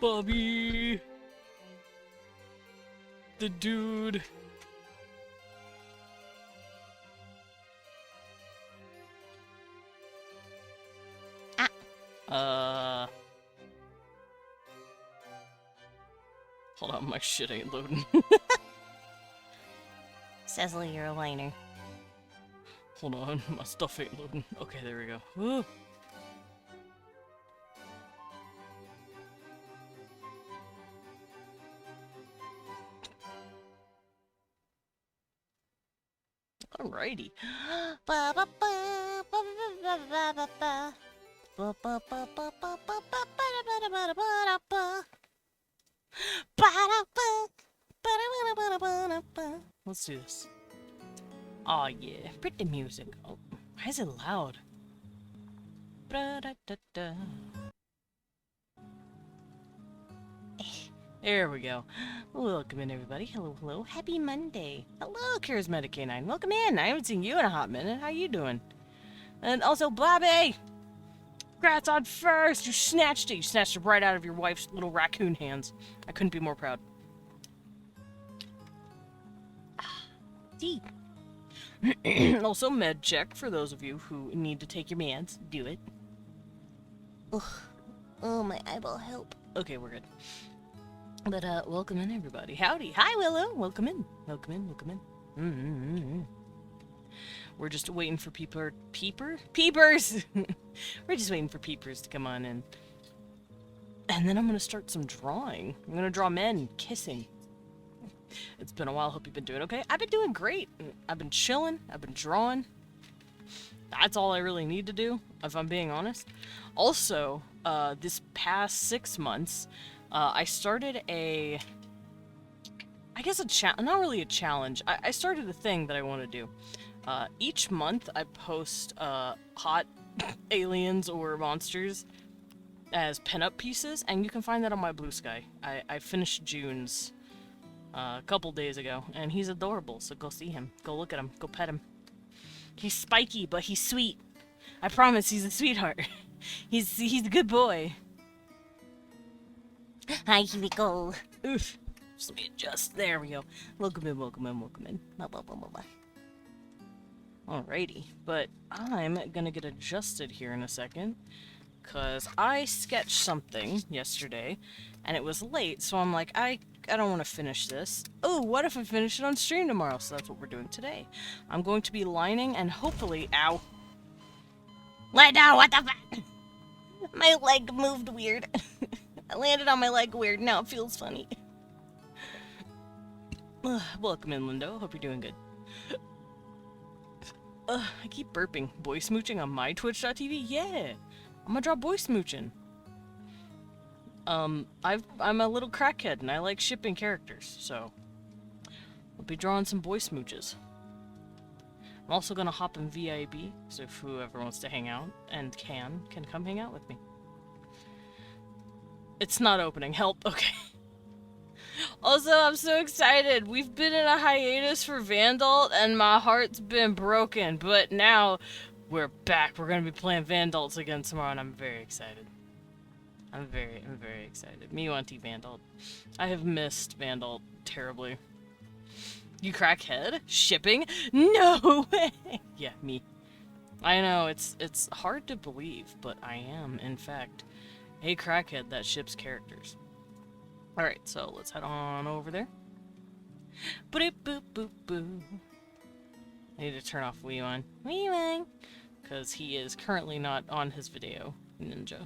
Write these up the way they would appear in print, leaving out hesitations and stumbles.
Bobby! The dude! Hold on, my shit ain't loading. Cecily, you're a whiner. Hold on, my stuff ain't loading. Okay, there we go. Ooh. Alrighty. Let's do this. Aw, yeah. Pretty music. Oh, why is it loud? Ba-da-da-da. There we go. Welcome in, everybody. Hello, hello. Happy Monday. Hello, Charismatic Canine. Welcome in. I haven't seen you in a hot minute. How you doing? And also, Bobby! Congrats on first! You snatched it! You snatched it right out of your wife's little raccoon hands. I couldn't be more proud. D. Also, med check for those of you who need to take your meds. Do it. Ugh. Oh, my eyeball, help. Okay, we're good. But, welcome in, everybody. Howdy. Hi, Willow. Welcome in. Welcome in. Welcome in. We're just waiting for peepers? We're just waiting for peepers to come on in. And then I'm gonna start some drawing. I'm gonna draw men kissing. It's been a while. Hope you've been doing okay. I've been doing great. I've been chilling. I've been drawing. That's all I really need to do, if I'm being honest. Also, this past 6 months, I started a... I guess not really a challenge. I started a thing that I want to do. Each month, I post hot aliens or monsters as pinup pieces, and you can find that on my Blue Sky. I finished June's a couple days ago, and he's adorable, so go see him. Go look at him. Go pet him. He's spiky, but he's sweet. I promise he's a sweetheart. He's a good boy. Hi, here we go. Oof. Just let me adjust. There we go. Welcome in, welcome in, welcome in. Alrighty, but I'm gonna get adjusted here in a second, because I sketched something yesterday, and it was late, so I'm like, I don't want to finish this. Oh, what if I finish it on stream tomorrow? So that's what we're doing today. I'm going to be lining and hopefully... Ow. What now? What the fuck? My leg moved weird. I landed on my leg weird. Now it feels funny. Welcome in, Lindo. Hope you're doing good. I keep burping. Boy smooching on my Twitch.tv? Yeah! I'm gonna draw boy smooching. I'm a little crackhead and I like shipping characters, so I'll be drawing some boy smooches. I'm also gonna hop in VIB, so if whoever wants to hang out and can come hang out with me. It's not opening. Help. Okay. Also, I'm so excited. We've been in a hiatus for Vandalt, and my heart's been broken. But now, we're back. We're gonna be playing Vandalts again tomorrow, and I'm very excited. I'm very excited. Me want Vandalt. I have missed Vandalt terribly. You crackhead? Shipping? No way! Yeah, me. I know, it's hard to believe, but I am, in fact, a crackhead that ships characters. Alright, so let's head on over there. Boop boop boop boop. I need to turn off Weewine. Weewine! Because he is currently not on his video, Ninja.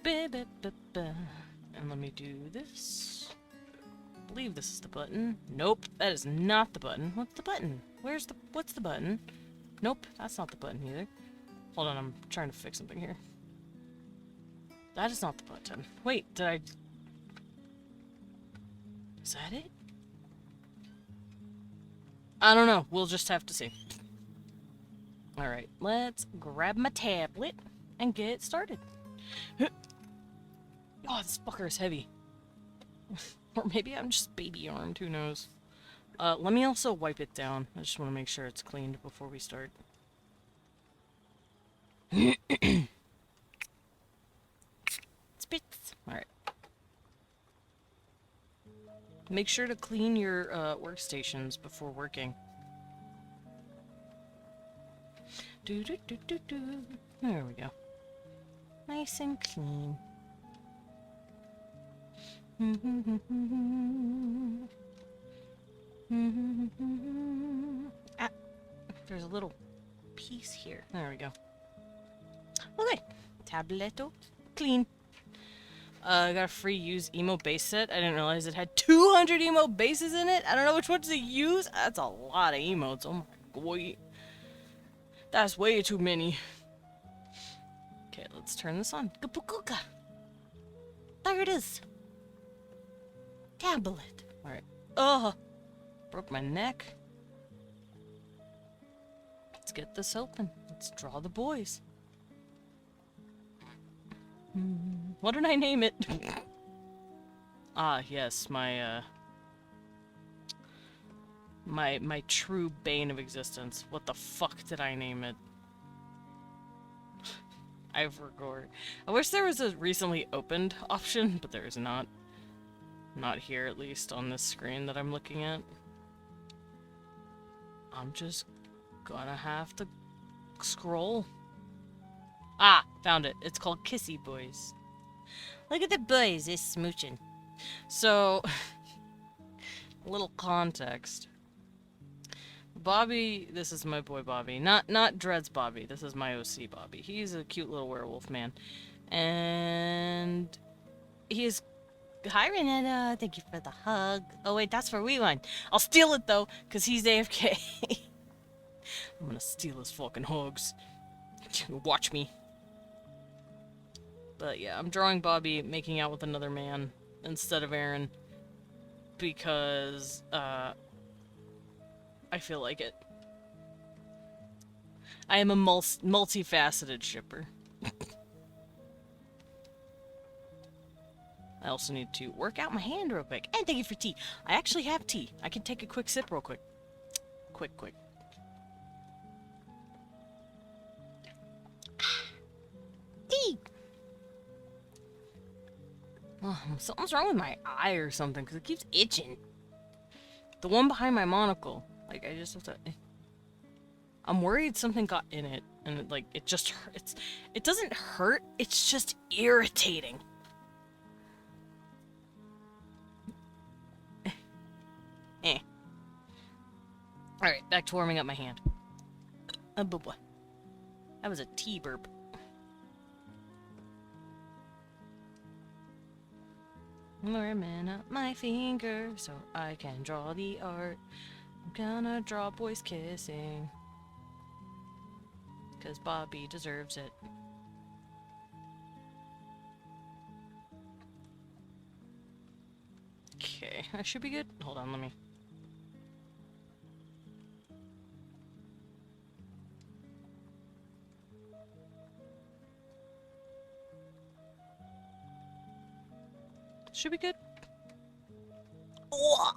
And let me do this. I believe this is the button. Nope, that is not the button. What's the button? What's the button? Nope, that's not the button either. Hold on, I'm trying to fix something here. That is not the button. Wait, did I... Is that it? I don't know. We'll just have to see. Alright, let's grab my tablet and get started. Oh, this fucker is heavy. Or maybe I'm just baby-armed, who knows. Let me also wipe it down. I just want to make sure it's cleaned before we start. Spits. Alright. Make sure to clean your workstations before working. Do do do do do. There we go. Nice and clean. Ah, there's a little piece here. There we go. Okay. Tabletto. Clean. I got a free use emo base set. I didn't realize it had 200 emo bases in it. I don't know which ones to use. That's a lot of emotes. Oh my god. That's way too many. Okay, let's turn this on. Kapukuka. There it is. Tablet. Alright. Ugh. Broke my neck. Let's get this open. Let's draw the boys. What did I name it? Ah, yes, my true bane of existence. What the fuck did I name it? I forgot. I wish there was a recently opened option, but there is not. Not here, at least, on this screen that I'm looking at. I'm just gonna have to scroll. Ah, found it. It's called Kissy Boys. Look at the boys, they're smooching. So, a little context. Bobby, this is my boy Bobby. Not Dreads Bobby. This is my OC Bobby. He's a cute little werewolf man. And he is... Hi, Renetta. Thank you for the hug. Oh wait, that's for Wee One. I'll steal it though, because he's AFK. I'm gonna steal his fucking hugs. Watch me. But yeah, I'm drawing Bobby making out with another man instead of Aaron. Because, I feel like it. I am a multifaceted shipper. I also need to work out my hand real quick. And thank you for tea. I actually have tea. I can take a quick sip real quick. Quick. Tea. Oh, something's wrong with my eye or something, because it keeps itching. The one behind my monocle. Like, I just have to... I'm worried something got in it, and it just hurts. It doesn't hurt, it's just irritating. Alright, back to warming up my hand. Oh, boy. That was a tea burp. Warming up my finger so I can draw the art. I'm gonna draw boys kissing. 'Cause Bobby deserves it. Okay, I should be good. Hold on, let me... Should be good. Oh,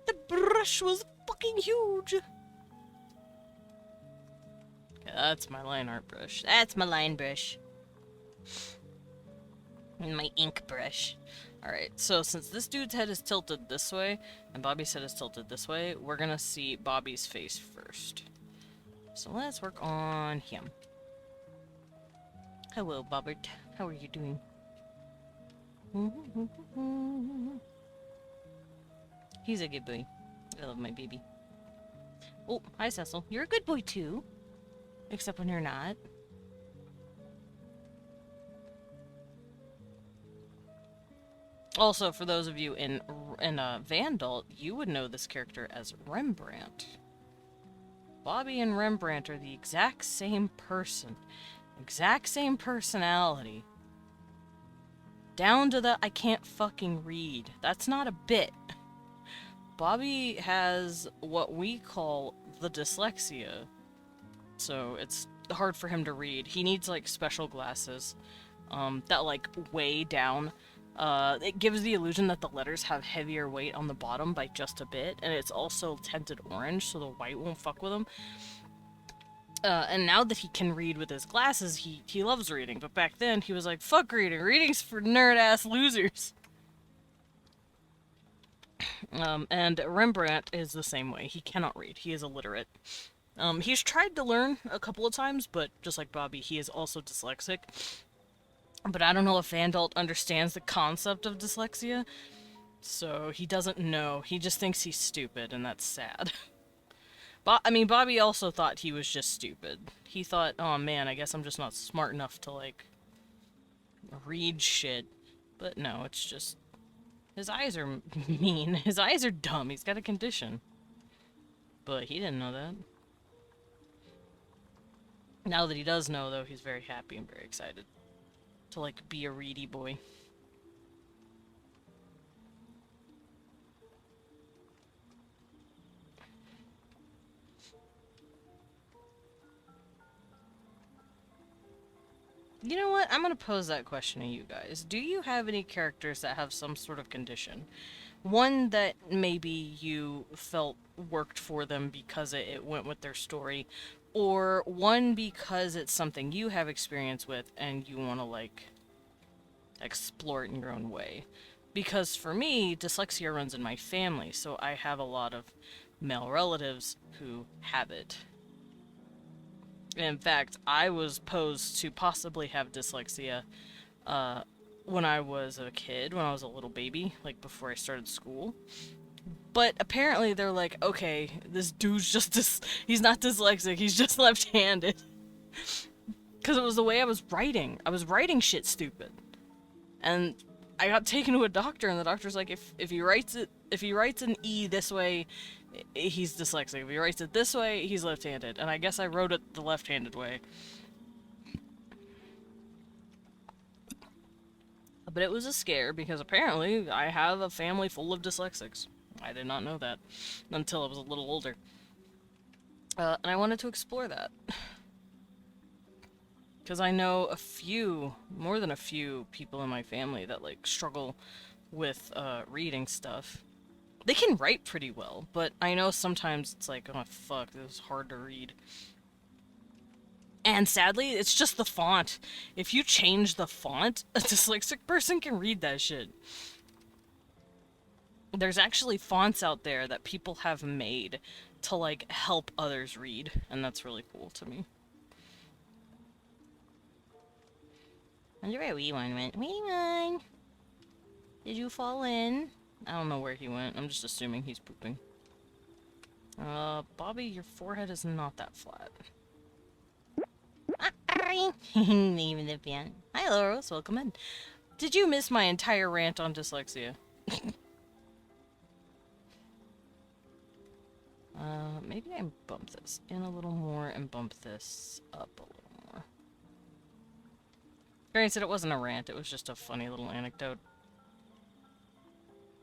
the brush was fucking huge. Okay, that's my line art brush. That's my line brush. And my ink brush. Alright, so since this dude's head is tilted this way, and Bobby's head is tilted this way, we're gonna see Bobby's face first. So let's work on him. Hello, Bobbert. How are you doing? He's a good boy. I love my baby. Oh, hi, Cecil. You're a good boy, too. Except when you're not. Also, for those of you in Vandal, you would know this character as Rembrandt. Bobby and Rembrandt are the exact same person. Exact same personality. Down to the I can't fucking read. That's not a bit. Bobby has what we call the dyslexia. So it's hard for him to read. He needs like special glasses that like weigh down. It gives the illusion that the letters have heavier weight on the bottom by just a bit, and it's also tinted orange so the white won't fuck with him. And now that he can read with his glasses, he loves reading. But back then, he was like, fuck reading. Reading's for nerd-ass losers. And Rembrandt is the same way. He cannot read. He is illiterate. He's tried to learn a couple of times, but just like Bobby, he is also dyslexic. But I don't know if Vandalt understands the concept of dyslexia, so he doesn't know. He just thinks he's stupid, and that's sad. I mean, Bobby also thought he was just stupid. He thought, oh man, I guess I'm just not smart enough to, like, read shit. But no, it's just... his eyes are mean. His eyes are dumb. He's got a condition. But he didn't know that. Now that he does know, though, he's very happy and very excited to, like, be a reedy boy. You know what? I'm gonna pose that question to you guys. Do you have any characters that have some sort of condition? One that maybe you felt worked for them because it went with their story, or one because it's something you have experience with and you want to, like, explore it in your own way. Because for me, dyslexia runs in my family, so I have a lot of male relatives who have it. In fact, I was posed to possibly have dyslexia when I was a kid, when I was a little baby, like before I started school. But apparently they're like, okay, this dude's just he's not dyslexic, he's just left-handed. Because it was the way I was writing. I was writing shit stupid. And I got taken to a doctor, and the doctor's like, if he writes an E this way, he's dyslexic. If he writes it this way, he's left-handed. And I guess I wrote it the left-handed way. But it was a scare, because apparently I have a family full of dyslexics. I did not know that until I was a little older. And I wanted to explore that. Because I know more than a few people in my family that, like, struggle with reading stuff. They can write pretty well, but I know sometimes it's like, oh fuck, this is hard to read. And sadly, it's just the font. If you change the font, a dyslexic person can read that shit. There's actually fonts out there that people have made to, like, help others read, and that's really cool to me. I wonder where Wee One went. Wee One! Did you fall in? I don't know where he went. I'm just assuming he's pooping. Bobby, your forehead is not that flat. Sorry. Name of the band. Hi, Loros. Welcome in. Did you miss my entire rant on dyslexia? Maybe I bump this in a little more and bump this up a little more. Granted, it wasn't a rant. It was just a funny little anecdote.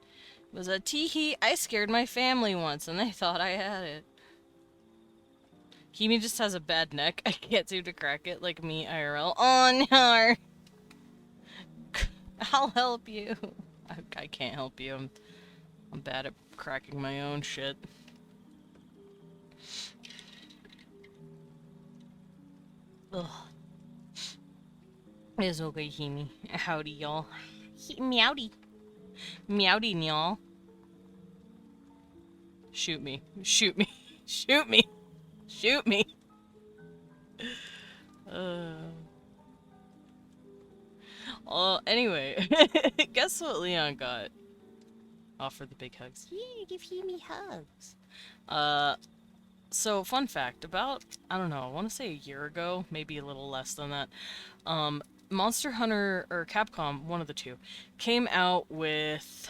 It was a tee-hee. I scared my family once, and they thought I had it. Kimi just has a bad neck. I can't seem to crack it like me, IRL. Oh, no! I'll help you. I can't help you. I'm bad at cracking my own shit. Ugh. It's okay, Kimi. Howdy, y'all. Meowdy. Meowdy, y'all. Shoot me. Shoot me. Shoot me. Shoot me. Anyway. Guess what Leon got? Offer the big hugs. Yeah, give me hugs. So fun fact, about, I don't know, I want to say a year ago, maybe a little less than that, Monster Hunter, or Capcom, one of the two, came out with,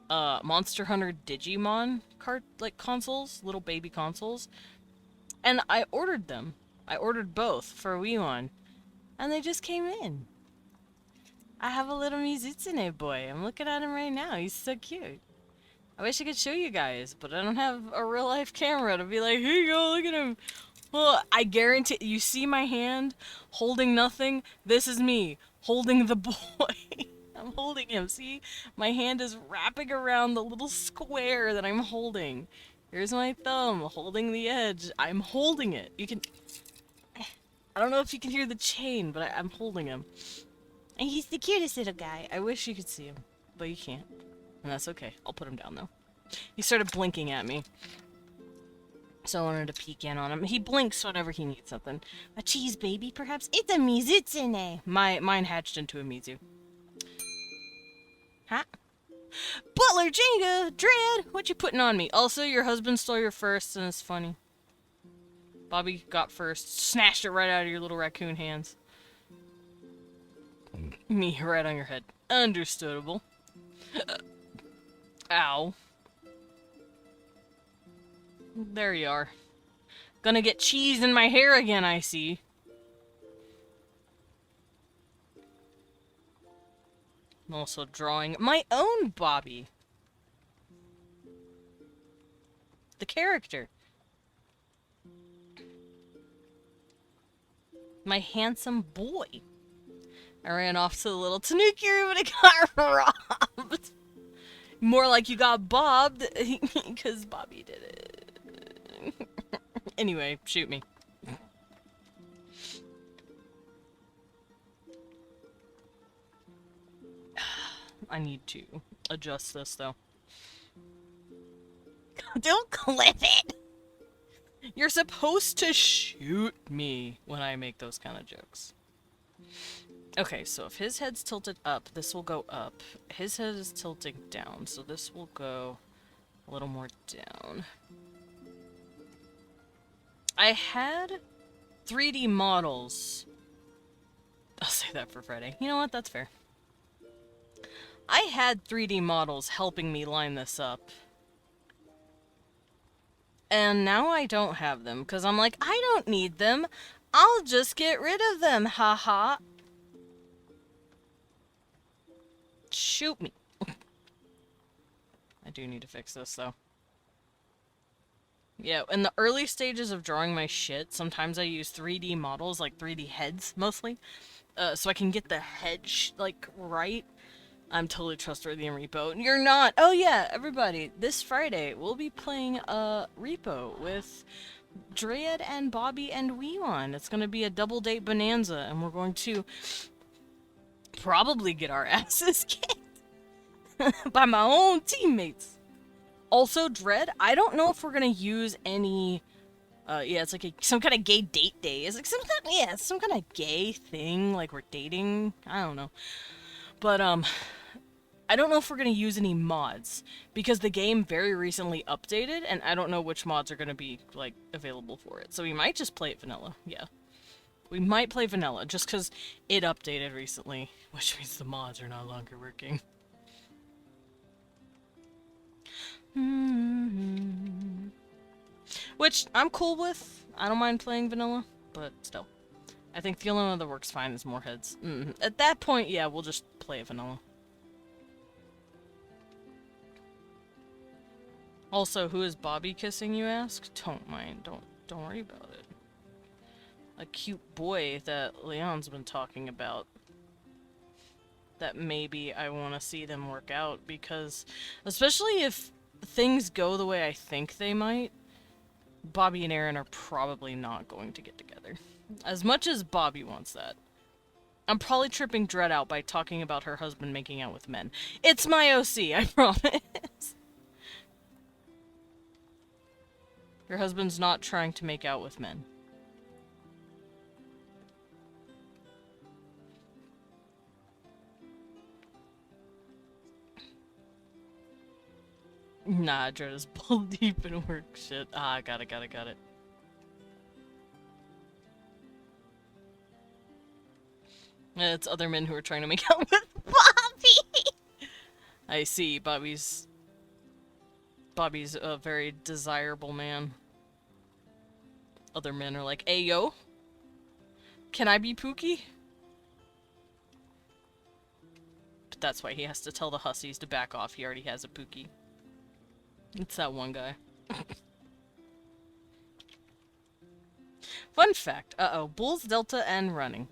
Monster Hunter Digimon consoles, little baby consoles, and I ordered them. I ordered both for Wii One, and they just came in. I have a little Mizutsune boy. I'm looking at him right now. He's so cute. I wish I could show you guys, but I don't have a real-life camera to be like, here you go, look at him. Well, I guarantee, you see my hand holding nothing? This is me holding the boy. I'm holding him. See? My hand is wrapping around the little square that I'm holding. Here's my thumb holding the edge. I'm holding it. You can... I don't know if you can hear the chain, but I'm holding him. And he's the cutest little guy. I wish you could see him, but you can't. And that's okay. I'll put him down, though. He started blinking at me. So I wanted to peek in on him. He blinks whenever he needs something. A cheese baby, perhaps? It's a mizutsune. Mine hatched into a Mizu. Huh? Butler Jenga! Dread! What you putting on me? Also, your husband stole your first, and it's funny. Bobby got first. Snatched it right out of your little raccoon hands. Me, right on your head. Understandable. Ow. There you are. Gonna get cheese in my hair again, I see. I'm also drawing my own Bobby. The character. My handsome boy. I ran off to the little Tanuki room and it got robbed. More like you got bobbed, because Bobby did it. Anyway, shoot me. I need to adjust this, though. Don't clip it. You're supposed to shoot me when I make those kind of jokes. Okay, so if his head's tilted up, this will go up. His head is tilting down, so this will go a little more down. I had 3D models. I'll say that for Friday. You know what? That's fair. I had 3D models helping me line this up. And now I don't have them, because I'm like, I don't need them. I'll just get rid of them, haha. Shoot me. I do need to fix this, though. Yeah, in the early stages of drawing my shit, sometimes I use 3D models, like 3D heads, mostly, so I can get the head, like, right. I'm totally trustworthy in Repo. You're not! Oh yeah, everybody, this Friday, we'll be playing, Repo with Dread and Bobby and Weon. It's gonna be a double date bonanza, and we're going to probably get our asses kicked by my own teammates. Also, Dread, I don't know if we're gonna use any, yeah, it's like some kind of gay date day. It's like some kind of gay thing, like we're dating. I don't know. But, I don't know if we're gonna use any mods, because the game very recently updated, and I don't know which mods are gonna be, like, available for it. So we might just play it vanilla, yeah. We might play vanilla, just because it updated recently, which means the mods are no longer working. Which, I'm cool with. I don't mind playing vanilla, but still. I think the only one that works fine is more heads. At that point, yeah, we'll just play vanilla. Also, who is Bobby kissing, you ask? Don't mind. Don't worry about it. A cute boy that Leon's been talking about. That maybe I want to see them work out, because especially if things go the way I think they might, Bobby and Aaron are probably not going to get together. As much as Bobby wants that. I'm probably tripping Dread out by talking about her husband making out with men. It's my OC, I promise. Your husband's not trying to make out with men. Nah, Dread is ball deep in work shit. Ah, got it. It's other men who are trying to make out with Bobby! I see, Bobby's a very desirable man. Other men are like, hey yo, can I be Pookie? But that's why he has to tell the hussies to back off. He already has a Pookie. It's that one guy. Fun fact. Uh-oh. Bulls, Delta, and running.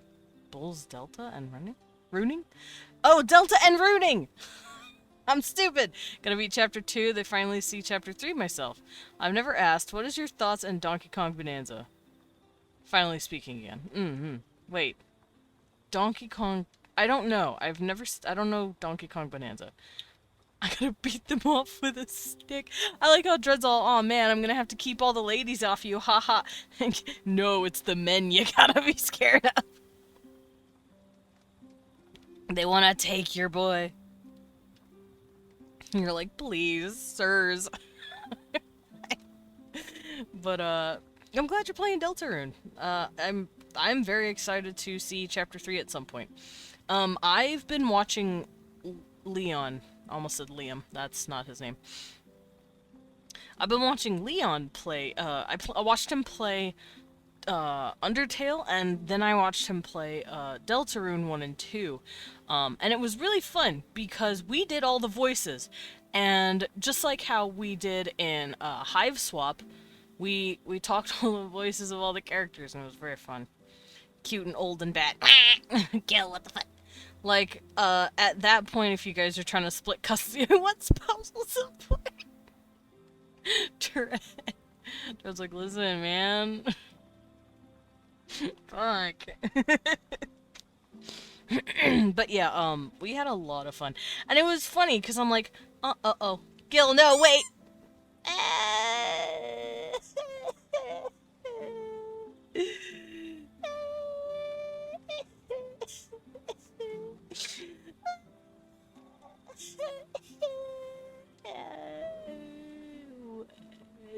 Bulls, Delta, and running? Rooning? Oh, Delta and rooning! I'm stupid! Gonna beat Chapter 2, they finally see Chapter 3 myself. I've never asked, what is your thoughts on Donkey Kong Bonanza? Finally speaking again. Wait. Donkey Kong... I don't know. I don't know Donkey Kong Bonanza. I gotta beat them off with a stick. I like how Dread's all, oh man, I'm gonna have to keep all the ladies off you, haha. No, it's the men you gotta be scared of. They wanna take your boy. And you're like, please, sirs. But, I'm glad you're playing Deltarune. I'm very excited to see Chapter 3 at some point. I've been watching Leon. Almost said Liam. That's not his name. I've been watching Leon play. I watched him play Undertale, and then I watched him play Deltarune 1 and 2. And it was really fun because we did all the voices. And just like how we did in Hive Swap, we talked all the voices of all the characters, and it was very fun. Cute and old and bad. Gil, what the fuck? Like, at that point, if you guys are trying to split custody, what spousal support? Tred's like, listen, man. Fuck. But yeah, we had a lot of fun. And it was funny, because I'm like, uh-oh. Gil, no, wait!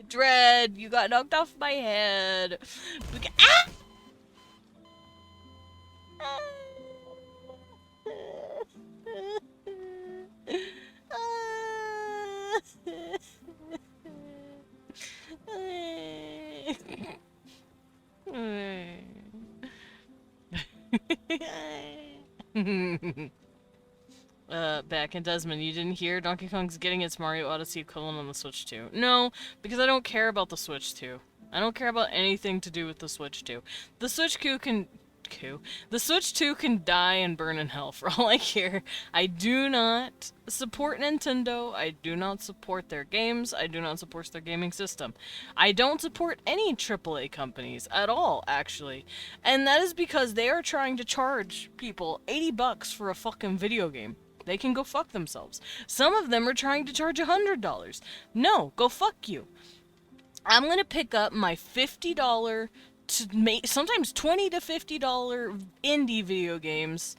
Dread, you got knocked off my head. Ah! Back in Desmond, you didn't hear Donkey Kong's getting its Mario Odyssey equivalent on the Switch 2. No, because I don't care about the Switch 2. I don't care about anything to do with the Switch 2. The Switch 2 can... The Switch 2 can die and burn in hell for all I care. I do not support Nintendo. I do not support their games. I do not support their gaming system. I don't support any AAA companies at all, actually. And that is because they are trying to charge people $80 for a fucking video game. They can go fuck themselves. Some of them are trying to charge $100. No, go fuck you. I'm gonna pick up my $50 to make sometimes $20 to $50 indie video games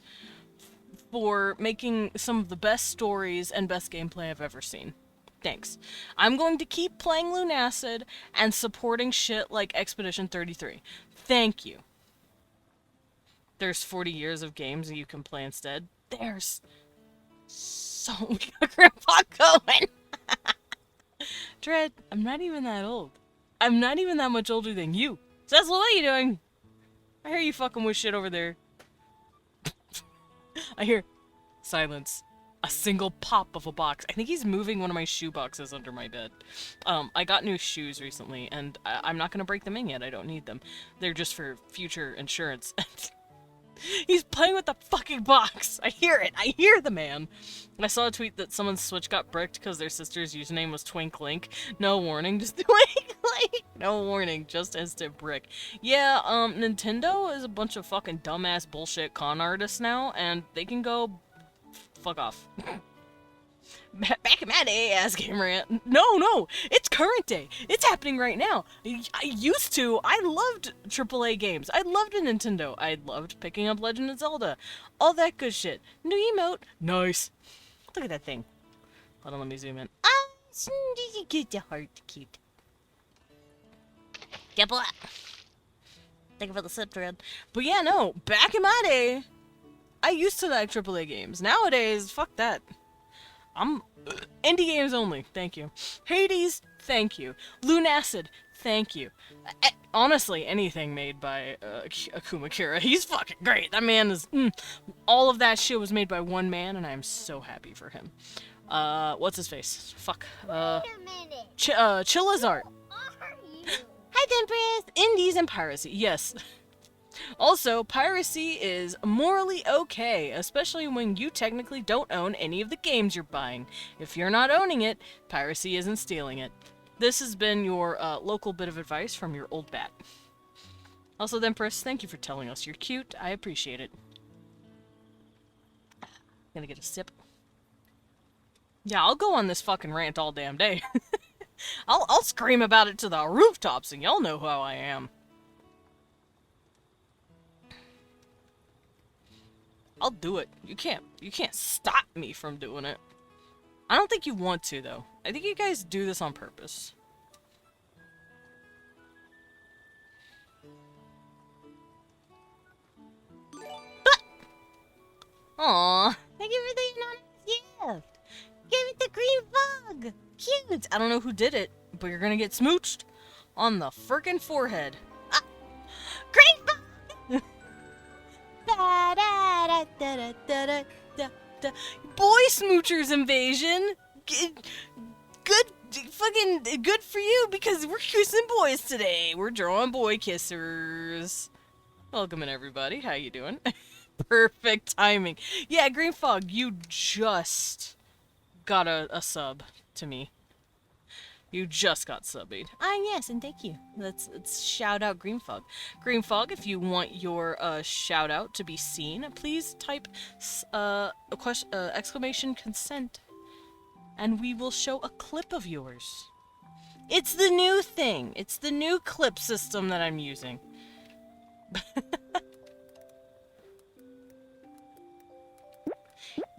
for making some of the best stories and best gameplay I've ever seen. Thanks. I'm going to keep playing Lunacid and supporting shit like Expedition 33. Thank you. There's 40 years of games that you can play instead. There's so we got Grandpa going. Dread, I'm not even that old. I'm not even that much older than you. Cecil, what are you doing? I hear you fucking with shit over there. I hear silence. A single pop of a box. I think he's moving one of my shoe boxes under my bed. I got new shoes recently, and I'm not gonna break them in yet. I don't need them. They're just for future insurance. He's playing with the fucking box! I hear it! I hear the man! I saw a tweet that someone's Switch got bricked because their sister's username was Twink Link. No warning, just Twink Link! No warning, just instant brick. Yeah, Nintendo is a bunch of fucking dumbass bullshit con artists now, and they can go fuck off. Back in my day, ass game rant. No, it's current day. It's happening right now. I loved AAA games. I loved a Nintendo. I loved picking up Legend of Zelda. All that good shit. New emote. Nice. Look at that thing. Hold on, let me zoom in. Get the heart cute. Get what? Thank you for the sip, Dread. But yeah, no. Back in my day, I used to like AAA games. Nowadays, fuck that. I'm indie games only. Thank you. Hades. Thank you. Lunacid. Thank you. Honestly, anything made by Akuma Kira, he's fucking great. That man is. All of that shit was made by one man, and I'm so happy for him. What's his face? Fuck. Wait a minute. Chillazart. Hi, Tempest. Indies and piracy. Yes. Also, piracy is morally okay, especially when you technically don't own any of the games you're buying. If you're not owning it, piracy isn't stealing it. This has been your local bit of advice from your old bat. Also, Empress, thank you for telling us you're cute. I appreciate it. Gonna get a sip. Yeah, I'll go on this fucking rant all damn day. I'll scream about it to the rooftops, and y'all know how I am. I'll do it. You can't stop me from doing it. I don't think you want to, though. I think you guys do this on purpose. Aww. Thank you for the anonymous gift. Give it the green bug. Cute. I don't know who did it, but you're gonna get smooched on the frickin' forehead. Ah, green bug. Da, da, da, da, da, da, da, da. Boy smoochers invasion. Good for you, because we're kissing boys today. We're drawing boy kissers. Welcome in, everybody. How you doing? Perfect timing. Yeah, Green Fog, you just got a sub to me. You just got subbied. Ah, yes, and thank you. Let's shout out Green Fog. Green Fog, if you want your shout out to be seen, please type exclamation consent, and we will show a clip of yours. It's the new thing. It's the new clip system that I'm using.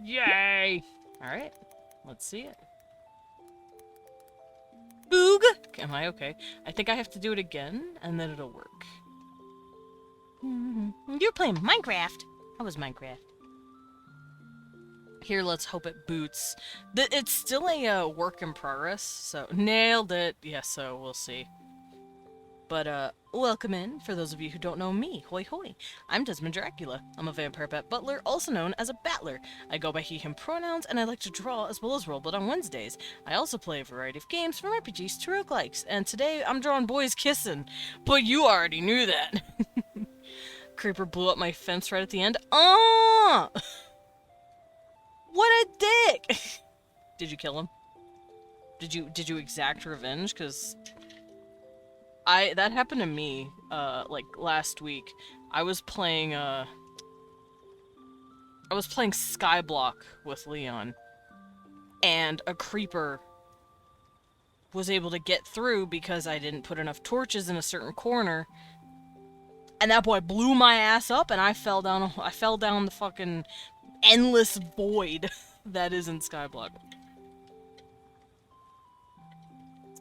Yay! Alright, let's see it. Boog! Am I okay? I think I have to do it again, and then it'll work. You're playing Minecraft. How was Minecraft? Here, let's hope it boots. It's still a work in progress, so nailed it. Yeah, so we'll see. But, welcome in, for those of you who don't know me. Hoi hoi. I'm Desmond Dracula. I'm a vampire bat butler, also known as a battler. I go by he, him pronouns, and I like to draw as well as roleplay on Wednesdays. I also play a variety of games, from RPGs to roguelikes, and today I'm drawing boys kissing. But you already knew that. Creeper blew up my fence right at the end. Ah! What a dick! Did you kill him? Did you exact revenge? Cause that happened to me, like last week. I was playing Skyblock with Leon, and a creeper was able to get through because I didn't put enough torches in a certain corner, and that boy blew my ass up, and I fell down the fucking endless void that is in Skyblock.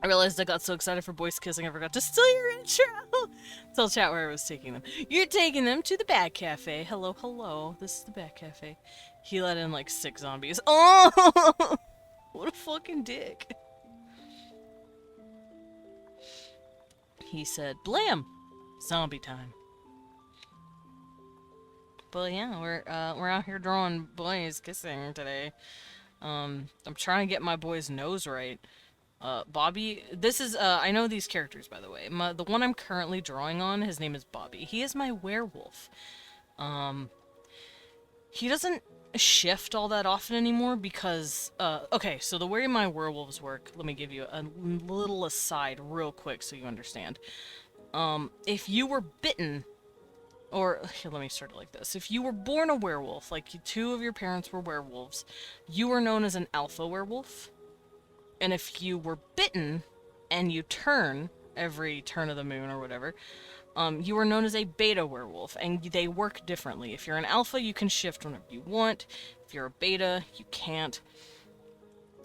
I realized I got so excited for boys kissing I forgot to steal your intro. Tell chat where I was taking them. You're taking them to the Bat Cafe. Hello, hello. This is the Bat Cafe. He let in like 6 zombies. Oh! What a fucking dick. He said, blam! Zombie time. But yeah, we're out here drawing boys kissing today. I'm trying to get my boy's nose right. Bobby, this is, I know these characters, by the way. The one I'm currently drawing on, his name is Bobby. He is my werewolf. He doesn't shift all that often anymore because, okay, so the way my werewolves work, let me give you a little aside real quick so you understand. If you were bitten, or, here, let me start it like this. If you were born a werewolf, like 2 of your parents were werewolves, you were known as an alpha werewolf. And if you were bitten, and you turn every turn of the moon or whatever, you are known as a beta werewolf, and they work differently. If you're an alpha, you can shift whenever you want. If you're a beta, you can't.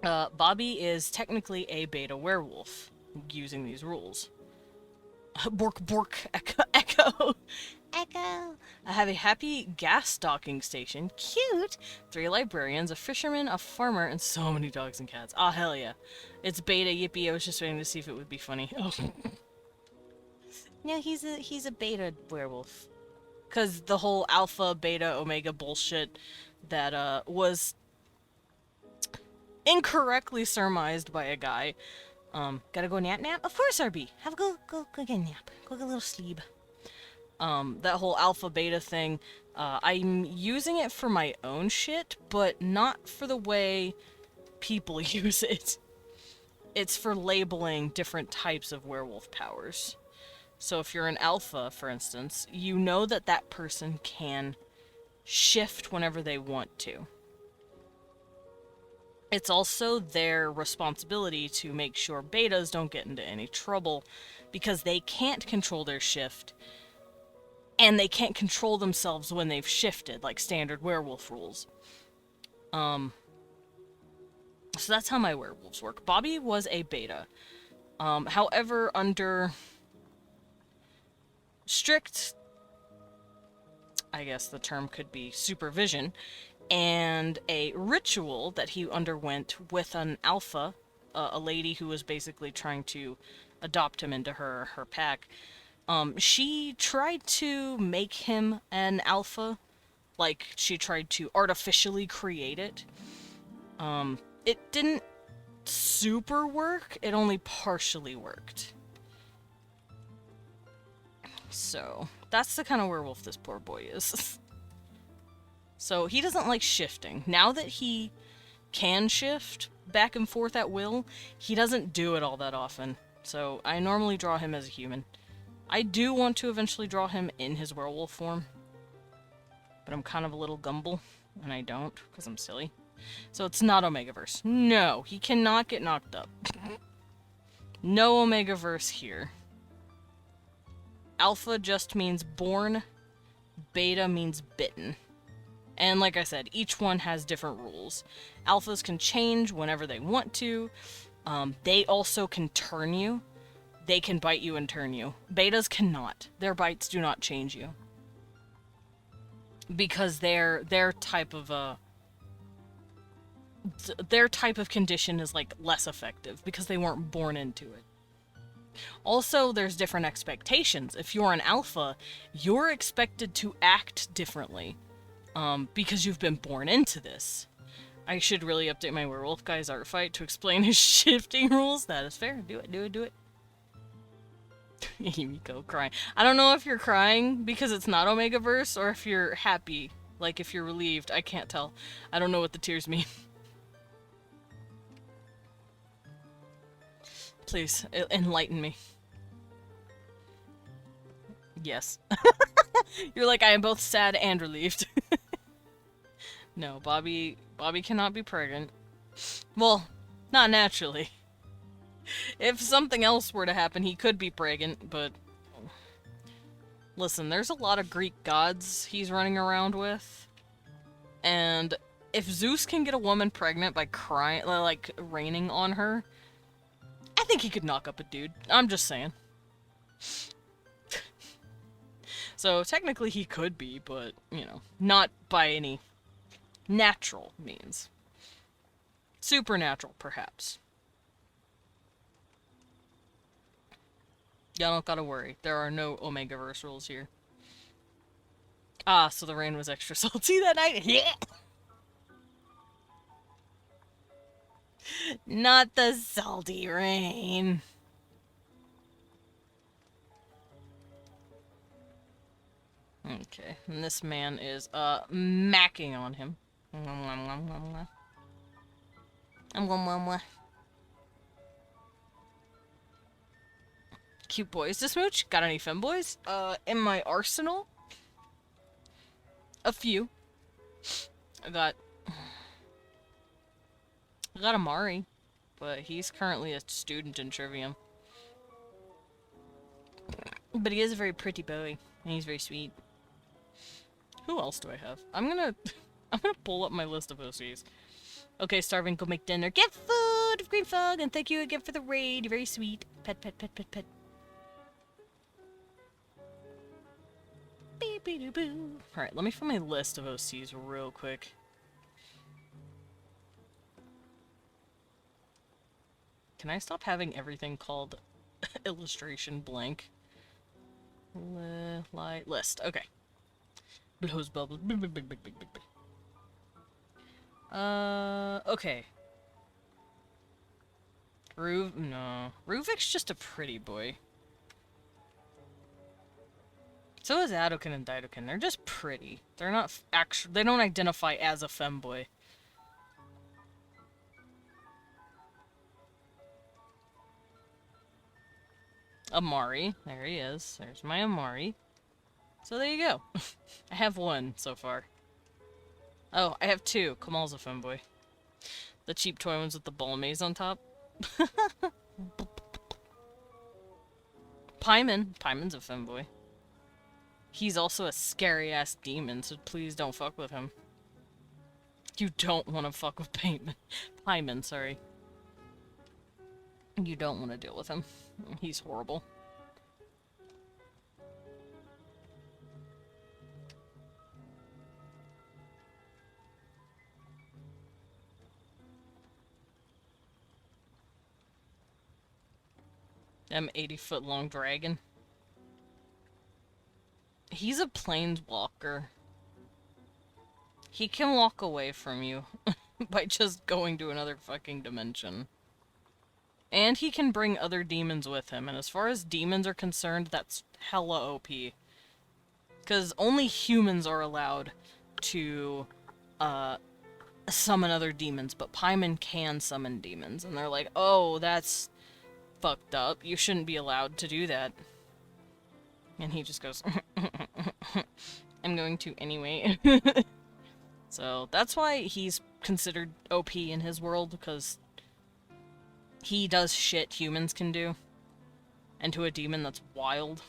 Bobby is technically a beta werewolf, using these rules. Bork, bork, echo, echo. Echo. I have a happy gas docking station. Cute! 3 librarians, a fisherman, a farmer, and so many dogs and cats. Ah, hell yeah. It's beta, yippee. I was just waiting to see if it would be funny. Oh. No, he's a beta werewolf. Because the whole alpha, beta, omega bullshit that was incorrectly surmised by a guy. Gotta go nap nap? Of course, RB. Have a go get a nap. Go get a little sleep. That whole alpha beta thing, I'm using it for my own shit, but not for the way people use it. It's for labeling different types of werewolf powers. So if you're an alpha, for instance, you know that that person can shift whenever they want to. It's also their responsibility to make sure betas don't get into any trouble because they can't control their shift and they can't control themselves when they've shifted, like standard werewolf rules. So that's how my werewolves work. Bobby was a beta. However, under strict, I guess the term could be supervision, and a ritual that he underwent with an alpha, a lady who was basically trying to adopt him into her pack. She tried to make him an alpha, like she tried to artificially create it. It didn't super work, it only partially worked. So, that's the kind of werewolf this poor boy is. So, he doesn't like shifting. Now that he can shift back and forth at will, he doesn't do it all that often. So, I normally draw him as a human. I do want to eventually draw him in his werewolf form, but I'm kind of a little gumble, and I don't, because I'm silly. So it's not Omegaverse. No, he cannot get knocked up. No Omegaverse here. Alpha just means born, beta means bitten. And like I said, each one has different rules. Alphas can change whenever they want to. They also can turn you. They can bite you and turn you. Betas cannot. Their bites do not change you. Because their type of condition is like less effective because they weren't born into it. Also, there's different expectations. If you're an alpha, you're expected to act differently because you've been born into this. I should really update my werewolf guy's art fight to explain his shifting rules. That is fair. Do it. Yumiko crying. I don't know if you're crying because it's not Omegaverse or if you're happy. Like if you're relieved. I can't tell. I don't know what the tears mean. Please, enlighten me. Yes. You're like, I am both sad and relieved. No, Bobby cannot be pregnant. Well, not naturally. If something else were to happen, he could be pregnant, but... Listen, there's a lot of Greek gods he's running around with. And if Zeus can get a woman pregnant by crying, like, raining on her, I think he could knock up a dude. I'm just saying. So, technically he could be, but, you know, not by any natural means. Supernatural, perhaps. Y'all don't gotta worry. There are no Omegaverse rules here. Ah, so the rain was extra salty that night? Yeah! Not the salty rain. Okay, and this man is, macking on him. Cute boys to smooch? Got any femboys? In my arsenal? A few. I got Amari, but he's currently a student in Trivium. But he is a very pretty boy, and he's very sweet. Who else do I have? I'm gonna pull up my list of OCs. Okay, starving, go make dinner. Get food, Green Fog, and thank you again for the raid. You're very sweet. Pet. Alright, let me find my list of OCs real quick. Can I stop having everything called illustration blank? List. Okay. Blows bubbles. Big. Okay. No. Ruvik's just a pretty boy. So is Adokin and Didokin. They're just pretty. They're not they don't identify as a femboy. Amari. There he is. There's my Amari. So there you go. I have one so far. Oh, I have two. Kamal's a femboy. The cheap toy ones with the ball maze on top. Paimon's a femboy. He's also a scary-ass demon, so please don't fuck with him. You don't want to fuck with Paimon, sorry. You don't want to deal with him. He's horrible. Them 80-foot-long dragon. He's a planeswalker. He can walk away from you by just going to another fucking dimension. And he can bring other demons with him, and as far as demons are concerned, that's hella OP. Because only humans are allowed to, summon other demons, but Paimon can summon demons, and they're like, oh, that's fucked up. You shouldn't be allowed to do that. And he just goes, I'm going to anyway. So that's why he's considered OP in his world, because he does shit humans can do. And to a demon that's wild.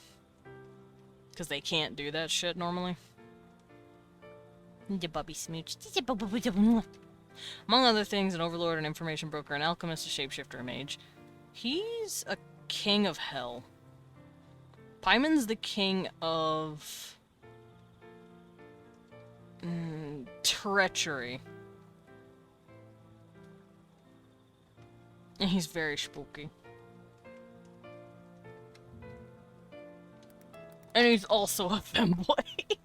Because they can't do that shit normally. The Bubby Smooch. Among other things, an overlord, an information broker, an alchemist, a shapeshifter, a mage. He's a king of hell. Paimon's the king of treachery. And he's very spooky. And he's also a femboy.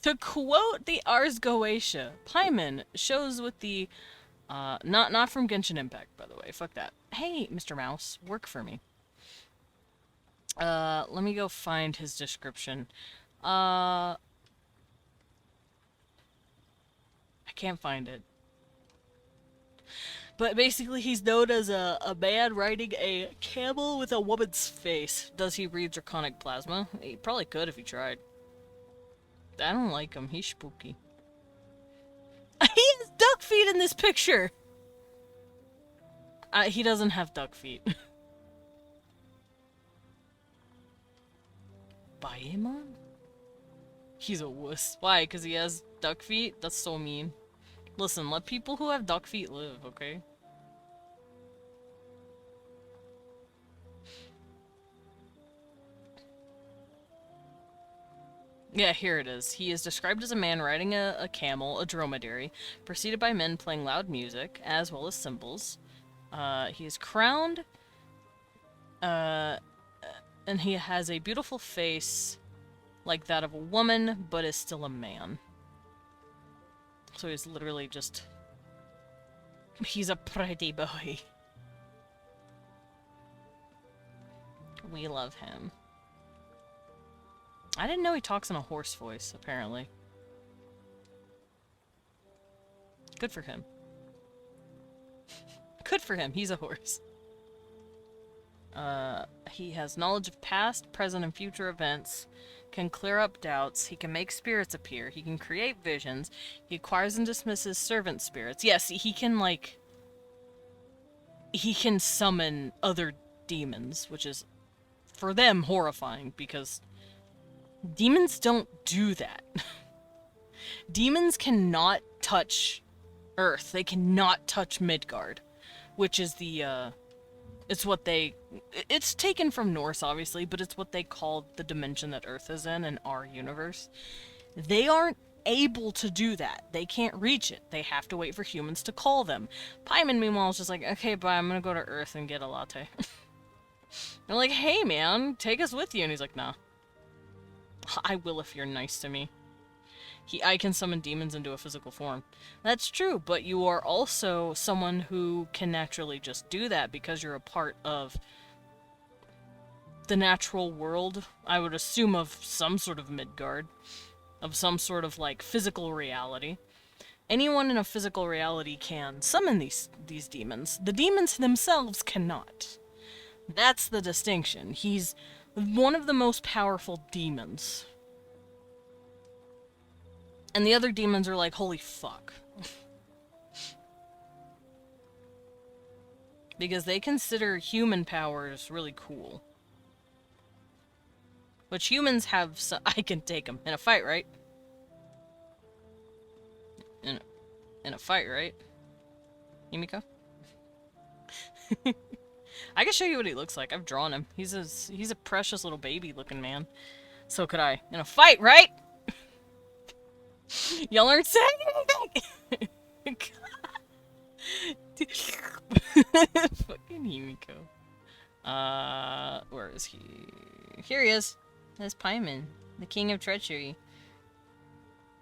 To quote the Ars Goetia, Paimon shows with the not from Genshin Impact, by the way. Fuck that. Hey, Mr. Mouse, work for me. Let me go find his description. I can't find it. But basically, he's known as a man riding a camel with a woman's face. Does he read draconic plasma? He probably could if he tried. I don't like him. He's spooky. He has duck feet in this picture! He doesn't have duck feet. Baemon? He's a wuss. Why? Because he has duck feet? That's so mean. Listen, let people who have duck feet live, okay? Yeah, here it is. He is described as a man riding a camel, a dromedary, preceded by men playing loud music, as well as cymbals. He is crowned, and he has a beautiful face like that of a woman, but is still a man. So he's literally just... He's a pretty boy. We love him. I didn't know he talks in a horse voice, apparently. Good for him. Good for him, he's a horse. He has knowledge of past, present, and future events, can clear up doubts, he can make spirits appear, he can create visions, he acquires and dismisses servant spirits. Yes, he can, like... He can summon other demons, which is, for them, horrifying, because demons don't do that. Demons cannot touch Earth. They cannot touch Midgard, which is the, it's what they... It's taken from Norse, obviously, but it's what they call the dimension that Earth is in our universe. They aren't able to do that. They can't reach it. They have to wait for humans to call them. Paimon, meanwhile, is just like, okay, bye, I'm gonna go to Earth and get a latte. They're like, hey, man, take us with you. And he's like, nah. I will if you're nice to me. I can summon demons into a physical form. That's true, but you are also someone who can naturally just do that because you're a part of the natural world, I would assume, of some sort of Midgard. Of some sort of, like, physical reality. Anyone in a physical reality can summon these demons. The demons themselves cannot. That's the distinction. He's one of the most powerful demons. And the other demons are like, holy fuck. Because they consider human powers really cool. Which humans have, so I can take them in a fight, right? In a fight, right? Himiko? I can show you what he looks like. I've drawn him. He's a precious little baby looking man. So could I. In a fight, right? Y'all aren't saying anything! Fucking Himiko. Where is he? Here he is. That's Paimon, the king of treachery.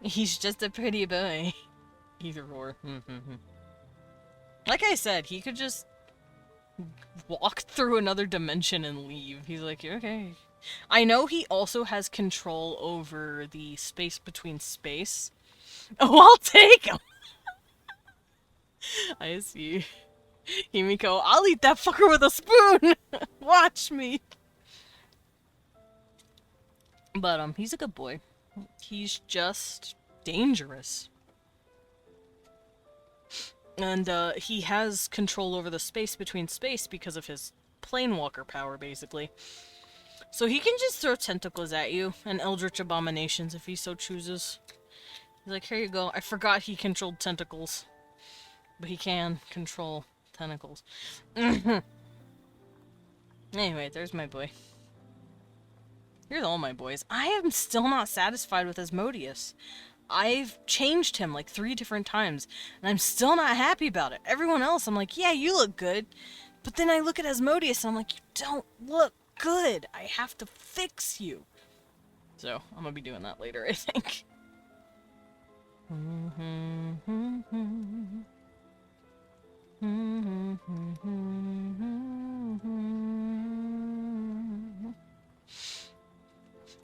He's just a pretty boy. Either or. Like I said, he could just walk through another dimension and leave. He's like, okay. I know he also has control over the space between space. Oh, I'll take him! I see. Himiko, I'll eat that fucker with a spoon! Watch me! But, he's a good boy. He's just dangerous. And, he has control over the space between space because of his planewalker power, basically. So he can just throw tentacles at you, and eldritch abominations if he so chooses. He's like, here you go. I forgot he controlled tentacles. But he can control tentacles. Anyway, there's my boy. Here's all my boys. I am still not satisfied with Asmodeus. I've changed him like 3 different times, and I'm still not happy about it. Everyone else, I'm like, yeah, you look good. But then I look at Asmodeus, and I'm like, you don't look good. I have to fix you. So, I'm gonna be doing that later, I think.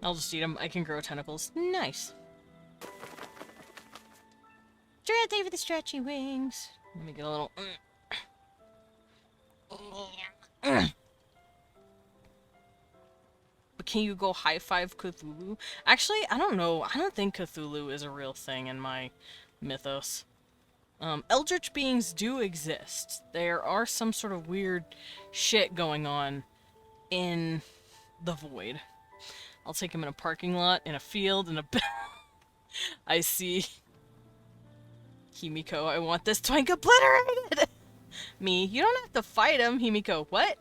I'll just eat them. I can grow tentacles. Nice. Stretch over the stretchy wings. Let me get a little... But can you go high five Cthulhu? Actually, I don't know. I don't think Cthulhu is a real thing in my mythos. Eldritch beings do exist. There are some sort of weird shit going on in the void. I'll take him in a parking lot, in a field, in a... I see... Himiko, I want this twink obliterated! Me, you don't have to fight him. Himiko, what?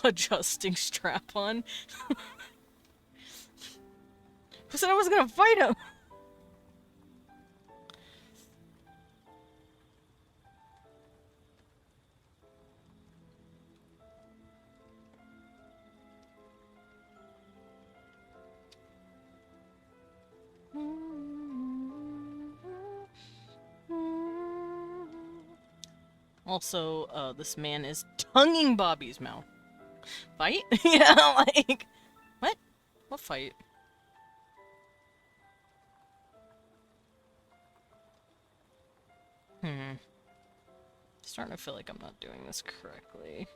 Adjusting strap-on? Who said I wasn't gonna fight him? Also, this man is tonguing Bobby's mouth. Fight? Yeah, like... What? What fight? Starting to feel like I'm not doing this correctly.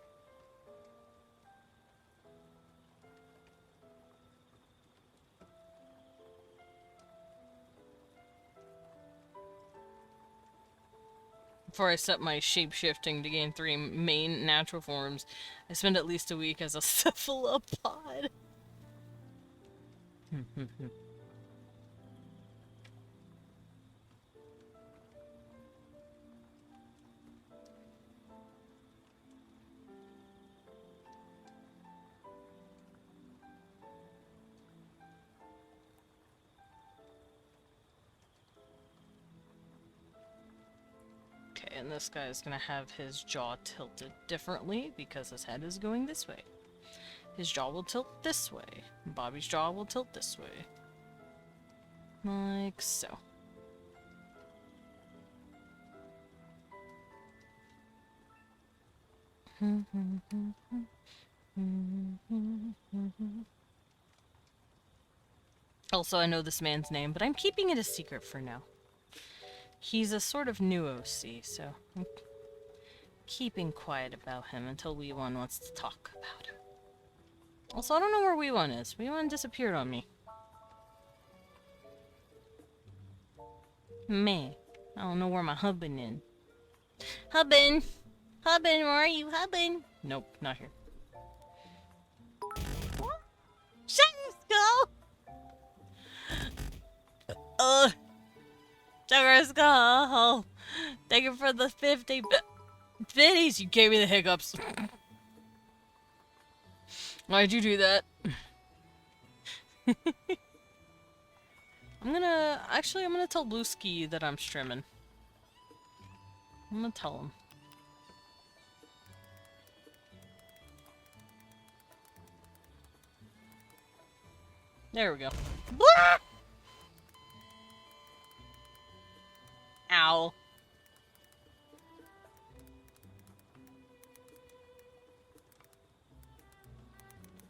Before I set my shape-shifting to gain 3 main natural forms, I spend at least a week as a cephalopod. Okay, and this guy is gonna have his jaw tilted differently because his head is going this way. His jaw will tilt this way. Bobby's jaw will tilt this way. Like so. Also, I know this man's name, but I'm keeping it a secret for now. He's a sort of new OC, so I'm keeping quiet about him until Wee1 wants to talk about him. Also, I don't know where Wee1 is. Wee1 disappeared on me. Me. I don't know where my husband is. Husband! Hubbin, where are you, Hubbin? Nope, not here. Shut your skull! Sugar Skull! Thank you for the 50 biddies! You gave me the hiccups. Why'd you do that? I'm gonna tell Blueski that I'm streaming. I'm gonna tell him. There we go. Ow.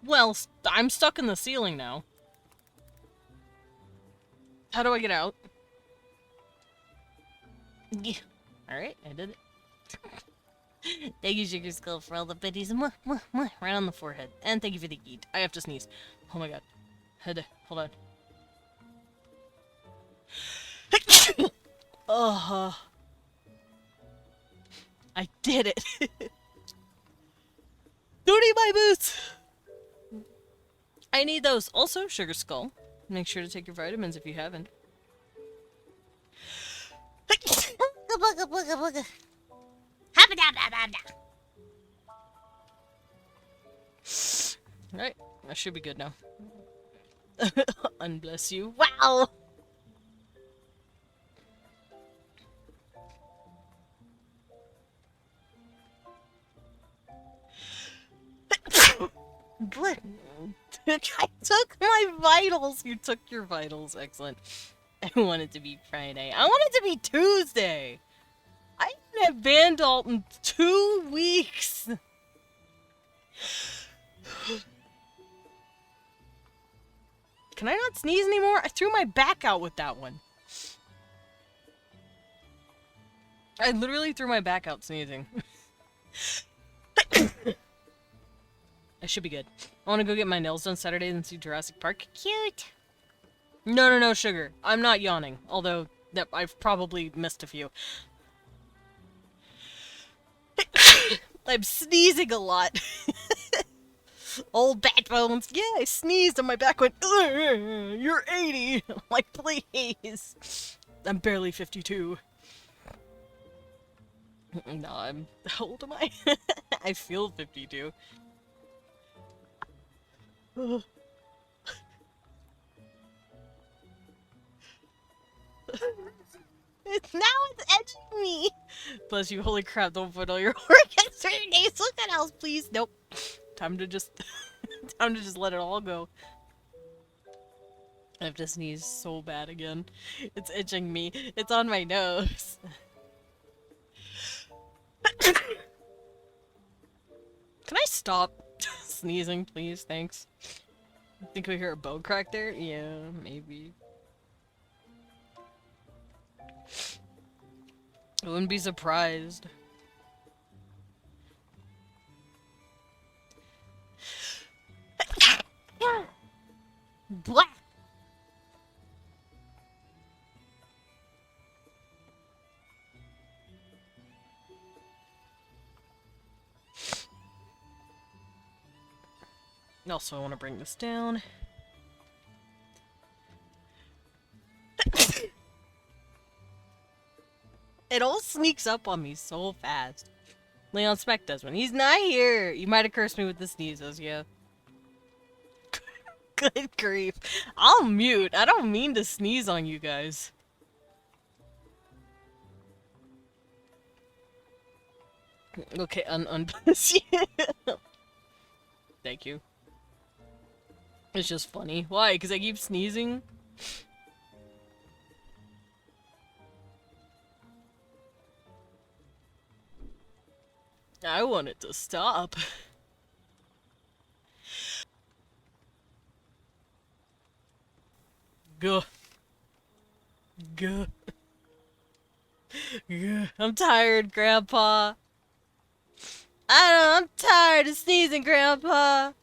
Well, I'm stuck in the ceiling now. How do I get out? Yeah. Alright, I did it. Thank you, Sugar Skull, for all the biddies. Right on the forehead. And thank you for the eat. I have to sneeze. Oh my god. Hold on. Oh. I did it. Don't eat my boots! I need those. Also, Sugar Skull. Make sure to take your vitamins if you haven't. Booga, booga, booga. Habba-dabba-dabba. Alright, I should be good now. Unbless you. Wow! I took my vitals! You took your vitals. Excellent. I want it to be Friday. I want it to be Tuesday! I haven't had Vandal in 2 weeks! Can I not sneeze anymore? I threw my back out with that one. I literally threw my back out sneezing. I should be good. I want to go get my nails done Saturday and see Jurassic Park. Cute. No, Sugar. I'm not yawning. Although, I've probably missed a few. I'm sneezing a lot. Old bat bones. Yeah, I sneezed and my back went, you're 80. I'm like, please. I'm barely 52. No, how old am I? I feel 52. It's edging me. Bless you, holy crap, don't put all your organs through your nails. Look at else, please. Nope. Time to just let it all go. I have to sneeze so bad again. It's itching me. It's on my nose. Can I stop sneezing, please? Thanks. Think we hear a bone crack there? Yeah, maybe. I wouldn't be surprised. Blah. Also, I want to bring this down. It all sneaks up on me so fast. Leon Speck does when he's not here. You might have cursed me with the sneezes, yeah. Good grief. I'll mute. I don't mean to sneeze on you guys. Okay, unbless you. Thank you. It's just funny. Why? Because I keep sneezing? I want it to stop. Gah. Gah. Gah. I'm tired, Grandpa. I'm tired of sneezing, Grandpa.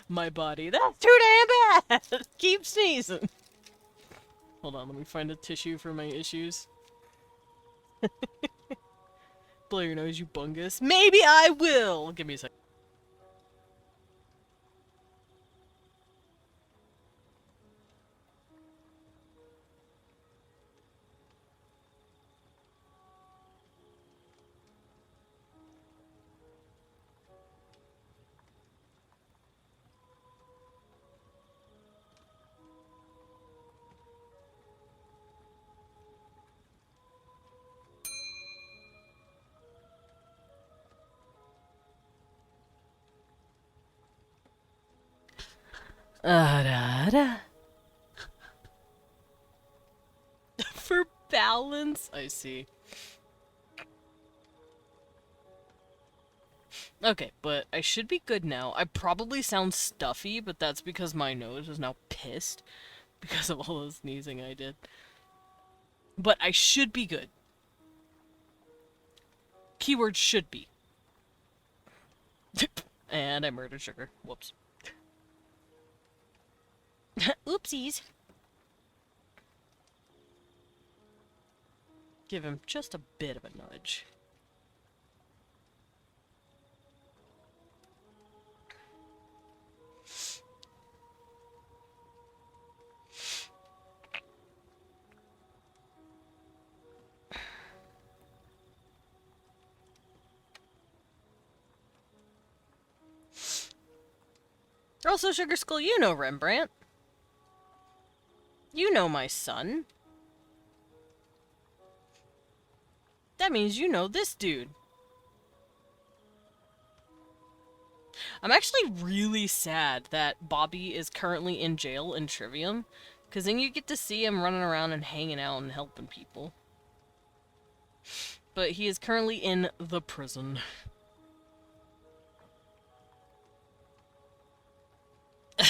My body. That's too damn bad. Keep sneezing. Hold on, let me find a tissue for my issues. blow your nose, you bungus. Maybe I will! Give me a second. Da, da. For balance? I see. Okay, but I should be good now. I probably sound stuffy, but that's because my nose is now pissed because of all the sneezing I did. But I should be good. Keyword should be. And I murdered Sugar. Whoops. Oopsies. Give him just a bit of a nudge. Also, Sugar Skull, you know Rembrandt. You know my son. That means you know this dude. I'm actually really sad that Bobby is currently in jail in Trivium, because then you get to see him running around and hanging out and helping people. But he is currently in the prison.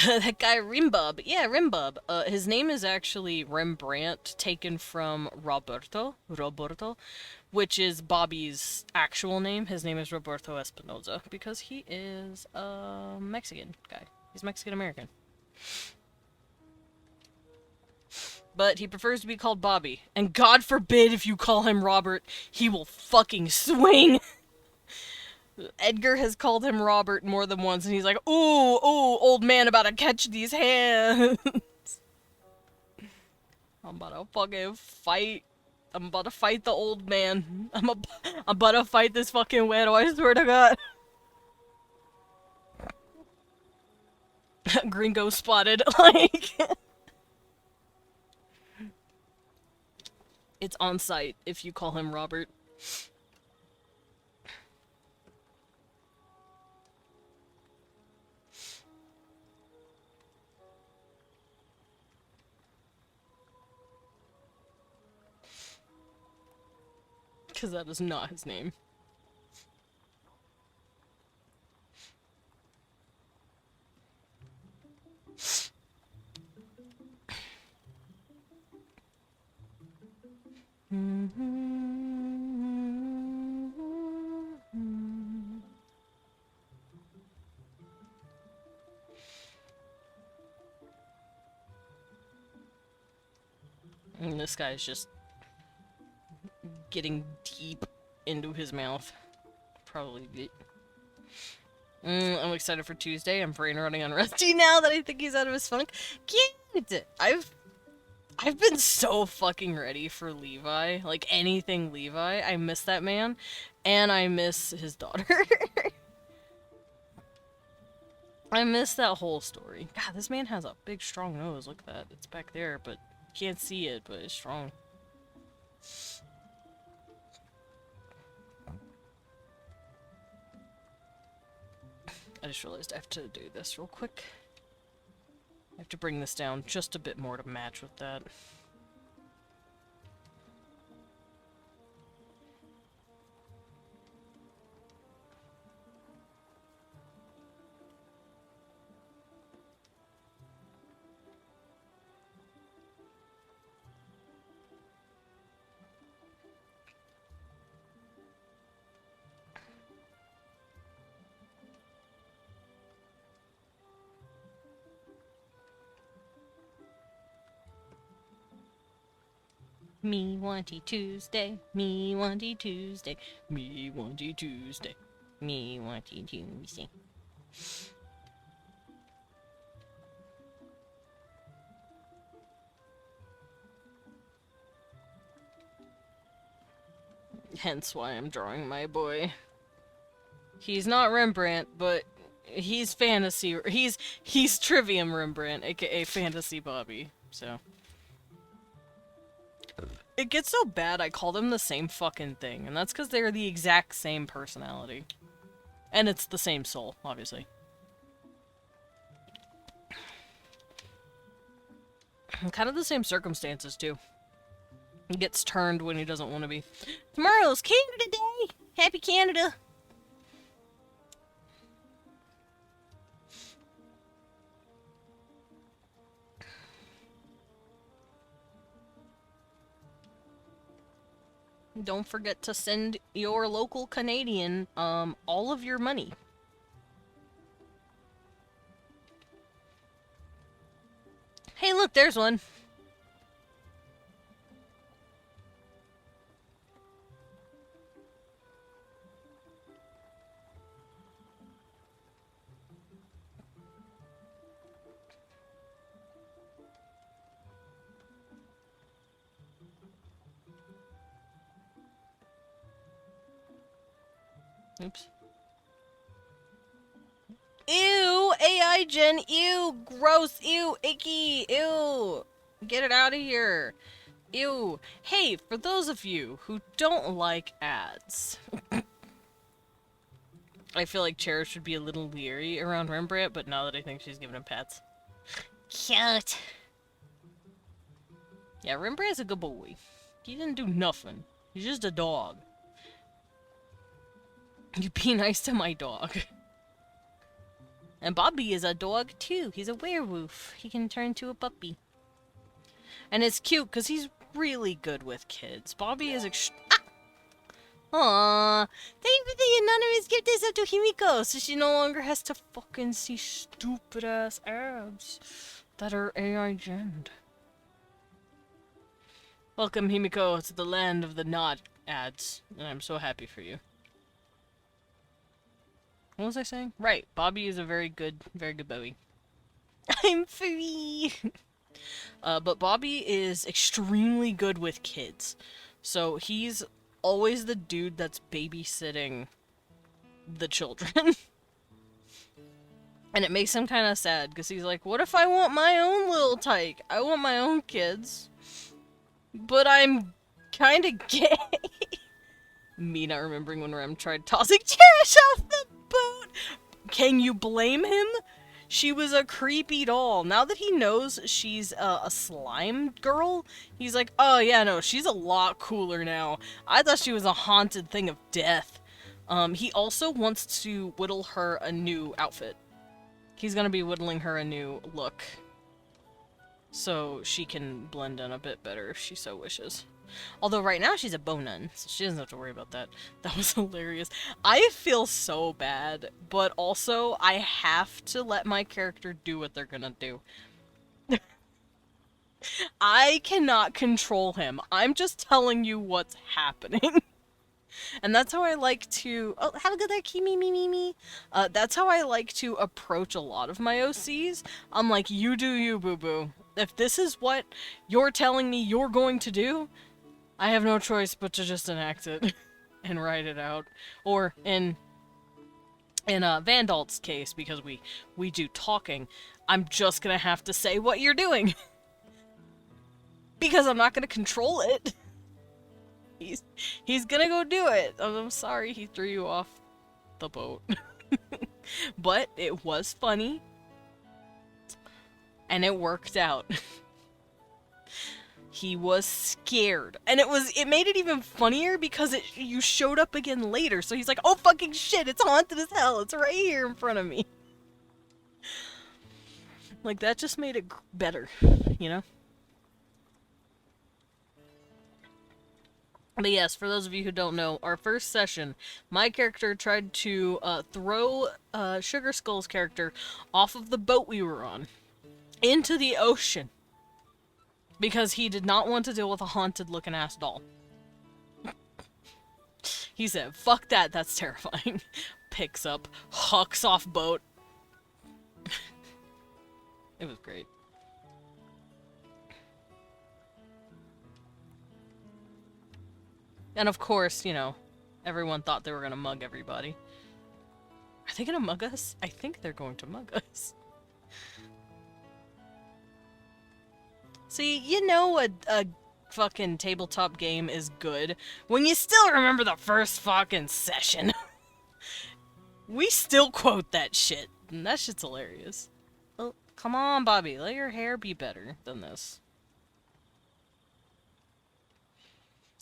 That guy Rimbub. Yeah, Rimbub. His name is actually Rembrandt, taken from Roberto, which is Bobby's actual name. His name is Roberto Espinoza, because he is a Mexican guy. He's Mexican-American. But he prefers to be called Bobby. And God forbid if you call him Robert, he will fucking swing! Edgar has called him Robert more than once, and he's like, ooh, old man about to catch these hands. I'm about to fucking fight. I'm about to fight the old man. I'm about to fight this fucking weirdo, I swear to God. Gringo spotted, like... It's on site if you call him Robert. Because that is not his name. And this guy's just getting deep into his mouth. Probably. I'm excited for Tuesday. I'm brain running on Rusty now that I think he's out of his funk. Cute! I've been so fucking ready for Levi. Like, anything Levi. I miss that man. And I miss his daughter. I miss that whole story. God, this man has a big, strong nose. Look at that. It's back there, but you can't see it, but it's strong. I just realized I have to do this real quick. I have to bring this down just a bit more to match with that. Me wanty Tuesday, me wanty Tuesday, me wanty Tuesday, me wanty Tuesday. Hence why I'm drawing my boy. He's not Rembrandt, but he's fantasy. He's Trivium Rembrandt, aka Fantasy Bobby. So it gets so bad I call them the same fucking thing, and that's because they're the exact same personality, and it's the same soul, obviously. And kind of the same circumstances too. He gets turned when he doesn't want to be. Tomorrow's Canada Day! Happy Canada! Don't forget to send your local Canadian, all of your money. Hey, look, there's one. Oops. Ew! AI Gen! Ew! Gross! Ew! Icky! Ew! Get it out of here! Ew! Hey, for those of you who don't like ads, I feel like Cherish should be a little leery around Rembrandt, but now that I think she's giving him pets. Cute. Yeah, Rembrandt's a good boy. He didn't do nothing. He's just a dog. You be nice to my dog. And Bobby is a dog too. He's a werewolf. He can turn to a puppy. And it's cute because he's really good with kids. Bobby is Aww. Thank you for the anonymous gift this up to Himiko, so she no longer has to fucking see stupid ass ads that are AI gened. Welcome, Himiko, to the land of the not ads, and I'm so happy for you. What was I saying? Right, Bobby is a very good Bowie. I'm free! But Bobby is extremely good with kids. So he's always the dude that's babysitting the children. And it makes him kind of sad, because he's like, what if I want my own little tyke? I want my own kids. But I'm kind of gay. Me not remembering when Rem tried tossing Cherish off the boat. Can you blame him? She was a creepy doll. Now that he knows she's a slime girl, he's like, oh yeah, no, she's a lot cooler now. I thought she was a haunted thing of death. He also wants to whittle her a new outfit. He's gonna be whittling her a new look, so she can blend in a bit better if she so wishes. Although right now she's a bow-nun, so she doesn't have to worry about that. That was hilarious. I feel so bad, but also I have to let my character do what they're gonna do. I cannot control him. I'm just telling you what's happening. And that's how I like to... Oh, have a good day, me. That's how I like to approach a lot of my OCs. I'm like, you do you, boo-boo. If this is what you're telling me you're going to do, I have no choice but to just enact it and write it out. Or in Vandalt's case, because we do talking, I'm just gonna have to say what you're doing. Because I'm not gonna control it. He's gonna go do it. I'm sorry he threw you off the boat. But it was funny. And it worked out. He was scared. And it made it even funnier because you showed up again later. So he's like, oh fucking shit, it's haunted as hell. It's right here in front of me. Like, that just made it better, you know? But yes, for those of you who don't know, our first session, my character tried to throw Sugar Skull's character off of the boat we were on into the ocean. Because he did not want to deal with a haunted-looking ass doll. He said, fuck that, that's terrifying. Picks up, hucks off boat. It was great. And of course, you know, everyone thought they were gonna mug everybody. Are they gonna mug us? I think they're going to mug us. See, you know a fucking tabletop game is good when you still remember the first fucking session. We still quote that shit, and that shit's hilarious. Well, come on, Bobby, let your hair be better than this.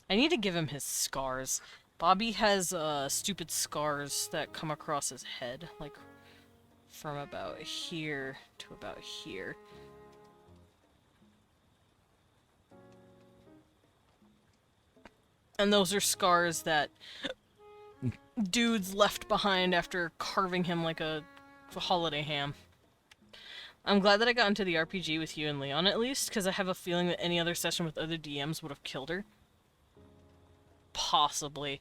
I need to give him his scars. Bobby has, stupid scars that come across his head, like, from about here to about here. And those are scars that dudes left behind after carving him like a holiday ham. I'm glad that I got into the RPG with you and Leon at least, because I have a feeling that any other session with other DMs would have killed her. Possibly.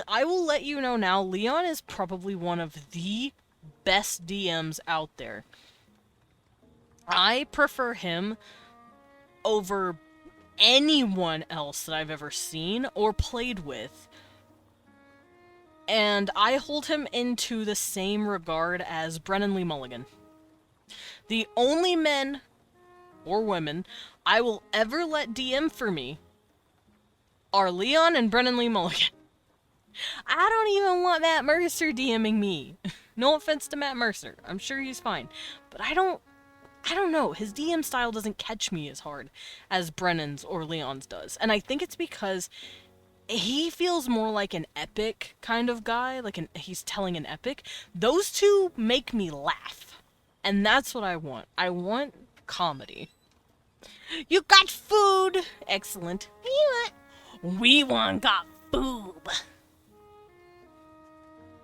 I will let you know now, Leon is probably one of the best DMs out there. I prefer him over anyone else that I've ever seen or played with. And I hold him into the same regard as Brennan Lee Mulligan. The only men or women I will ever let DM for me are Leon and Brennan Lee Mulligan. I don't even want Matt Mercer DMing me. No offense to Matt Mercer. I'm sure he's fine. But I don't know. His DM style doesn't catch me as hard as Brennan's or Leon's does. And I think it's because he feels more like an epic kind of guy. Like he's telling an epic. Those two make me laugh. And that's what I want. I want comedy. You got food! Excellent. We want got boob.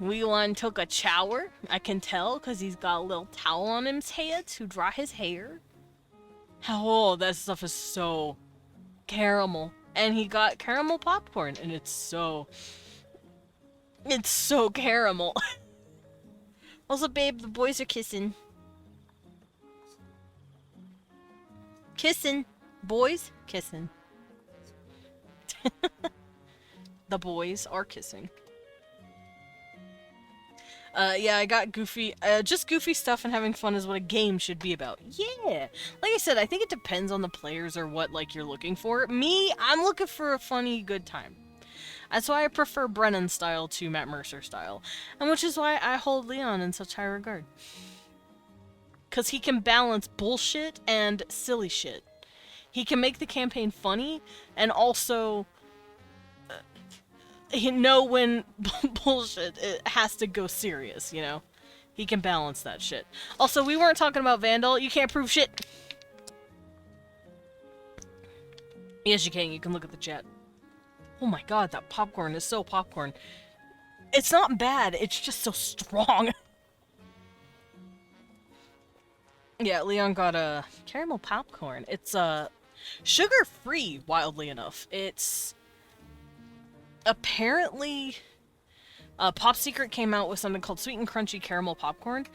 Weewan took a shower. I can tell because he's got a little towel on his head to dry his hair. Oh, that stuff is so caramel. And he got caramel popcorn, and it's so caramel. Also, babe, the boys are kissing. Kissing. Boys, kissing. The boys are kissing. Yeah, I got goofy. Just goofy stuff and having fun is what a game should be about. Yeah! Like I said, I think it depends on the players or what, like, you're looking for. Me, I'm looking for a funny, good time. That's why I prefer Brennan style to Matt Mercer style. And which is why I hold Leon in such high regard. Because he can balance bullshit and silly shit. He can make the campaign funny and also know when bullshit it has to go serious, you know? He can balance that shit. Also, we weren't talking about Vandal. You can't prove shit. Yes, you can. You can look at the chat. Oh my god, that popcorn is so popcorn. It's not bad. It's just so strong. Yeah, Leon got a caramel popcorn. It's sugar-free, wildly enough. It's apparently Pop Secret came out with something called Sweet and Crunchy Caramel Popcorn.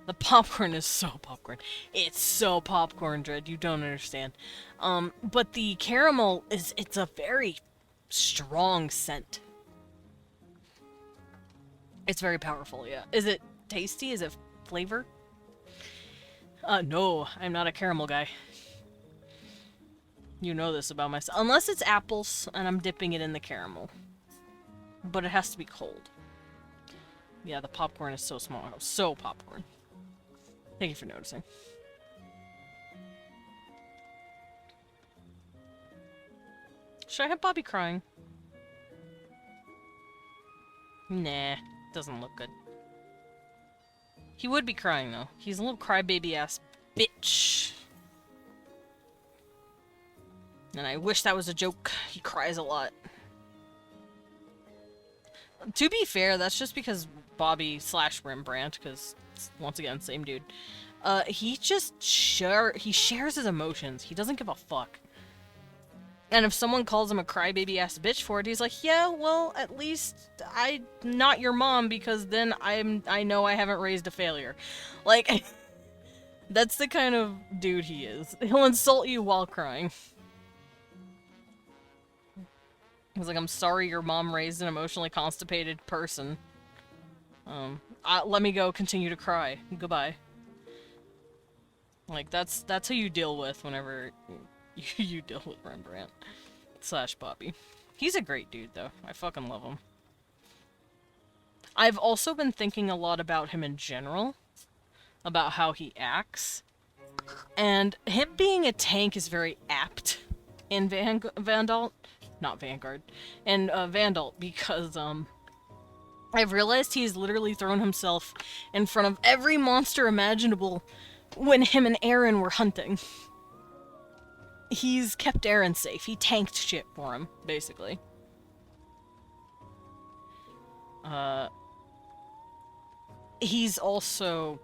The popcorn is so popcorn. It's so popcorn, Dread. You don't understand. But the caramel it's a very strong scent. It's very powerful, yeah. Is it tasty? Is it flavor? No, I'm not a caramel guy. You know this about myself. Unless it's apples and I'm dipping it in the caramel. But it has to be cold. Yeah, the popcorn is so small. So popcorn. Thank you for noticing. Should I have Bobby crying? Nah, doesn't look good. He would be crying, though. He's a little crybaby-ass bitch. And I wish that was a joke. He cries a lot. To be fair, that's just because Bobby / Rembrandt, because, once again, same dude. He just he shares his emotions. He doesn't give a fuck. And if someone calls him a crybaby ass bitch for it, he's like, yeah, well, at least I'm not your mom because then I know I haven't raised a failure. Like, that's the kind of dude he is. He'll insult you while crying. He's like, I'm sorry your mom raised an emotionally constipated person. Let me go continue to cry. Goodbye. Like, that's who you deal with whenever you deal with Rembrandt. / Bobby. He's a great dude, though. I fucking love him. I've also been thinking a lot about him in general. About how he acts. And him being a tank is very apt in Vandal. Not Vanguard. And Vandal, because, I've realized he's literally thrown himself in front of every monster imaginable when him and Aaron were hunting. He's kept Aaron safe. He tanked shit for him, basically. He's also...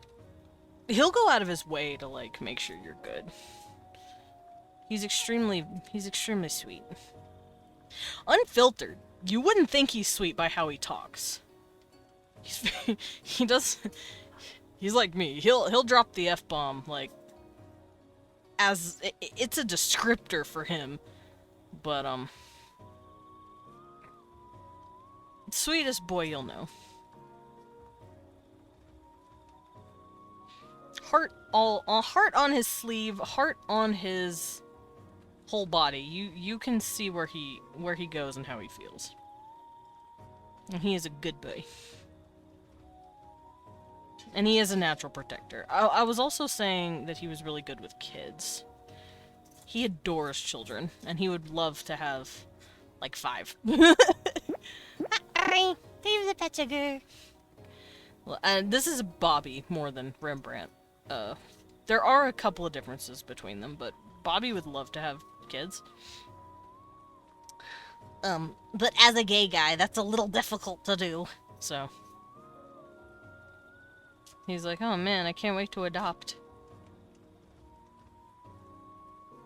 He'll go out of his way to, like, make sure you're good. He's extremely sweet. Unfiltered. You wouldn't think he's sweet by how he talks. He's like me. He'll drop the F-bomb, like, as it's a descriptor for him. But sweetest boy you'll know. Heart on his sleeve, heart on his whole body. You can see where he goes and how he feels. And he is a good boy. And he is a natural protector. I was also saying that he was really good with kids. He adores children, and he would love to have, like, 5. Hi, Dave's a pet sugar. Well, and this is Bobby more than Rembrandt. There are a couple of differences between them, but Bobby would love to have kids. But as a gay guy, that's a little difficult to do. So... He's like, oh man, I can't wait to adopt.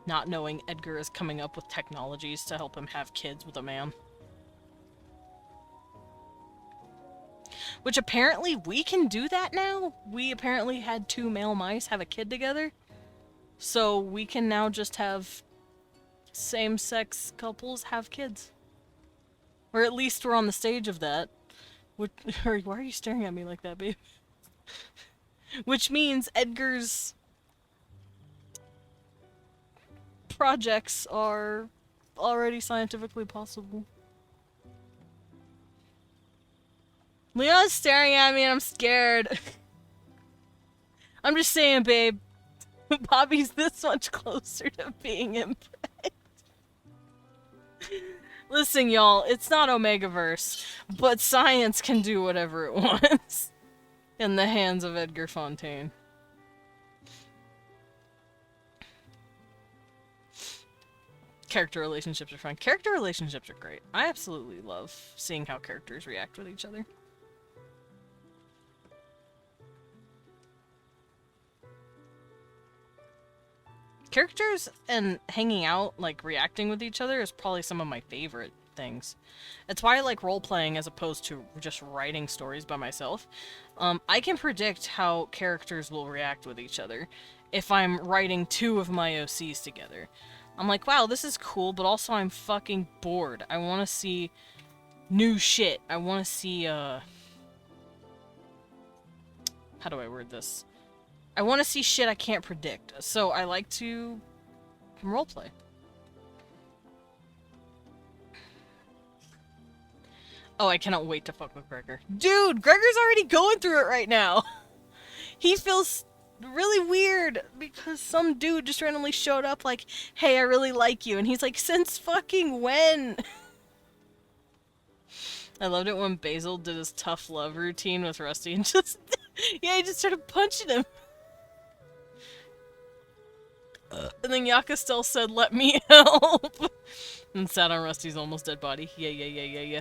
Not knowing Edgar is coming up with technologies to help him have kids with a man. Which apparently we can do that now. We apparently had 2 male mice have a kid together. So we can now just have same-sex couples have kids. Or at least we're on the stage of that. Why are you staring at me like that, babe? Which means Edgar's projects are already scientifically possible. Leon's staring at me and I'm scared. I'm just saying, babe. Bobby's this much closer to being impressed. Listen, y'all, it's not Omegaverse, but science can do whatever it wants. In the hands of Edgar Fontaine. Character relationships are fun. Character relationships are great. I absolutely love seeing how characters react with each other. Characters and hanging out, like, reacting with each other is probably some of my favorite things. It's why I like role-playing as opposed to just writing stories by myself. I can predict how characters will react with each other if I'm writing 2 of my OCs together. I'm like, wow, this is cool, but also I'm fucking bored. I want to see new shit. I want to see, how do I word this? I want to see shit I can't predict. So I like to roleplay. Oh, I cannot wait to fuck with Gregor. Dude, Gregor's already going through it right now. He feels really weird because some dude just randomly showed up like, hey, I really like you. And he's like, since fucking when? I loved it when Basil did his tough love routine with Rusty and just, yeah, he just started punching him. And then Yaka still said, let me help. And sat on Rusty's almost dead body. Yeah.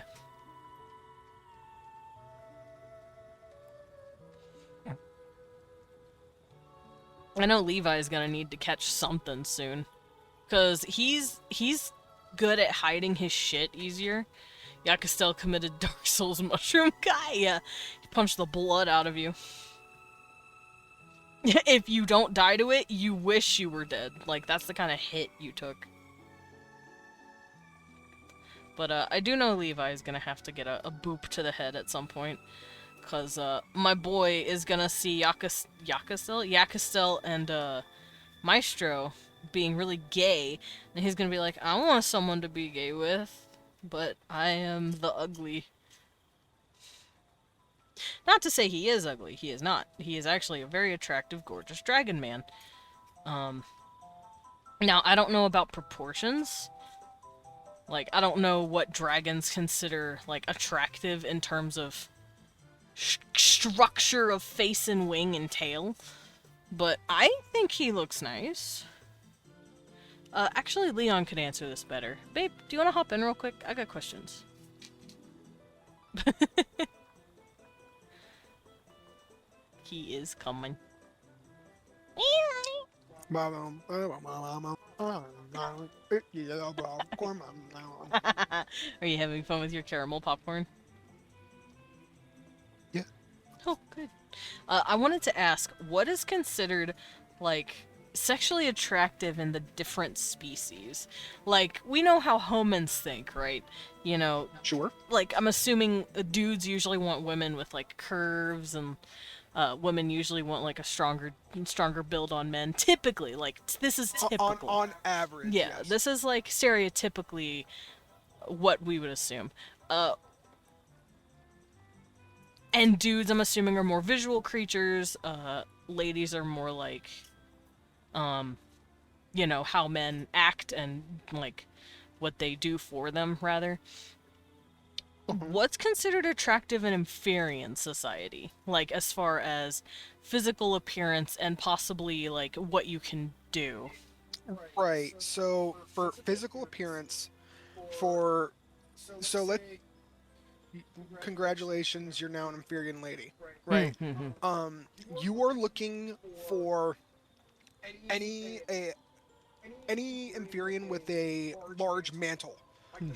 I know Levi's gonna need to catch something soon. Cause he's good at hiding his shit easier. Yakastel committed Dark Souls Mushroom Guy. Yeah, he punched the blood out of you. If you don't die to it, you wish you were dead. Like, that's the kind of hit you took. But I do know Levi is gonna have to get a boop to the head at some point. Because my boy is gonna see Yakastel and Maestro being really gay. And he's gonna be like, I want someone to be gay with. But I am the ugly. Not to say he is ugly. He is not. He is actually a very attractive, gorgeous dragon man. Now, I don't know about proportions. Like, I don't know what dragons consider, like, attractive in terms of structure of face and wing and tail. But I think he looks nice. Actually, Leon could answer this better. Babe, do you want to hop in real quick? I got questions. He is coming. Are you having fun with your caramel popcorn? Yeah. Oh, good. I wanted to ask, what is considered, like, sexually attractive in the different species? Like, we know how humans think, right? You know, Sure. like, I'm assuming dudes usually want women with, like, curves, and women usually want, like, a stronger build on men. Typically, like, this is typical. On average. Yeah, Yes. this is, like, stereotypically what we would assume. And dudes, I'm assuming, are more visual creatures. Ladies are more like, you know, how men act and, like, what they do for them, rather. What's considered attractive and inferior in society? Like, as far as physical appearance and possibly, like, what you can do. Right. So for physical appearance, let congratulations, you're now an Inferior lady, right? You are looking for any Inferior with a large mantle,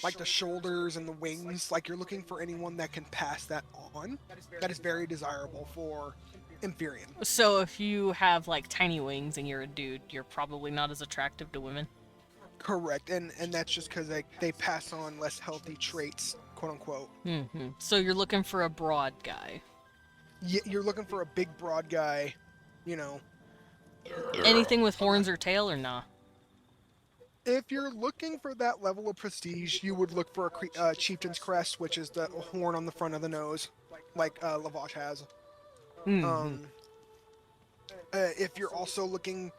like the shoulders and the wings. Like you're looking for anyone that can pass that on. That is very desirable for Inferior. So if you have, like, tiny wings and you're a dude, you're probably not as attractive to women? Correct, and that's just because they pass on less healthy traits, quote unquote. So you're looking for a broad guy. You're looking for a big, broad guy, you know. Anything with horns or tail or nah? If you're looking for that level of prestige, you would look for a chieftain's crest, which is the horn on the front of the nose, like Lavash has. If you're also looking,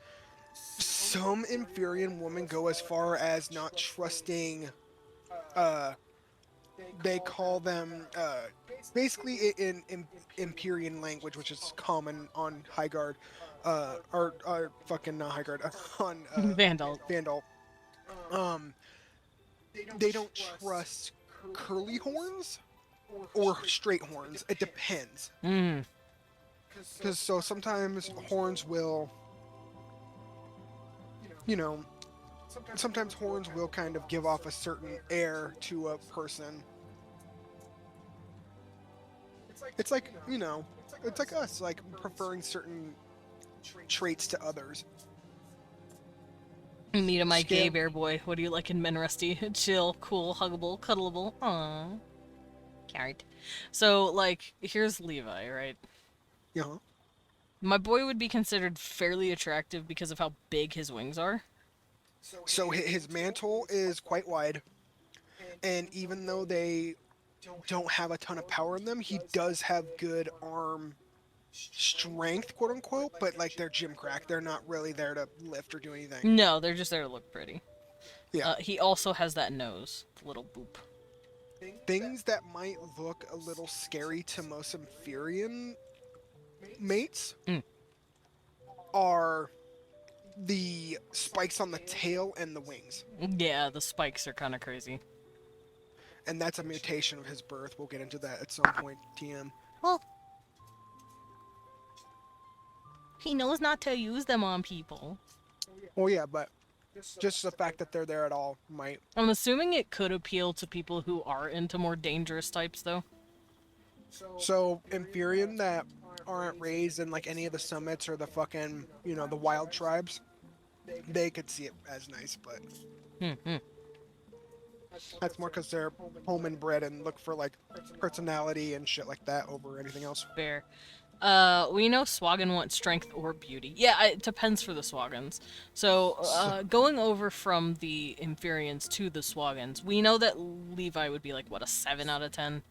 some Inferior women go as far as not trusting. They call them basically in Empyrean language, which is common on Highguard, or fucking not Highguard, on Vandal. Vandal. They don't trust curly horns or straight horns. It depends. Because so sometimes horns will, you know, sometimes horns will kind of give off a certain air to a person. It's like, you know, it's like us, like preferring certain traits to others. Meet a my gay Scale- bear boy. What do you like in men, Rusty? Chill, cool, huggable, cuddleable. Aww. Carrot. So, like, here's Levi, right? Yeah. My boy would be considered fairly attractive because of how big his wings are. So his mantle is quite wide, and even though they don't have a ton of power in them, he does have good arm strength, quote unquote, but like they're gym crack. They're not really there to lift or do anything. No, they're just there to look pretty. Yeah. He also has that nose. The little boop. Things that might look a little scary to most Inferior mates are the spikes on the tail and the wings. Yeah, the spikes are kind of crazy. And that's a mutation of his birth. We'll get into that at some point, TM. Well, he knows not to use them on people. Oh yeah, but Just the fact that they're there at all might. I'm assuming it could appeal to people who are into more dangerous types, though. So Inferium that aren't raised in like any of the summits or the fucking the wild tribes, they could see it as nice, but Hmm. that's more because they're home and bred and look for like personality and shit like that over anything else. Fair. We know Swagan want strength or beauty. Yeah, it depends for the Swagans. So, going over from the Inferians to the Swagans, we know that Levi would be like, what, a 7 out of 10?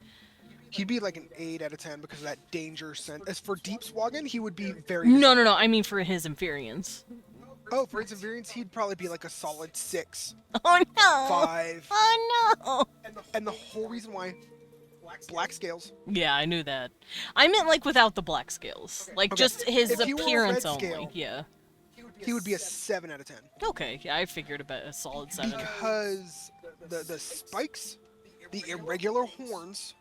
He'd be like an 8 out of 10 because of that danger sense. As for Deep Swagan, he would be very No, desirable. I mean for his Inferians. Oh, for his variants, he'd probably be like a solid 6, Oh no! 5. Oh no! And the whole reason why black scales. Yeah, I knew that. I meant like without the black scales. Like Okay. just his If he were a appearance red only. scale- Yeah. He would be a 7 out of 10 Okay, yeah, I figured about a solid 7. because the spikes, the irregular horns,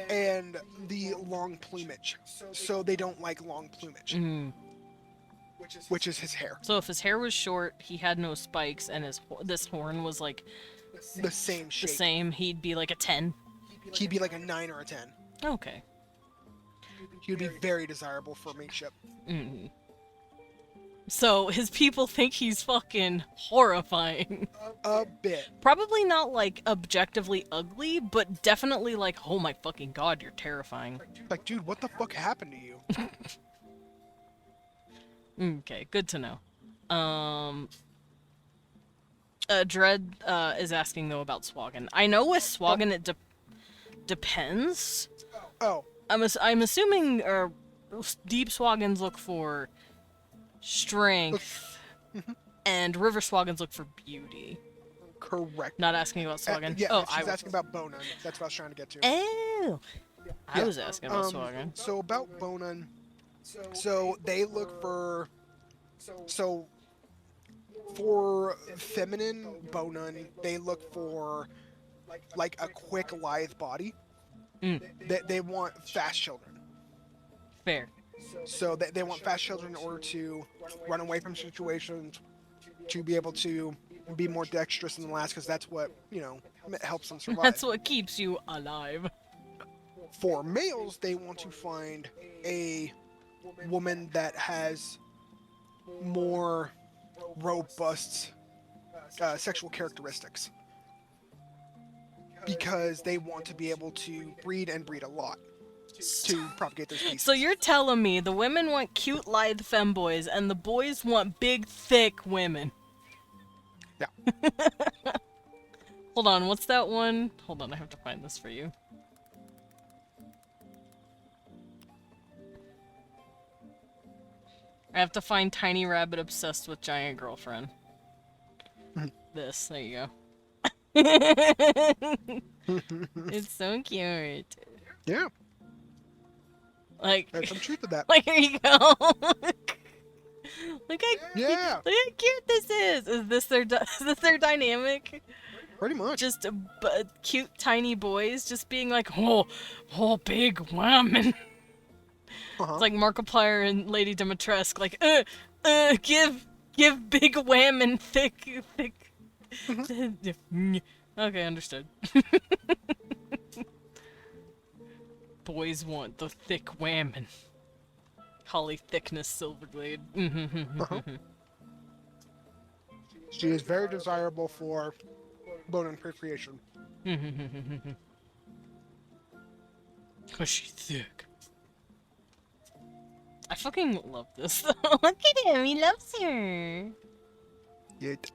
and the long plumage. So they don't like long plumage, Mm. which is his hair. So if his hair was short, he had no spikes, and this horn was like The same the shape. same, he'd be like a 10. He'd be like a 9 or a 10. Okay. He would be very desirable for mateship. Mm. So his people think he's fucking horrifying. A bit. Probably not like objectively ugly, but definitely like, oh my fucking god, you're terrifying. Like, dude, what the fuck happened to you? Okay, good to know. Dread is asking though about Swagan. I know with Swagan it depends. Oh, I'm assuming deep Swagans look for strength, and river Swagans look for beauty. correct. Not asking about Swagan. Yeah, oh, she's asking about Bonan. That's what I was trying to get to. Oh, I Yeah, was asking about Swagan. So about Bonan, so they look for, so for feminine Bonan, they look for like a quick, lithe body. Mm. They want fast children. Fair. So they want fast children in order to run away from situations, to be able to be more dexterous than the last, because that's what helps them survive. That's what keeps you alive. For males, they want to find a woman that has more robust sexual characteristics, because they want to be able to breed and breed a lot to propagate their species. So you're telling me the women want cute, lithe femboys, and the boys want big, thick women? Yeah. Hold on, what's that one? Hold on, I have to find this for you. I have to find Tiny Rabbit obsessed with Giant Girlfriend. This, there you go. It's so cute. Yeah, Like, there's some truth to that. like here you go. Look how Yeah, look how cute this is. Is this their dynamic? pretty much. Just cute tiny boys just being like, oh big woman. Uh-huh. It's like Markiplier and Lady Dimitrescu, like, give big women thick. Okay, understood. Boys want the thick women. Holly thickness, Silverglade. Uh-huh. She is very desirable for bone and procreation. Cause she's thick. I fucking love this. Look at him, he loves her. Yet.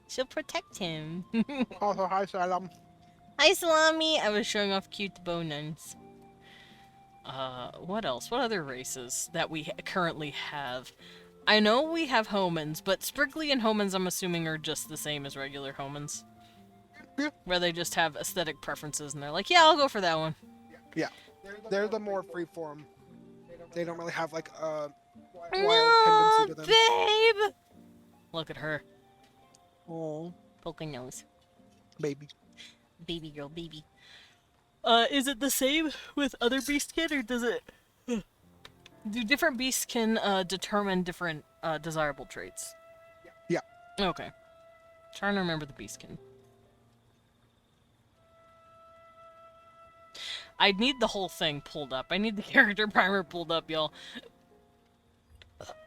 She'll protect him. Also, hi, Salam. Hi, Salami. I was showing off cute bonans. What else? What other races that we currently have? I know we have homins, but Sprigly and homins I'm assuming are just the same as regular homins. Yeah. Where they just have aesthetic preferences and they're like, yeah, I'll go for that one. Yeah, they're the more freeform. They don't really have like a wild No, tendency to them. babe. Look at her. Oh, Poker nose. baby. Baby girl, baby. Is it the same with other beastkin, or does it... Do different beastkin, determine different, desirable traits? Yeah. Okay. Trying to remember the beastkin. I need the whole thing pulled up. I need the character primer pulled up, y'all.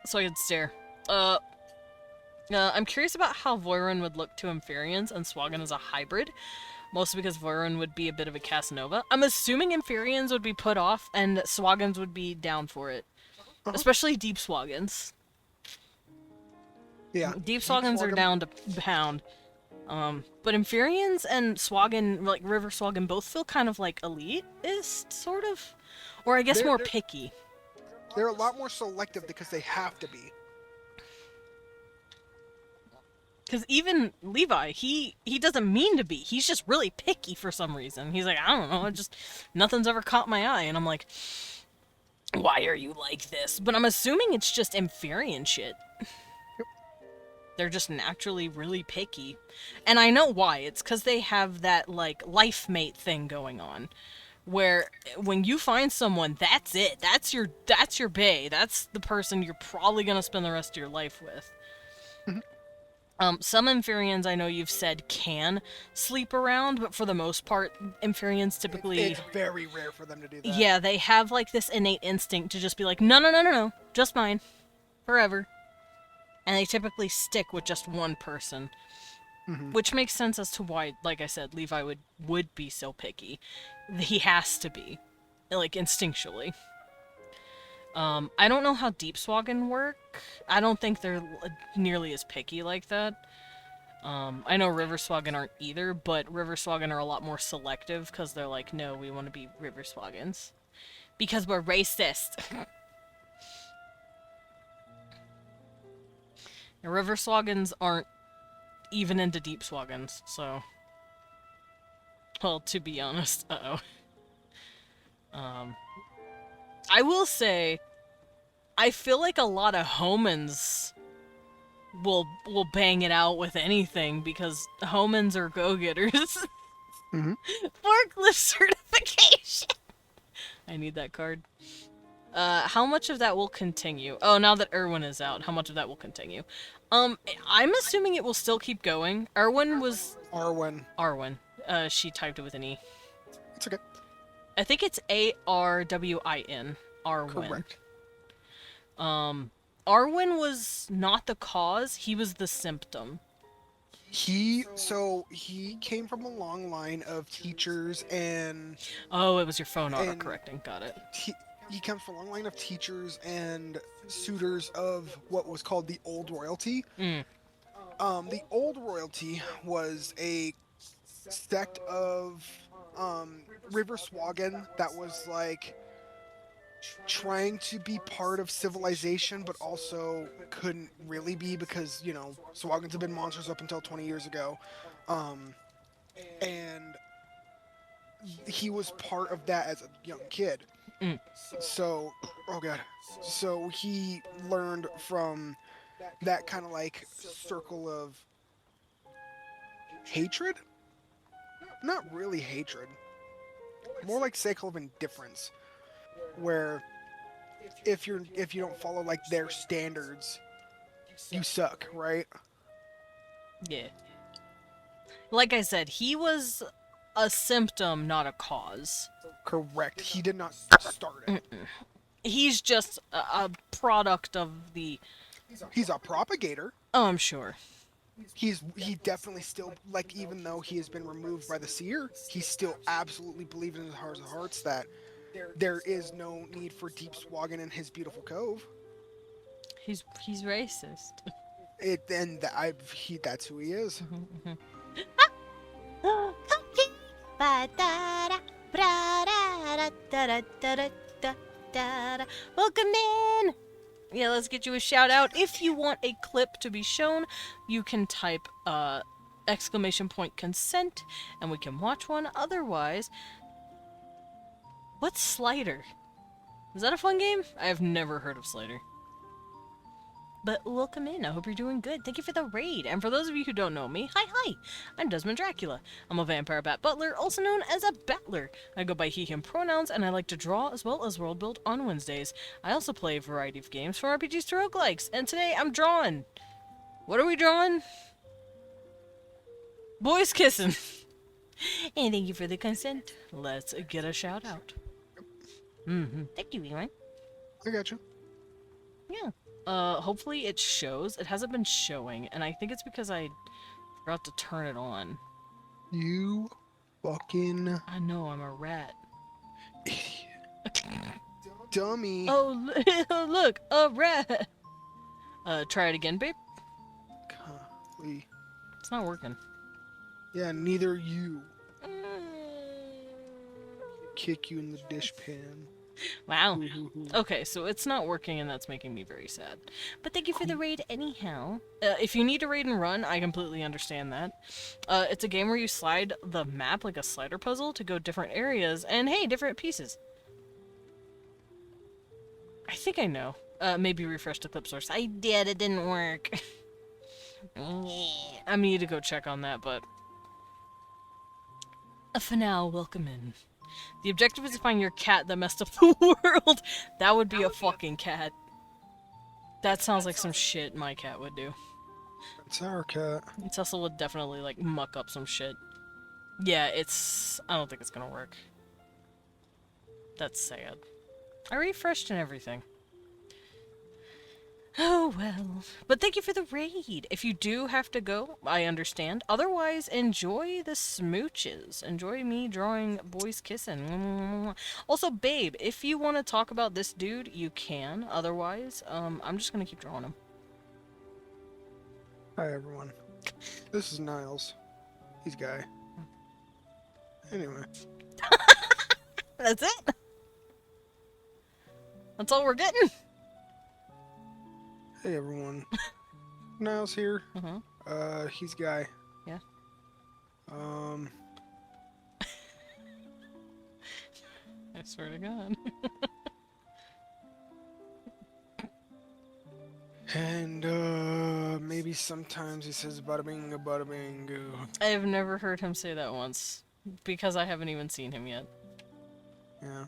So I can stare. I'm curious about how Voiron would look to Amphireans and Swagan as a hybrid. Mostly because Voiron would be a bit of a Casanova. I'm assuming Amphireans would be put off and Swagans would be down for it. Especially Deep Swagans. Yeah. Deep Swagans are down to pound. But Amphireans and Swagan, like River Swagan, both feel kind of like elitist, sort of. Or I guess more picky. They're a lot more selective because they have to be. Because even Levi, he doesn't mean to be. He's just really picky for some reason. He's like, I don't know, nothing's ever caught my eye. And I'm like, why are you like this? But I'm assuming it's just Amphirean shit. They're just naturally really picky. And I know why. It's because they have that, like, life mate thing going on. Where when you find someone, that's it. That's your bae. That's the person you're probably going to spend the rest of your life with. Some Amphireans I know you've said can sleep around, but for the most part, Amphireans typically... It's very rare for them to do that. Yeah, they have, like, this innate instinct to just be like, no, just mine. Forever. And they typically stick with just one person. Which makes sense as to why, like I said, Levi would be so picky. He has to be. Like, instinctually. I don't know how Deep Swagan work. I don't think they're nearly as picky like that. I know River Swagan aren't either, but River Swagan are a lot more selective because they're like, no, we want to be River Swagans. Because we're racist. And River Swagans aren't even into Deep Swagans, so... Well, to be honest, I will say, I feel like a lot of homins will bang it out with anything because homins are go-getters. Forklift certification! I need that card. How much of that will continue? Oh, now that Erwin is out, how much of that will continue? I'm assuming it will still keep going. Arwen. She typed it with an E. It's okay. I think it's Arwin. Arwen. Correct. Arwen was not the cause, he was the symptom. He came from a long line of teachers and... Oh, it was your phone auto-correcting. Got it. He comes from a long line of teachers and suitors of what was called the Old Royalty. The Old Royalty was a sect of River Swagan that was like trying to be part of civilization, but also couldn't really be because, you know, Swagans have been monsters up until 20 years ago. And he was part of that as a young kid. So, oh god. So he learned from that kind of like circle of hatred? Not really hatred. More like cycle of indifference. Where if you don't follow like their standards, you suck, right? Yeah. Like I said, he was a symptom, not a cause. Correct. He did not start it. He's just a product of the... He's a propagator. Oh, I'm sure. He definitely still, like, even though he has been removed by the seer, he still absolutely believes in his heart of hearts that there is no need for Deep Swagan in his beautiful cove. He's racist. That's who he is. Welcome in! Yeah, let's get you a shout out. If you want a clip to be shown, you can type !consent and we can watch one. Otherwise, what's Slider? Is that a fun game? I have never heard of Slider. But welcome in. I hope you're doing good. Thank you for the raid. And for those of you who don't know me, hi. I'm Desmond Dracula. I'm a vampire bat butler, also known as a battler. I go by he, him pronouns, and I like to draw as well as world build on Wednesdays. I also play a variety of games from RPGs to roguelikes, and today I'm drawing. What are we drawing? Boys kissing. And thank you for the consent. Let's get a shout out. Thank you, Ewan. I got you. Yeah. Hopefully it shows. It hasn't been showing, and I think it's because I forgot to turn it on. You fucking I know, I'm a rat. dummy. Oh, look, a rat! Try it again, babe. Golly. It's not working. Yeah, neither you. Kick you in the dishpan. Wow. Okay, so it's not working, and that's making me very sad. But thank you for the raid anyhow. If you need to raid and run, I completely understand that. It's a game where you slide the map like a slider puzzle to go different areas, and hey, different pieces. I think I know. Maybe refresh the clip source. I did, it didn't work. I need to go check on that, but... For now, welcome in. The objective is to find your cat that messed up the world. That would be a fucking cat. That sounds like some shit my cat would do. It's our cat. Tessa would definitely, like, muck up some shit. Yeah, it's... I don't think it's gonna work. That's sad. I refreshed and everything. Oh, well. But thank you for the raid. If you do have to go, I understand. Otherwise, enjoy the smooches. Enjoy me drawing boys kissing. Also, babe, if you want to talk about this dude, you can. Otherwise, I'm just gonna keep drawing him. Hi, everyone. This is Niles. He's Guy. Anyway. That's it? That's all we're getting? Hey, everyone. Niles here. He's Guy. Yeah. I swear to God. And, maybe sometimes he says bada bing, bada bing. I have never heard him say that once. Because I haven't even seen him yet. Yeah.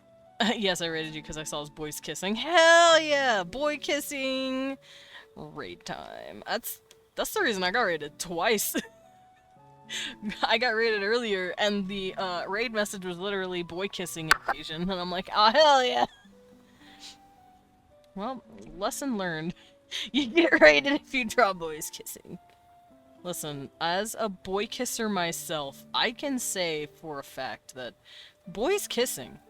Yes, I rated you because I saw his boys kissing. Hell yeah! Boy kissing! Raid time. That's the reason I got raided twice. I got raided earlier, and the raid message was literally boy kissing invasion, and I'm like, oh hell yeah! Well, lesson learned. You get raided if you draw boys kissing. Listen, as a boy kisser myself, I can say for a fact that boys kissing.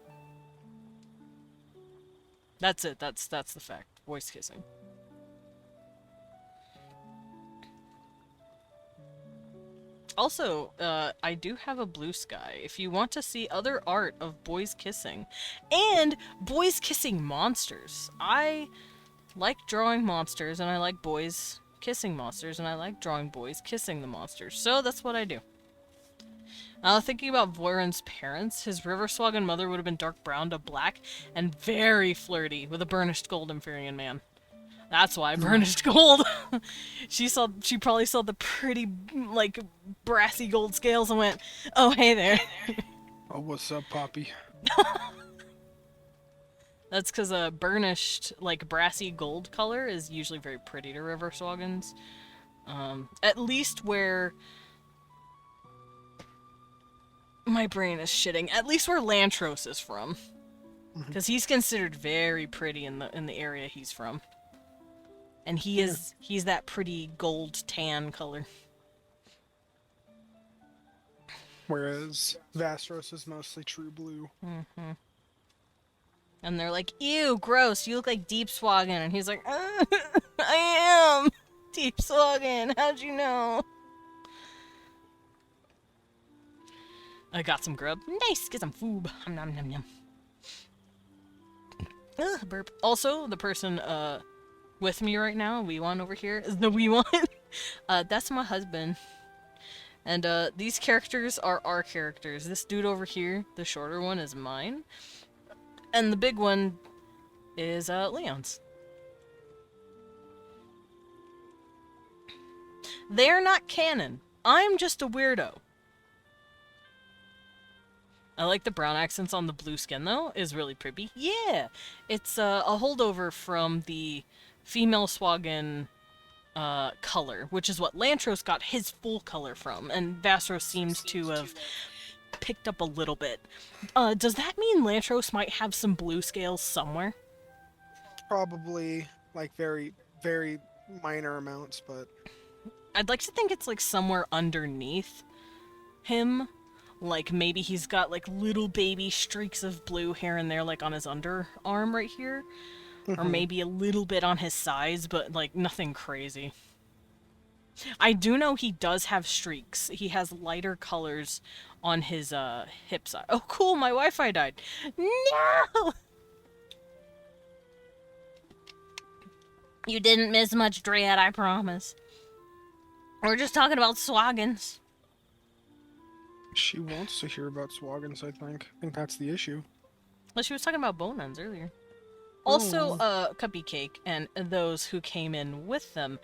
That's it. That's the fact. Boys kissing. Also, I do have a blue sky. If you want to see other art of boys kissing and boys kissing monsters, I like drawing monsters and I like boys kissing monsters and I like drawing boys kissing the monsters. So that's what I do. Thinking about Voron's parents, his Riverswagan mother would have been dark brown to black and very flirty with a burnished gold Inferian man. That's why burnished gold. She probably saw the pretty, like, brassy gold scales and went, oh, hey there. Oh, what's up, Poppy? That's because a burnished, like, brassy gold color is usually very pretty to Riverswagans. At least where... My brain is shitting. At least where Lantros is from. Because he's considered very pretty in the area he's from. And he's that pretty gold tan color. Whereas Vastros is mostly true blue. And they're like, ew, gross, you look like Deep Swaggin. And he's like, I am Deep Swaggin. How'd you know? I got some grub. Nice, get some food. Nom nom nom. Ugh, burp. Also, the person with me right now, wee one over here, is the wee one. That's my husband. And these characters are our characters. This dude over here, the shorter one, is mine. And the big one is Leon's. They're not canon. I'm just a weirdo. I like the brown accents on the blue skin, though. Is really pretty. Yeah! It's a holdover from the female Swagan color, which is what Lantros got his full color from, and Vasros seems to have picked up a little bit. Does that mean Lantros might have some blue scales somewhere? Probably like very, very minor amounts, but I'd like to think it's like somewhere underneath him. Like maybe he's got like little baby streaks of blue here and there, like on his underarm right here. Or maybe a little bit on his sides, but like nothing crazy. I do know he does have streaks. He has lighter colors on his hip side. Oh cool, my Wi-Fi died. No! You didn't miss much, Dread, I promise. We're just talking about Swaggins. she wants to hear about Swaggins, I think. I think that's the issue. Well, she was talking about bone ends earlier. Also, Cuppy Cake and those who came in with them,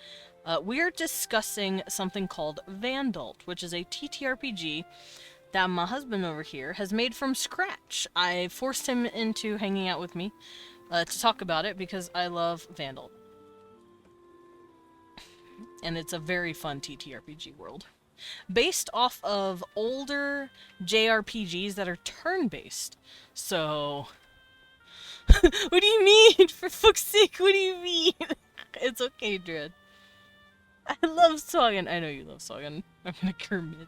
we're discussing something called Vandalt, which is a TTRPG that my husband over here has made from scratch. I forced him into hanging out with me to talk about it because I love Vandalt. And it's a very fun TTRPG world. Based off of older JRPGs that are turn-based. So... What do you mean? For fuck's sake, what do you mean? It's okay, Dread. I love Soggen. I know you love Soggen. I'm gonna commit.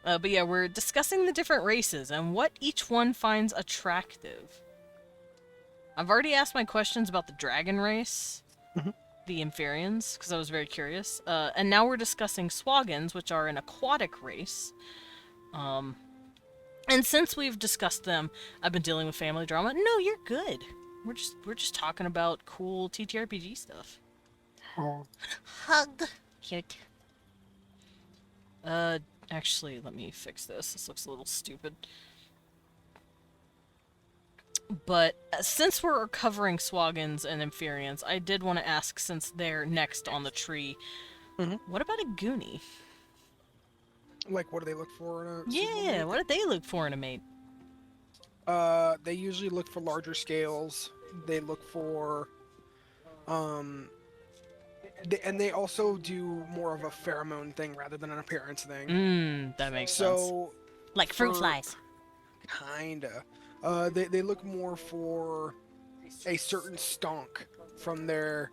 But yeah, we're discussing the different races and what each one finds attractive. I've already asked my questions about the dragon race, the Amphireans, because I was very curious. And now we're discussing Swaggins, which are an aquatic race. And since we've discussed them, I've been dealing with family drama. No, you're good. We're just talking about cool TTRPG stuff. Oh, Hug. Cute. Actually, let me fix this. This looks a little stupid. But since we're covering Swaggins and Amphireans, I did want to ask, since they're next on the tree, what about a Goonie? like what do they look for in a Yeah, what did they look for in a mate? They usually look for larger scales. They look for, and they also do more of a pheromone thing rather than an appearance thing. That makes sense. So, Like fruit for- flies. kinda. They look more for a certain stonk from their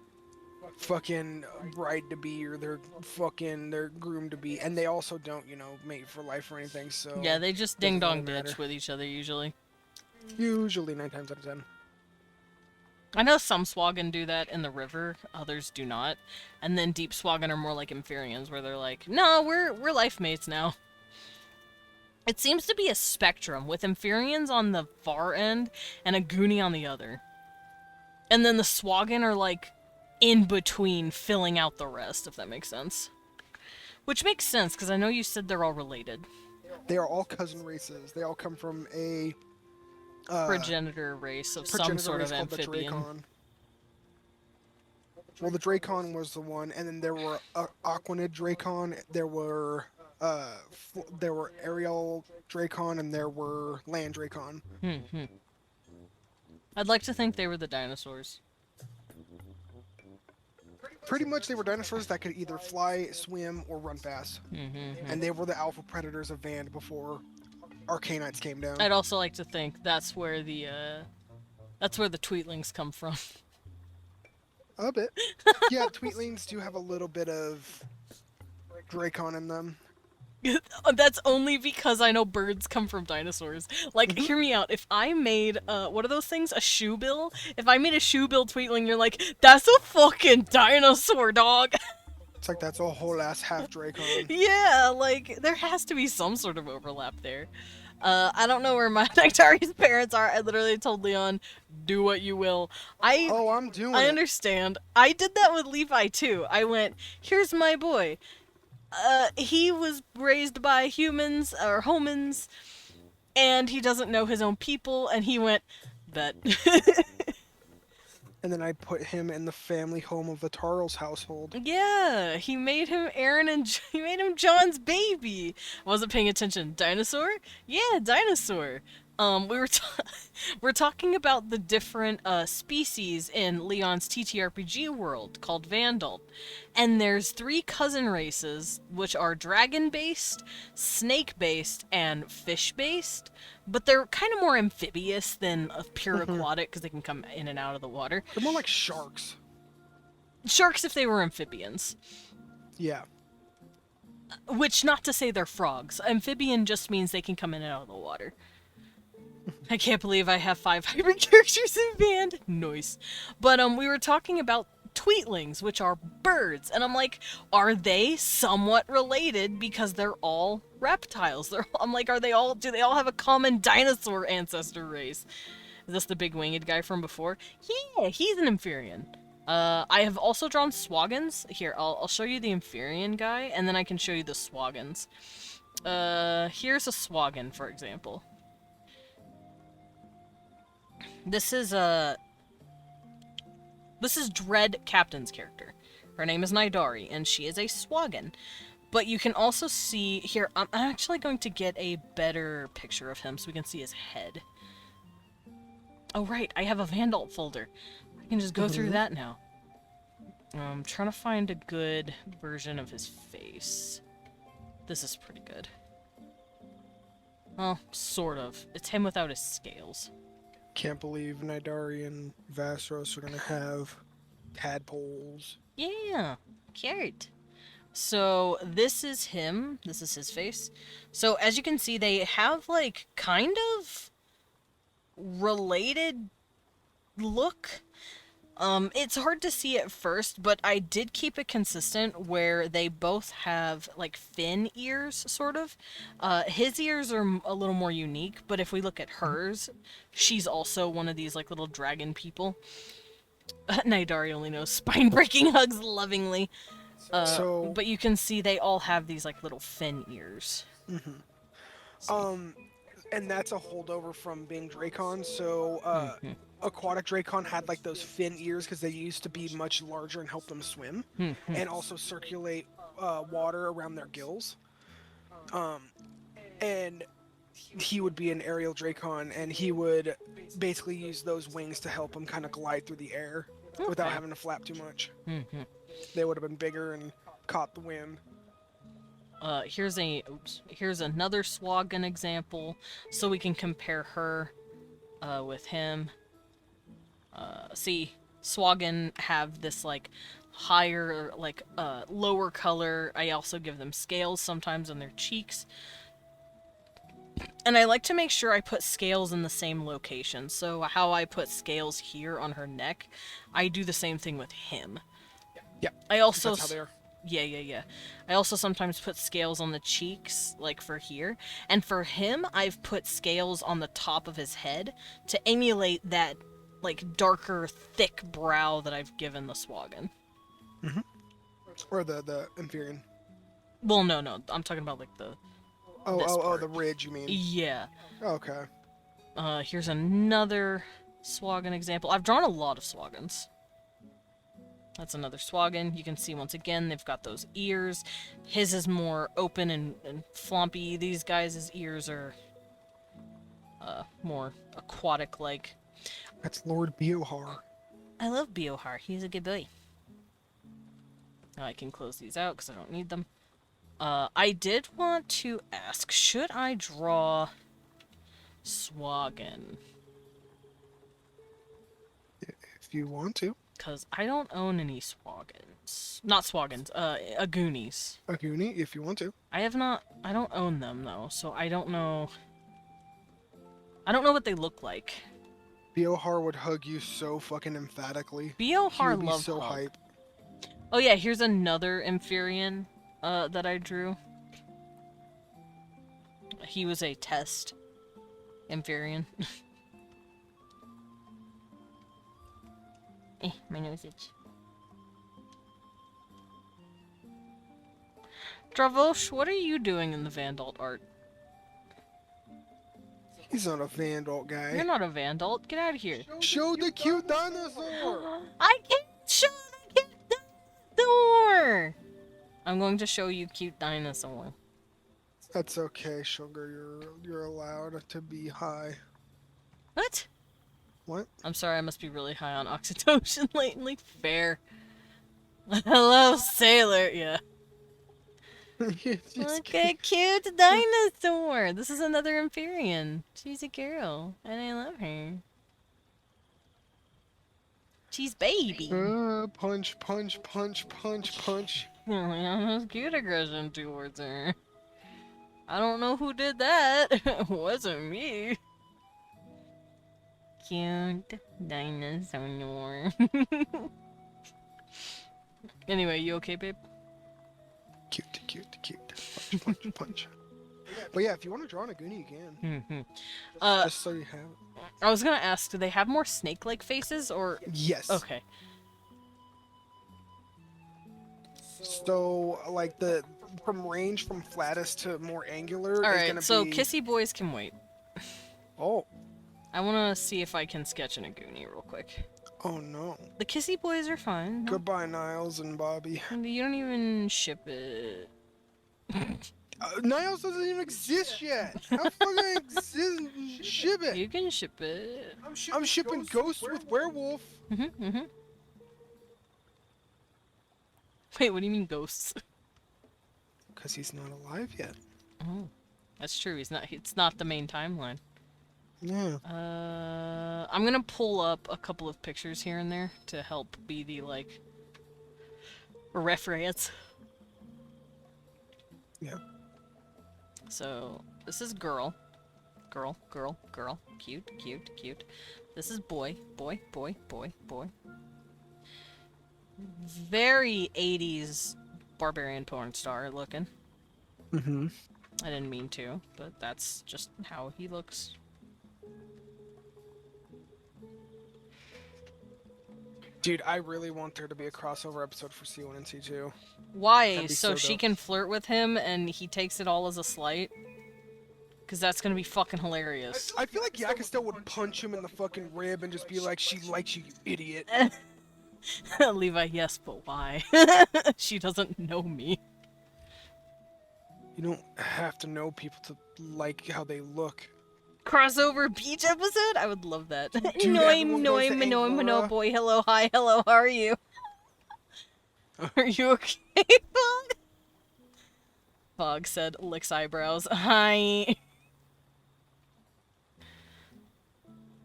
fucking bride to be or their groom to be, and they also don't, mate for life or anything. So Yeah, they just doesn't ding dong really matter. bitch with each other usually. Usually 9 times out of 10. I know some Swaggin do that in the river, others do not. And then deep Swaggin are more like Amphireans, where they're like, no, we're life mates now. It seems to be a spectrum, with Amphireans on the far end and a Goonie on the other. And then the Swaggin are like in between, filling out the rest, if that makes sense. Which makes sense, because I know you said they're all related. They are all cousin races. They all come from a Progenitor race of some progenitor sort race of called the amphibian. Dracon. Well, the Dracon was the one, and then there were Aquanid Dracon. There were Aerial Dracon, and there were Land Dracon. I'd like to think they were the dinosaurs. Pretty much, they were dinosaurs that could either fly, swim, or run fast. And they were the alpha predators of Vand before Arcanites came down. I'd also like to think that's where the Tweetlings come from. A bit. Yeah, Tweetlings do have a little bit of Dracon in them. That's only because I know birds come from dinosaurs. Like, hear me out. If I made, what are those things? A shoebill? If I made a shoebill Tweetling, you're like, that's a fucking dinosaur, dog. It's like that's a whole ass half Dracon. Yeah, like, there has to be some sort of overlap there. I don't know where my Nectari's parents are. I literally told Leon, do what you will. Oh, I'm doing I it. understand. I did that with Levi, too. I went, here's my boy. He was raised by humans, or homins, and he doesn't know his own people, and he went, bet. And then I put him in the family home of the Tarls household. Yeah, he made him Aaron and he made him John's baby. I wasn't paying attention. Dinosaur? Yeah, dinosaur. We were we're talking about the different species in Leon's TTRPG world called Vandal, and there's 3 cousin races which are dragon-based, snake-based, and fish-based. But they're kind of more amphibious than a pure Mhm. aquatic because they can come in and out of the water. They're more like sharks. Sharks if they were amphibians. Yeah. Which, not to say they're frogs. Amphibian just means they can come in and out of the water. I can't believe I have 5 hybrid characters in band. Nice. But we were talking about tweetlings, which are birds, and I'm like, are they somewhat related because they're all reptiles? I'm like, do they all have a common dinosaur ancestor race? Is this the big winged guy from before? Yeah, he's an Amphibian. I have also drawn Swogans. Here, I'll show you the Amphibian guy, and then I can show you the Swogans. Here's a Swogan, for example. This is Dread Captain's character. Her name is Nidari, and she is a Swogan. But you can also see here. I'm actually going to get a better picture of him so we can see his head. Oh right, I have a Vandal folder. I can just go through that now. I'm trying to find a good version of his face. This is pretty good. Well, sort of. It's him without his scales. Can't believe Nidari and Vasros are gonna have tadpoles. Yeah, cute. So this is him. This is his face. So as you can see, they have like kind of related look. It's hard to see at first, but I did keep it consistent where they both have like fin ears, sort of. His ears are a little more unique, but if we look at hers, she's also one of these like little dragon people. Naidari only knows spine-breaking hugs lovingly. So- But you can see they all have these like little fin ears. And that's a holdover from being Dracon. So, aquatic Dracon had like those fin ears because they used to be much larger and help them swim, and also circulate water around their gills. And he would be an aerial Dracon, and he would basically use those wings to help him kind of glide through the air without having to flap too much. They would have been bigger and caught the wind. Here's another Swogan example, so we can compare her with him. See, Swogan have this like higher, like lower color. I also give them scales sometimes on their cheeks. And I like to make sure I put scales in the same location. So how I put scales here on her neck, I do the same thing with him. Yeah, I also that's how they are. Yeah. I also sometimes put scales on the cheeks, like for here. And for him, I've put scales on the top of his head to emulate that, like, darker, thick brow that I've given the Swogan. Or the Amphibian. Well, no, I'm talking about, like, this part. The ridge, you mean? Yeah. Okay. Here's another Swogan example. I've drawn a lot of Swogans. That's another Swogan. You can see once again they've got those ears. His is more open and flompy. These guys' ears are more aquatic-like. That's Lord Biohar. I love Biohar. He's a good boy. Now I can close these out because I don't need them. I did want to ask, should I draw Swogan? If you want to. Because I don't own any Swogans. Not Swogans, Agoonies. A Goonie, if you want to. I don't own them, though, so I don't know... I don't know what they look like. Biohar would hug you so fucking emphatically. Biohar He would be love so hug. hype. Oh yeah, here's another Amphibian that I drew. He was a test Amphibian. My nose itch. Dravosh, what are you doing in the Vandalt art? He's not a Vandal guy. You're not a Vandalt. Get out of here. Show the cute dinosaur! I can't show the cute dinosaur! I'm going to show you cute dinosaur. That's okay, Sugar. You're allowed to be high. What? What? I'm sorry, I must be really high on oxytocin lately. Fair. Hello, sailor. Yeah. It's just Look at cute dinosaur. This is another Empyrean. She's a girl, and I love her. She's baby. punch, punch, punch, punch, punch. Almost cute aggression towards her. I don't know who did that. It wasn't me. Cute dinosaur. Anyway, you okay, babe? Cute, cute, cute. Punch, punch, punch. But yeah, if you want to draw on a Goonie, you can. Just so you have it. I was gonna ask, do they have more snake-like faces, or... Yes. Okay. So, like, from range from flattest to more angular is Alright, gonna so be... kissy boys can wait. Oh. I wanna see if I can sketch in a Goonie real quick. Oh, no. The kissy boys are fine. No, Goodbye, Niles and Bobby. you don't even ship it. Niles doesn't even exist yet. How fucking exist? Ship it. You can ship it. I'm shipping Ghost with Werewolf. Wait, what do you mean ghosts? Because he's not alive yet. Oh, that's true. It's not the main timeline. Yeah. I'm gonna pull up a couple of pictures here and there to help be the, like, reference. Yeah. So, this is girl. Girl, girl, girl. Cute, cute, cute. This is boy. Boy, boy, boy, boy. Very 80s barbarian porn star looking. Mm-hmm. I didn't mean to, but that's just how he looks. Dude, I really want there to be a crossover episode for C1 and C2. Why? That'd be So so she dope. can flirt with him and he takes it all as a slight? Because that's gonna be fucking hilarious. I feel like Yakista would punch him in the fucking rib and just be like, she likes you, you idiot. Levi, yes, but why? She doesn't know me. You don't have to know people to like how they look. Crossover beach episode? I would love that. Dude, Noim, everyone goes to noim, noim, no Angora. boy, hello, hi, hello, how are you? Are you okay, Fog? Fog said, licks eyebrows. Hi.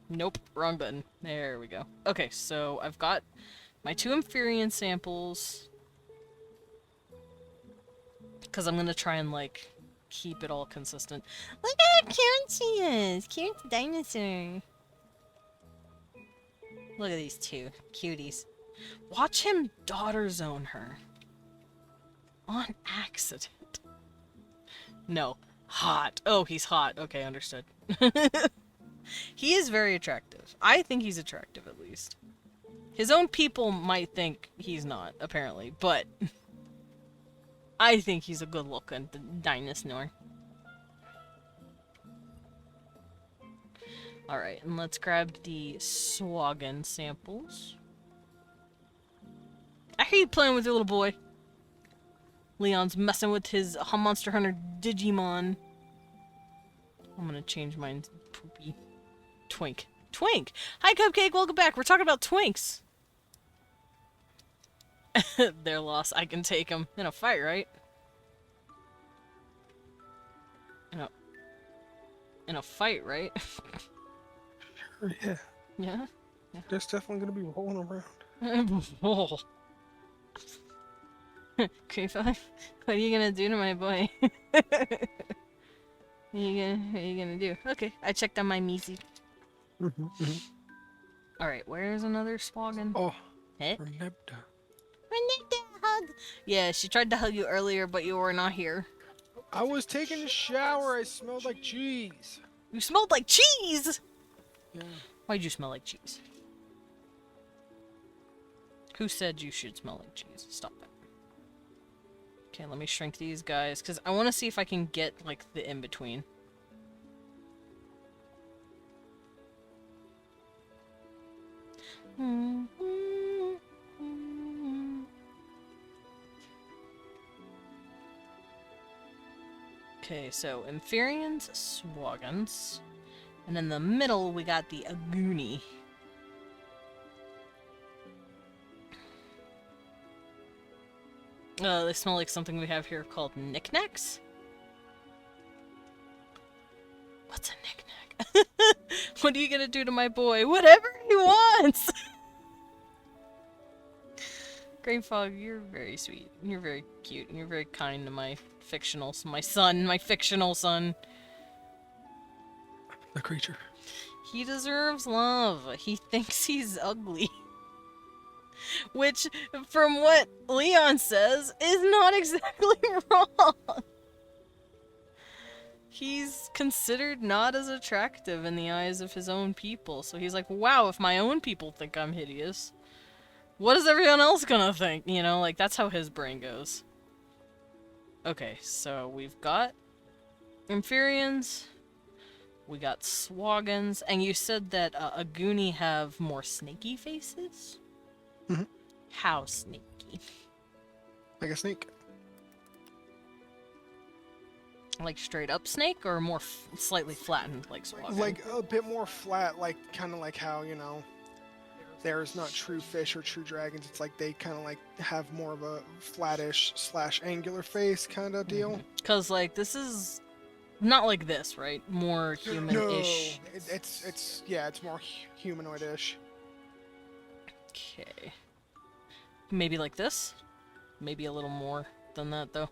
Nope, wrong button. There we go. Okay, so I've got my 2 Empyrean samples. Because I'm gonna try and, like, keep it all consistent. Look how cute she is! Cute dinosaur. Look at these two. Cuties. Watch him daughter zone her. On accident. No. Hot. Oh, he's hot. Okay, understood. He is very attractive. I think he's attractive, at least. His own people might think he's not, apparently, but... I think he's a good-looking dinosaur. Alright, and let's grab the Swaggin samples. I hear you playing with your little boy. Leon's messing with his Monster Hunter Digimon. I'm gonna change mine to Poopy. Twink. Twink! Hi, Cupcake, welcome back. We're talking about twinks. Their loss. I can take them in a fight, right? In a fight, right? Yeah. Yeah? There's definitely gonna be rolling around. Oh. Creepo, what are you gonna do to my boy? What are you gonna do? Okay, I checked on my Meezy. Alright, where's another Swaggin? Oh. Hit? Renepta. Hug. Yeah, she tried to hug you earlier, but you were not here. I was taking a shower. I smelled like cheese. You smelled like cheese! Yeah. Why'd you smell like cheese? Who said you should smell like cheese? Stop it. Okay, let me shrink these guys, because I want to see if I can get, like, the in-between. Okay, so Empyreans, Swaggins, And in the middle, we got the aguni. They smell like something we have here called knickknacks. What's a knickknack? What are you gonna do to my boy? Whatever he wants! Grey Fog, you're very sweet. You're very cute. You're very kind to my fictional son. The creature. He deserves love. He thinks he's ugly. Which, from what Leon says, is not exactly wrong. He's considered not as attractive in the eyes of his own people. So he's like, wow, if my own people think I'm hideous, what is everyone else gonna think? You know, like, that's how his brain goes. Okay, so we've got Inferians, we got Swogans, and you said that Aguni have more snaky faces? Mm-hmm. How snaky? Like a snake. Like straight up snake, or more slightly flattened like Swagan? Like a bit more flat, like kind of like how, you know, there's not true fish or true dragons. It's like they kind of like have more of a flattish / angular face kind of deal. Because like this is not like this, right? More human-ish. No, it's more humanoid-ish. Okay. Maybe like this? Maybe a little more than that, though.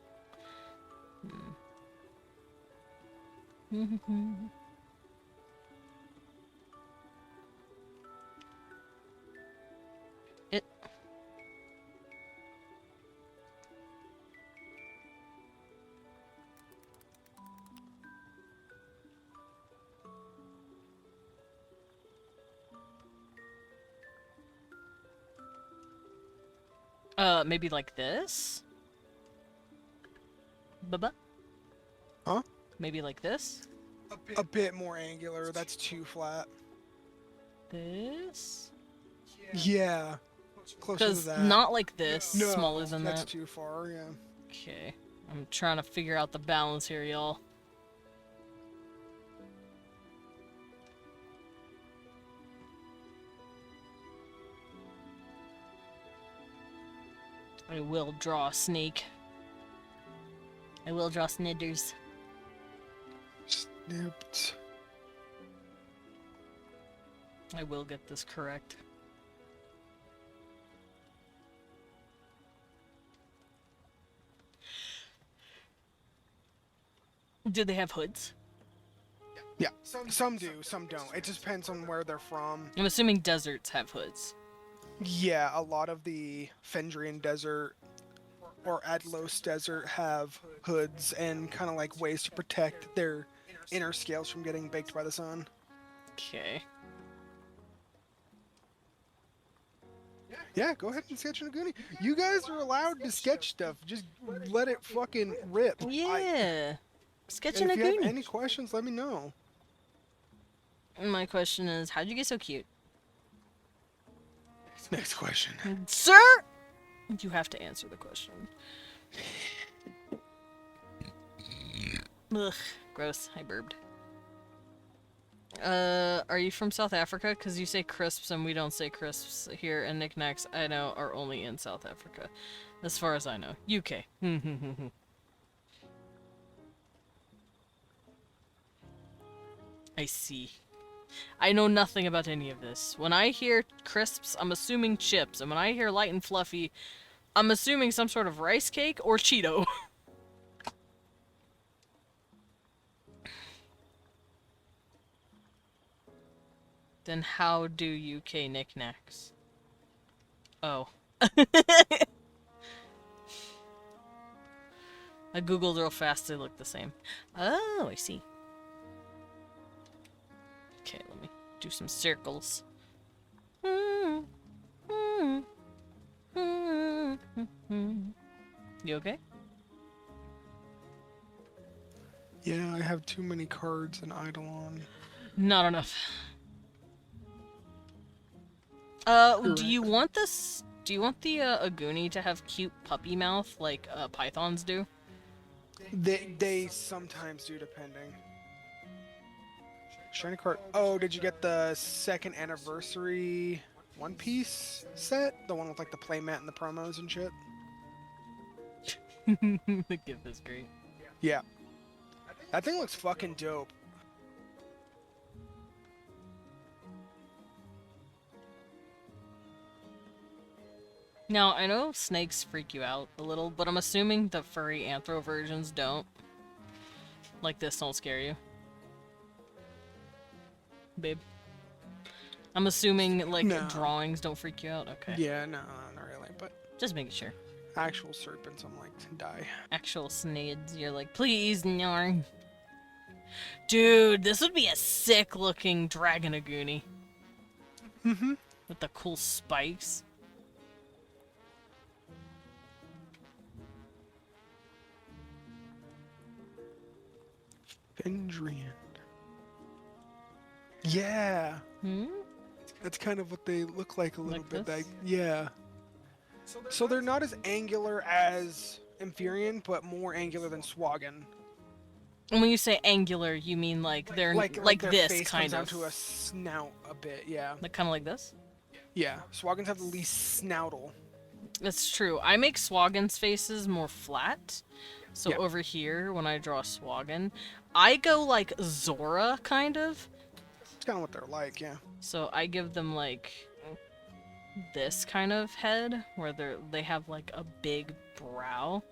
It. Maybe like this? Bubba? Huh? Maybe like this? A bit more angular. That's too flat. This? Yeah. Closer to Because that. not like this, No, smaller than that's that. too far, yeah. Okay. I'm trying to figure out the balance here, y'all. I will draw a snake. I will draw Snidders. Snipped. I will get this correct. Do they have hoods? Yeah, some do, some don't. It just depends on where they're from. I'm assuming deserts have hoods. Yeah, a lot of the Fendrian Desert or Adlos Desert have hoods and kind of like ways to protect their inner scales from getting baked by the sun. Okay. Yeah, go ahead and sketch an Aguni. You guys are allowed to sketch stuff. Just let it fucking rip. Yeah. Sketching And a if you have goonie. any questions, let me know. My question is, how'd you get so cute? Next question. Sir! You have to answer the question. Ugh, gross. I burped. Are you from South Africa? Because you say crisps and we don't say crisps here, and knickknacks, I know, are only in South Africa. As far as I know. UK. I see. I know nothing about any of this. When I hear crisps, I'm assuming chips, and when I hear light and fluffy, I'm assuming some sort of rice cake or Cheeto. Then how do UK knickknacks? Oh. I googled real fast, they look the same. Oh, I see. Okay, let me do some circles. You okay? Yeah, I have too many cards in Eidolon. Not enough. Do you want this? Do you want the Aguni to have cute puppy mouth like pythons do? They sometimes do, depending. Shiny card. Oh, did you get the second anniversary One Piece set? The one with like the playmat and the promos and shit? The gift is great. Yeah. That thing looks fucking dope. Now, I know snakes freak you out a little, but I'm assuming the furry anthro versions don't. Like this don't scare you. Babe. I'm assuming, like, No. drawings don't freak you out? Okay. Yeah, no, not really. But Just making sure. actual serpents, I'm like, die. Actual snades, you're like, please, no. Dude, this would be a sick-looking Dragon Aguni. Mm-hmm. With the cool spikes. Fendrian. Yeah. Hmm? That's kind of what they look like a little Like bit. this? Like, yeah. So they're not as angular as Amphirean, but more angular than Swaggin. And when you say angular, you mean like they're like their this face kind comes of. down to a snout a bit, yeah. Like kind of like this? Yeah. Swaggins have the least snoutle. That's true. I make Swaggin's faces more flat. So Yeah. over here, when I draw Swaggin, I go like Zora, kind of. It's kind of what they're like, yeah. So I give them like this kind of head, where they have like a big brow,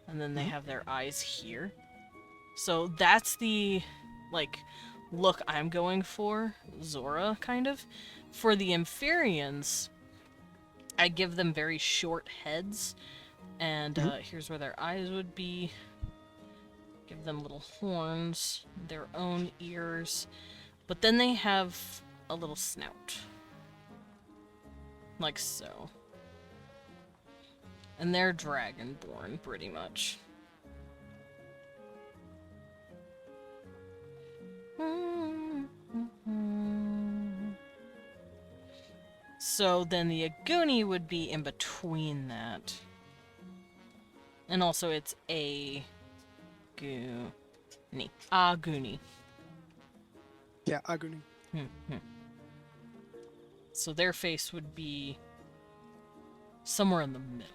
and then they have their eyes here. So that's the like look I'm going for, Zora kind of. For the Amphireans, I give them very short heads, and here's where their eyes would be. Give them little horns, their own ears, but then they have a little snout. Like so. And they're dragonborn, pretty much. So then the Aguni would be in between that. And also it's a Aguni. Aguni. Yeah, Aguni. So their face would be somewhere in the middle.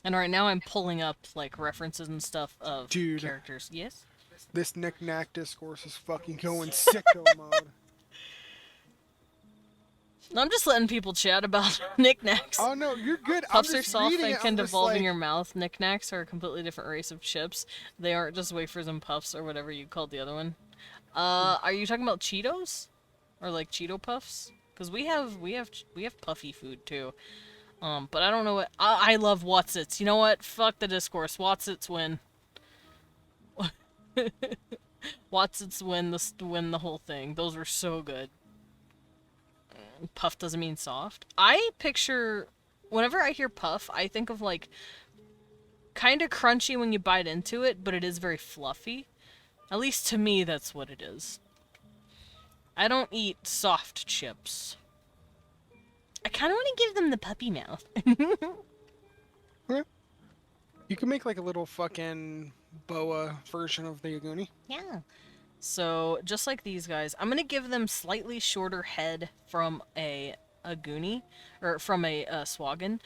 And right now I'm pulling up like references and stuff of Dude. characters. Yes? This knick-knack discourse is fucking going sicko mode. I'm just letting people chat about knickknacks. Oh no, you're good. Puffs I'm are just soft reading and it, can I'm just devolve in like, your mouth. Knickknacks are a completely different race of chips. They aren't just wafers and puffs or whatever you called the other one. Are you talking about Cheetos? Or like Cheeto Puffs? Because we have puffy food too. But I don't know what I love Whatsits. You know what? Fuck the discourse. Whatsits win. Whatsits win the whole thing. Those were so good. Puff doesn't mean soft. I picture, whenever I hear puff, I think of like kind of crunchy when you bite into it, but it is very fluffy. At least to me, that's what it is. I don't eat soft chips. I kind of want to give them the puppy mouth. okay. You can make like a little fucking boa version of the Aguni. Yeah. So, just like these guys, I'm going to give them slightly shorter head from a Aguni, or from a Swaggin,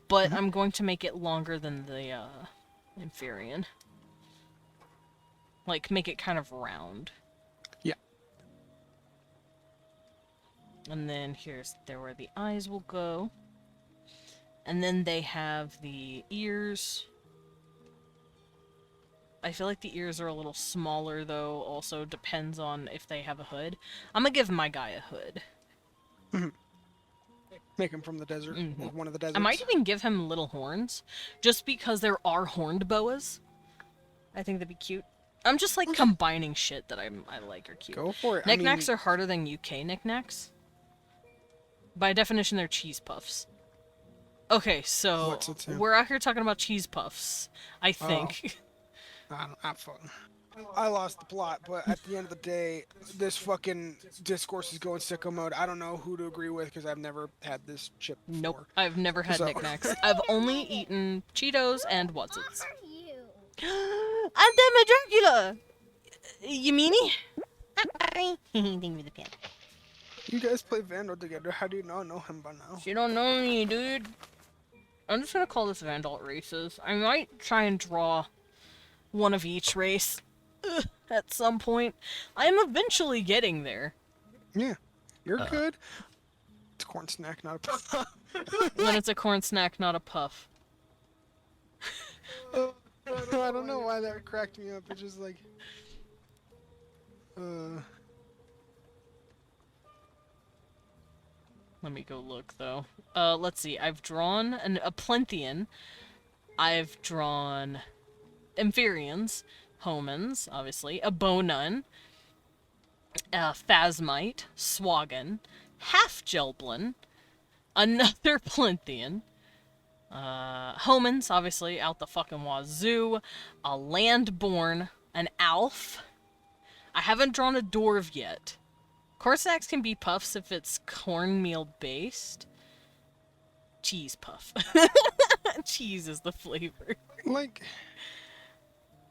but I'm going to make it longer than the Amphirean. Like, make it kind of round. Yeah. And then here's where the eyes will go. And then they have the ears. I feel like the ears are a little smaller, though. Also depends on if they have a hood. I'm gonna give my guy a hood. Make him from the desert, or one of the deserts. I might even give him little horns, just because there are horned boas. I think that'd be cute. I'm just like combining shit that I like are cute. Go for it. Knickknacks are harder than UK knickknacks. By definition, they're cheese puffs. Okay, so What's it say? we're out here talking about cheese puffs. I think. I fucking. I lost the plot, but at the end of the day, this fucking discourse is going sicko mode. I don't know who to agree with because I've never had this chip Nope, before. I've never had So, knickknacks. I've only eaten Cheetos and Who Wutzits. are you? I'm Demon Dracula! You meanie? Thank you for the pen. you guys play Vandal together. How do you not know him by now? You don't know me, dude. I'm just gonna call this Vandal races. I might try and draw one of each race at some point. I'm eventually getting there. Yeah, you're good. It's a corn snack, not a. When it's a corn snack, not a puff. I don't know why that cracked me up. It's just like. Let me go look, though. Let's see. I've drawn a Plenthian. I've drawn Amphireans, Homans, obviously, a Bonan, Phasmite, Swagan, Half Gelblin, another Plenthian, Homans, obviously, out the fucking wazoo, a Landborn, an Alf. I haven't drawn a Dwarf yet. Corsacks can be puffs if it's cornmeal based. Cheese puff. Cheese is the flavor. Like.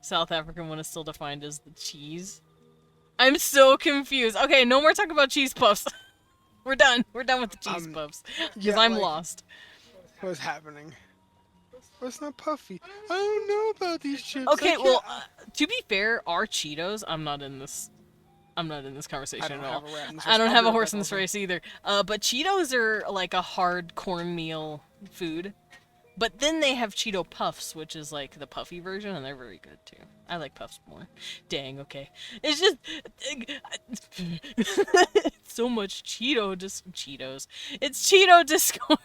South African one is still defined as the cheese. I'm so confused. Okay, no more talk about cheese puffs. We're done. We're done with the cheese puffs. Because Yeah, I'm like, lost. What's happening? What's not puffy? I don't know about these chips. Okay, well, to be fair, our Cheetos. I'm not in this conversation at all. I don't have a horse in this race either. But Cheetos are like a hard cornmeal food. But then they have Cheeto Puffs, which is like the puffy version, and they're very good too. I like Puffs more. Dang, okay. It's just so much Cheetos. It's Cheeto discourse.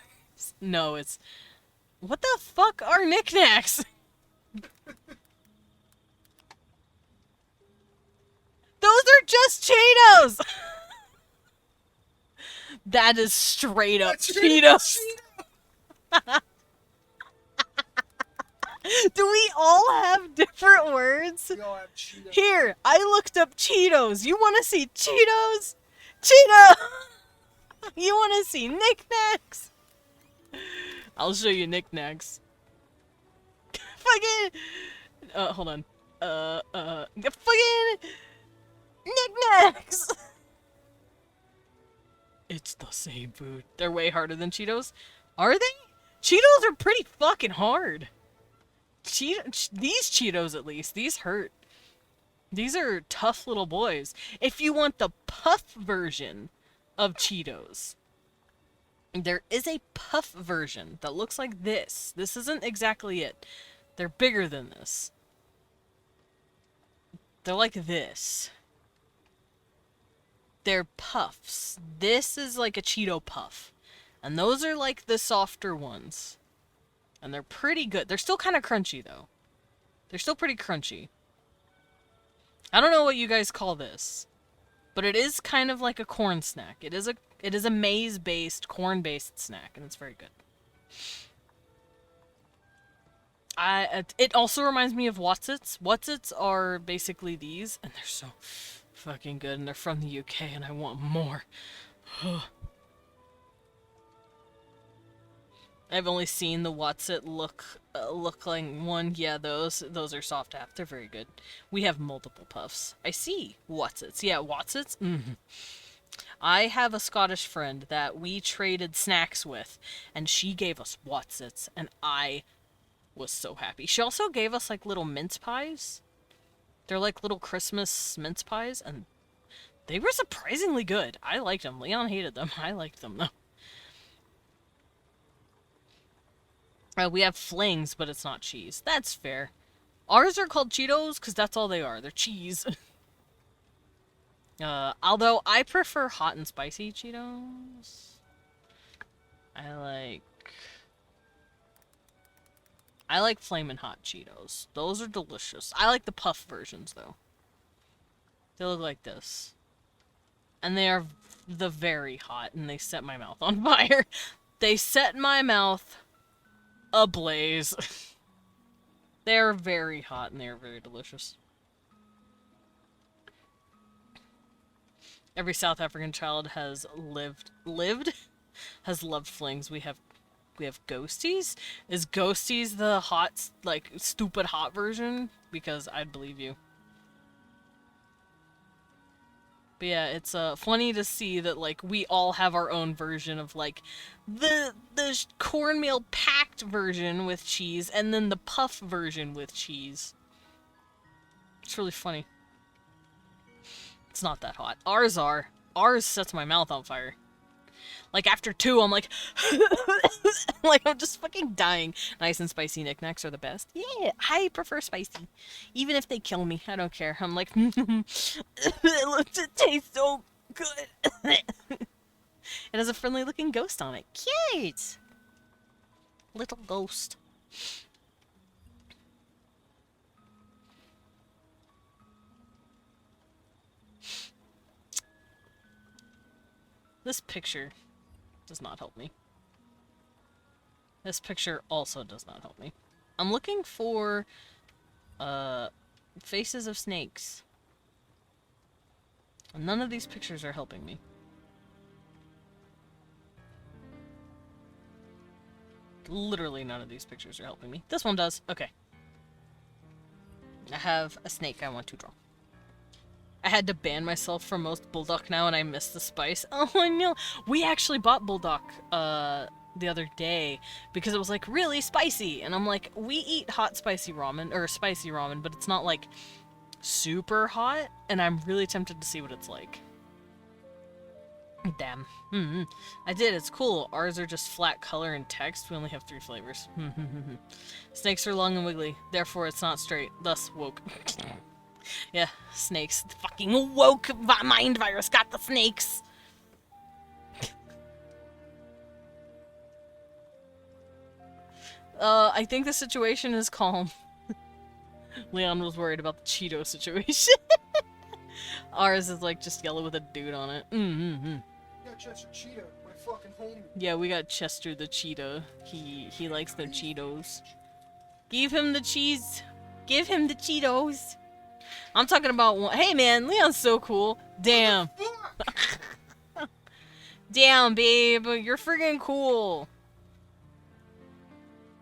No, it's what the fuck are knickknacks? Those are just Cheetos. That is straight up Cheetos. Do we all have different words? We all have Cheetos. Here, I looked up Cheetos. You want to see Cheetos? Cheeto! You want to see knickknacks? I'll show you knickknacks. Fucking... hold on. Fucking... Knickknacks! It's the same food. They're way harder than Cheetos. Are they? Cheetos are pretty fucking hard. These Cheetos, at least, these hurt. These are tough little boys. If you want the puff version of Cheetos, there is a puff version that looks like this. This isn't exactly it. They're bigger than this. They're like this. They're puffs. This is like a Cheeto puff. And those are like the softer ones. And they're pretty good. They're still kind of crunchy, though. They're still pretty crunchy. I don't know what you guys call this, but it is kind of like a corn snack. It is a maize-based, corn-based snack, and it's very good. It also reminds me of Wutzits. Wutzits are basically these, and they're so fucking good, and they're from the UK, and I want more. I've only seen the Wutzit look like one. Yeah, those are soft half. They're very good. We have multiple puffs. I see Wutzits. Yeah, Wutzits. I have a Scottish friend that we traded snacks with, and she gave us Wutzits, and I was so happy. She also gave us like little mince pies. They're like little Christmas mince pies, and they were surprisingly good. I liked them. Leon hated them. I liked them though. We have flings, but it's not cheese. That's fair. Ours are called Cheetos because that's all they are. They're cheese. Although I prefer hot and spicy Cheetos. I like flamin' hot Cheetos. Those are delicious. I like the puff versions though. They look like this. And they are the very hot, and they set my mouth on fire. They set my mouth ablaze. They're very hot and they're very delicious. Every South African child has lived has loved flings. We have ghosties. Is ghosties the hot, like stupid hot version? Because I'd believe you. But yeah, it's funny to see that like we all have our own version of like the cornmeal packed version with cheese and then the puff version with cheese. It's really funny. It's not that hot. Ours are. Ours sets my mouth on fire. Like after two, I'm like, like I'm just fucking dying. Nice and spicy knickknacks are the best. Yeah, I prefer spicy, even if they kill me. I don't care. I'm like, it tastes so good. It has a friendly looking ghost on it. Cute, little ghost. This picture does not help me. This picture also does not help me. I'm looking for faces of snakes. None of these pictures are helping me. Literally none of these pictures are helping me. This one does. Okay. I have a snake I want to draw. I had to ban myself from most Bulldog now and I missed the spice. Oh no! We actually bought Bulldog the other day because it was like really spicy and I'm like, we eat hot spicy ramen or spicy ramen, but it's not like super hot and I'm really tempted to see what it's like. Damn. I did, it's cool. Ours are just flat color and text. We only have 3 flavors. Snakes are long and wiggly, therefore it's not straight, thus woke. Yeah, snakes. The fucking woke mind virus got the snakes. I think the situation is calm. Leon was worried about the Cheeto situation. Ours is like just yellow with a dude on it. Yeah, Chester Cheetah, my fucking homie. Yeah, we got Chester the cheetah. He likes the Cheetos. Give him the cheese. Give him the Cheetos. I'm talking about one. Hey man, Leon's so cool. Damn. Damn, babe. You're friggin' cool.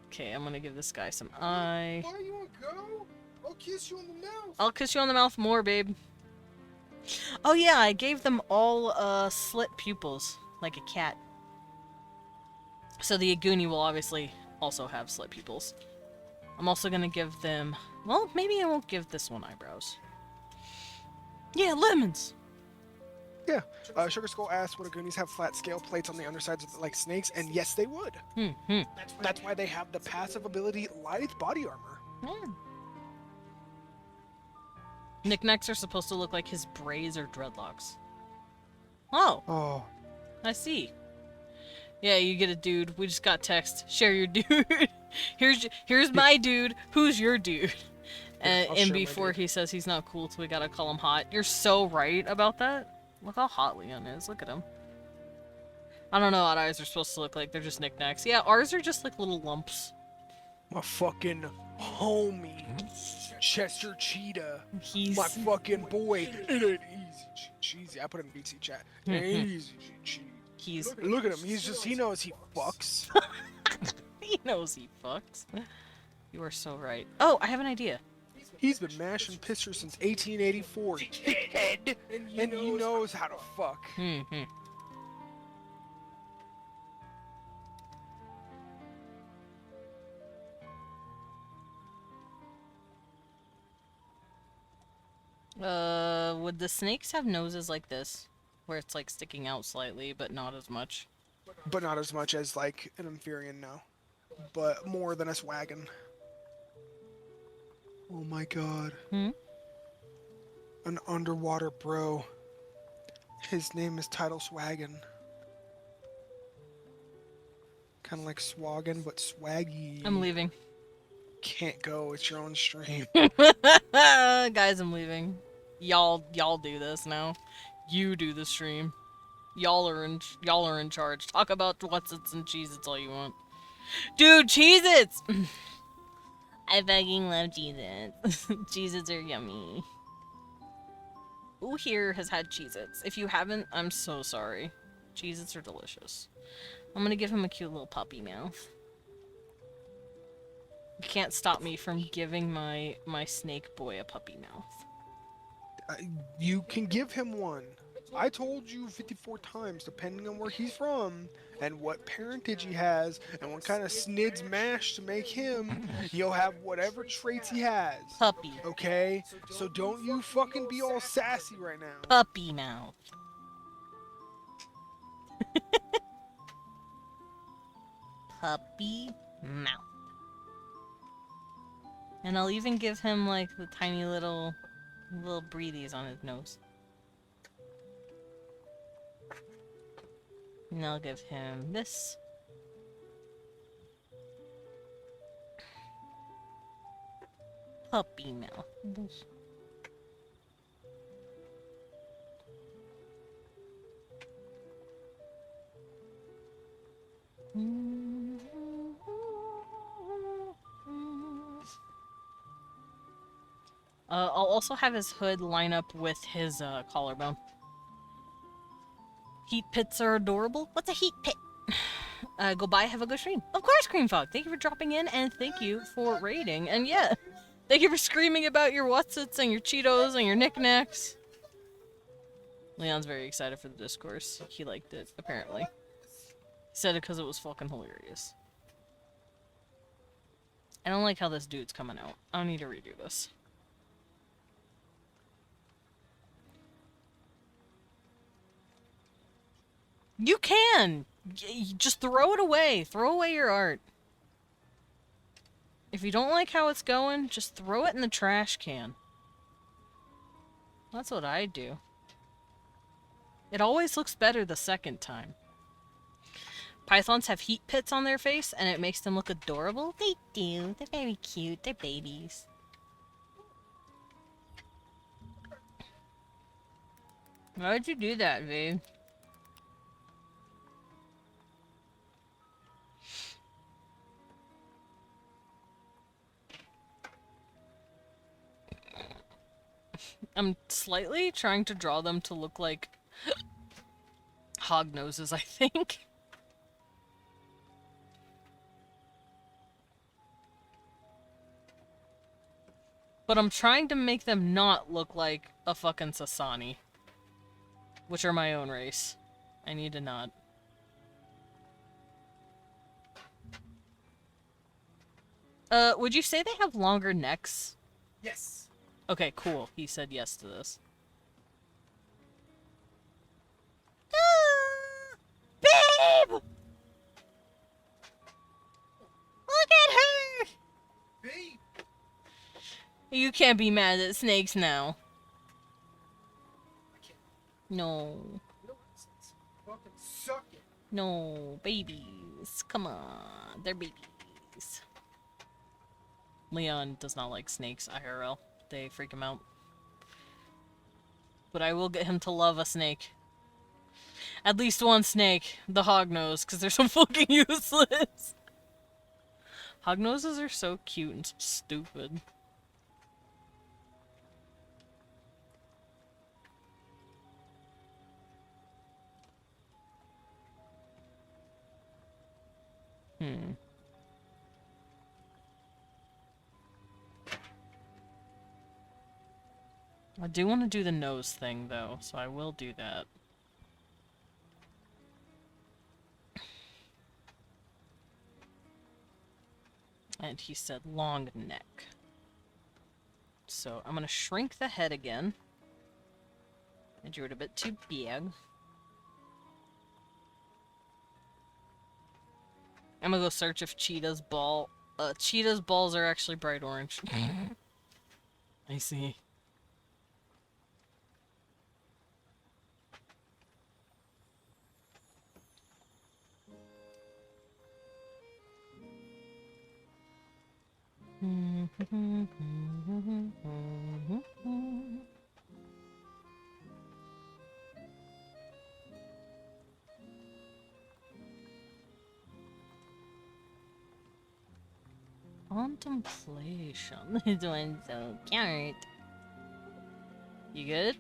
Okay, I'm gonna give this guy some eye. Why you wanna go? I'll kiss you on the mouth. I'll kiss you on the mouth more, babe. Oh yeah, I gave them all slit pupils, like a cat. So the Aguni will obviously also have slit pupils. I'm also gonna give them... Well, maybe I won't give this one eyebrows. Yeah, lemons! Yeah. Sugar Skull asked, would Agoonies have flat scale plates on the undersides of like snakes? And yes, they would. That's why they have the passive ability Lithe Body Armor. Yeah. Knickknacks are supposed to look like his braids or dreadlocks. Oh, Oh. I see. Yeah, you get a dude. We just got text. Share your dude. Here's my dude. Who's your dude? I'll share And my before dude. he says he's not cool, so we gotta call him hot. You're so right about that. Look how hot Leon is. Look at him. I don't know what eyes are supposed to look like. They're just knickknacks. Yeah, ours are just like little lumps. My fucking homie. Chester Cheetah. He's My fucking boy. It ain't easy. Cheesy. I put it in VC chat. It ain't easy. he's Look at him. He knows he fucks. he knows he fucks. You are so right. Oh, I have an idea. He's been mashing pisser since 1884. Dickhead. And he knows how to fuck. Would the snakes have noses like this? Where it's like sticking out slightly, but not as much? But not as much as like an Amphibian, no. But more than a Swaggin. Oh my god. An underwater bro. His name is Tidal Swaggin. Kind of like Swaggin, but swaggy. I'm leaving. Can't go. It's your own stream. Guys, I'm leaving. Y'all do this now. You do the stream. Y'all are in charge. Talk about what's-its and Cheez-Its all you want. Dude, Cheez-Its! I fucking love Cheez-Its. Cheez-Its are yummy. Who here has had Cheez-Its? If you haven't, I'm so sorry. Cheez-Its are delicious. I'm gonna give him a cute little puppy mouth. You can't stop me from giving my snake boy a puppy mouth. You can give him one. I told you 54 times, depending on where he's from, and what parentage he has, and what kind of snids mash to make him, he'll have whatever traits he has. Puppy. Okay? So don't you fucking be all sassy right now. Puppy mouth. Puppy mouth. And I'll even give him like the tiny little breathies on his nose. And I'll give him this. Puppy mouth. I'll also have his hood line up with his collarbone. Heat pits are adorable. What's a heat pit? Go by, have a good stream. Of course, Cream Fog. Thank you for dropping in, and thank you for raiding. And yeah, thank you for screaming about your Whatsits and your Cheetos and your knickknacks. Leon's very excited for the discourse. He liked it, apparently. He said it because it was fucking hilarious. I don't like how this dude's coming out. I don't need to redo this. You can! Just throw it away. Throw away your art. If you don't like how it's going, just throw it in the trash can. That's what I do. It always looks better the second time. Pythons have heat pits on their face, and it makes them look adorable. They do. They're very cute. They're babies. Why would you do that, babe? I'm slightly trying to draw them to look like hog noses, I think. But I'm trying to make them not look like a fucking Sasani. Which are my own race. I need to not. Would you say they have longer necks? Yes. Okay, cool. He said yes to this. Babe! Look at her! Babe. You can't be mad at snakes now. No. Fucking suck it. No, babies. Come on. They're babies. Leon does not like snakes, IRL. They freak him out. But I will get him to love a snake. At least one snake. The hognose, because they're so fucking useless. Hognoses are so cute and so stupid. I do want to do the nose thing, though, so I will do that. And he said long neck. So I'm going to shrink the head again. I drew it a bit too big. I'm gonna go search if Cheetah's balls are actually bright orange. I see. Contemplation. This one's so cute. You good?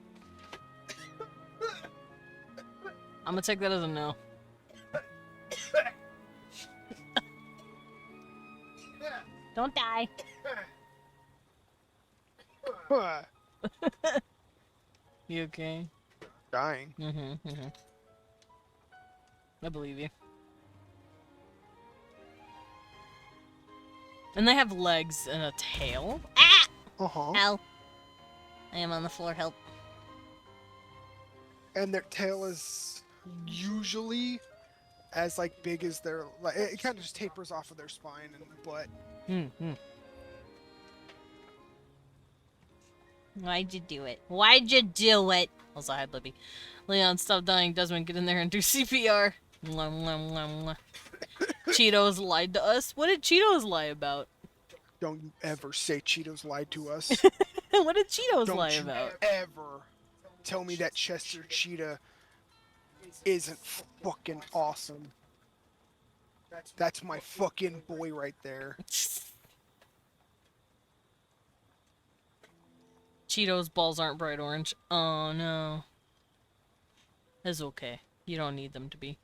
I'm gonna take that as a no. Don't die. You okay? Dying. Mm-hmm. I believe you. And they have legs and a tail. Ah! Uh-huh. Ow. I am on the floor. Help. And their tail is usually as like big as their like it kind of just tapers off of their spine and butt. Mm-hmm. Why'd you do it? Why'd you do it? Also, hi, Libby. Leon, stop dying. Desmond, get in there and do CPR. Mwah, mwah, mwah, mwah. Cheetos lied to us. What did Cheetos lie about? Don't you ever say Cheetos lied to us. What did Cheetos Don't lie you about? ever tell me that Chester Cheetah isn't fucking awesome. That's my fucking boy right there. Cheetos balls aren't bright orange. Oh no. It's okay. You don't need them to be.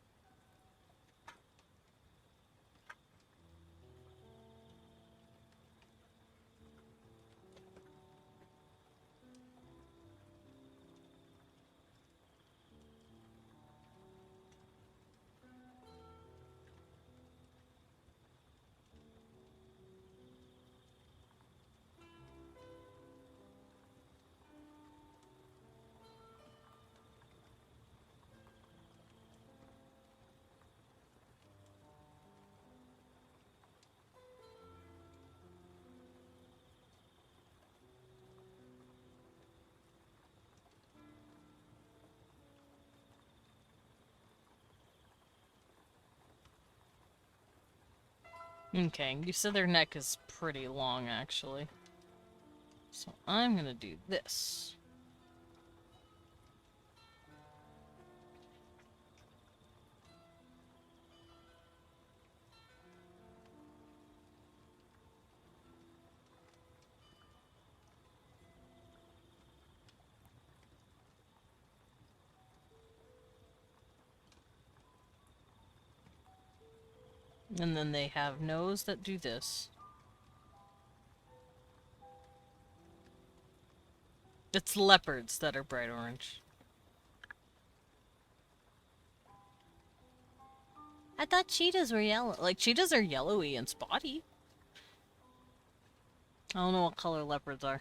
Okay, you said their neck is pretty long, actually. So I'm gonna do this. And then they have nose that do this. It's leopards that are bright orange. I thought cheetahs were yellow. Like, cheetahs are yellowy and spotty. I don't know what color leopards are.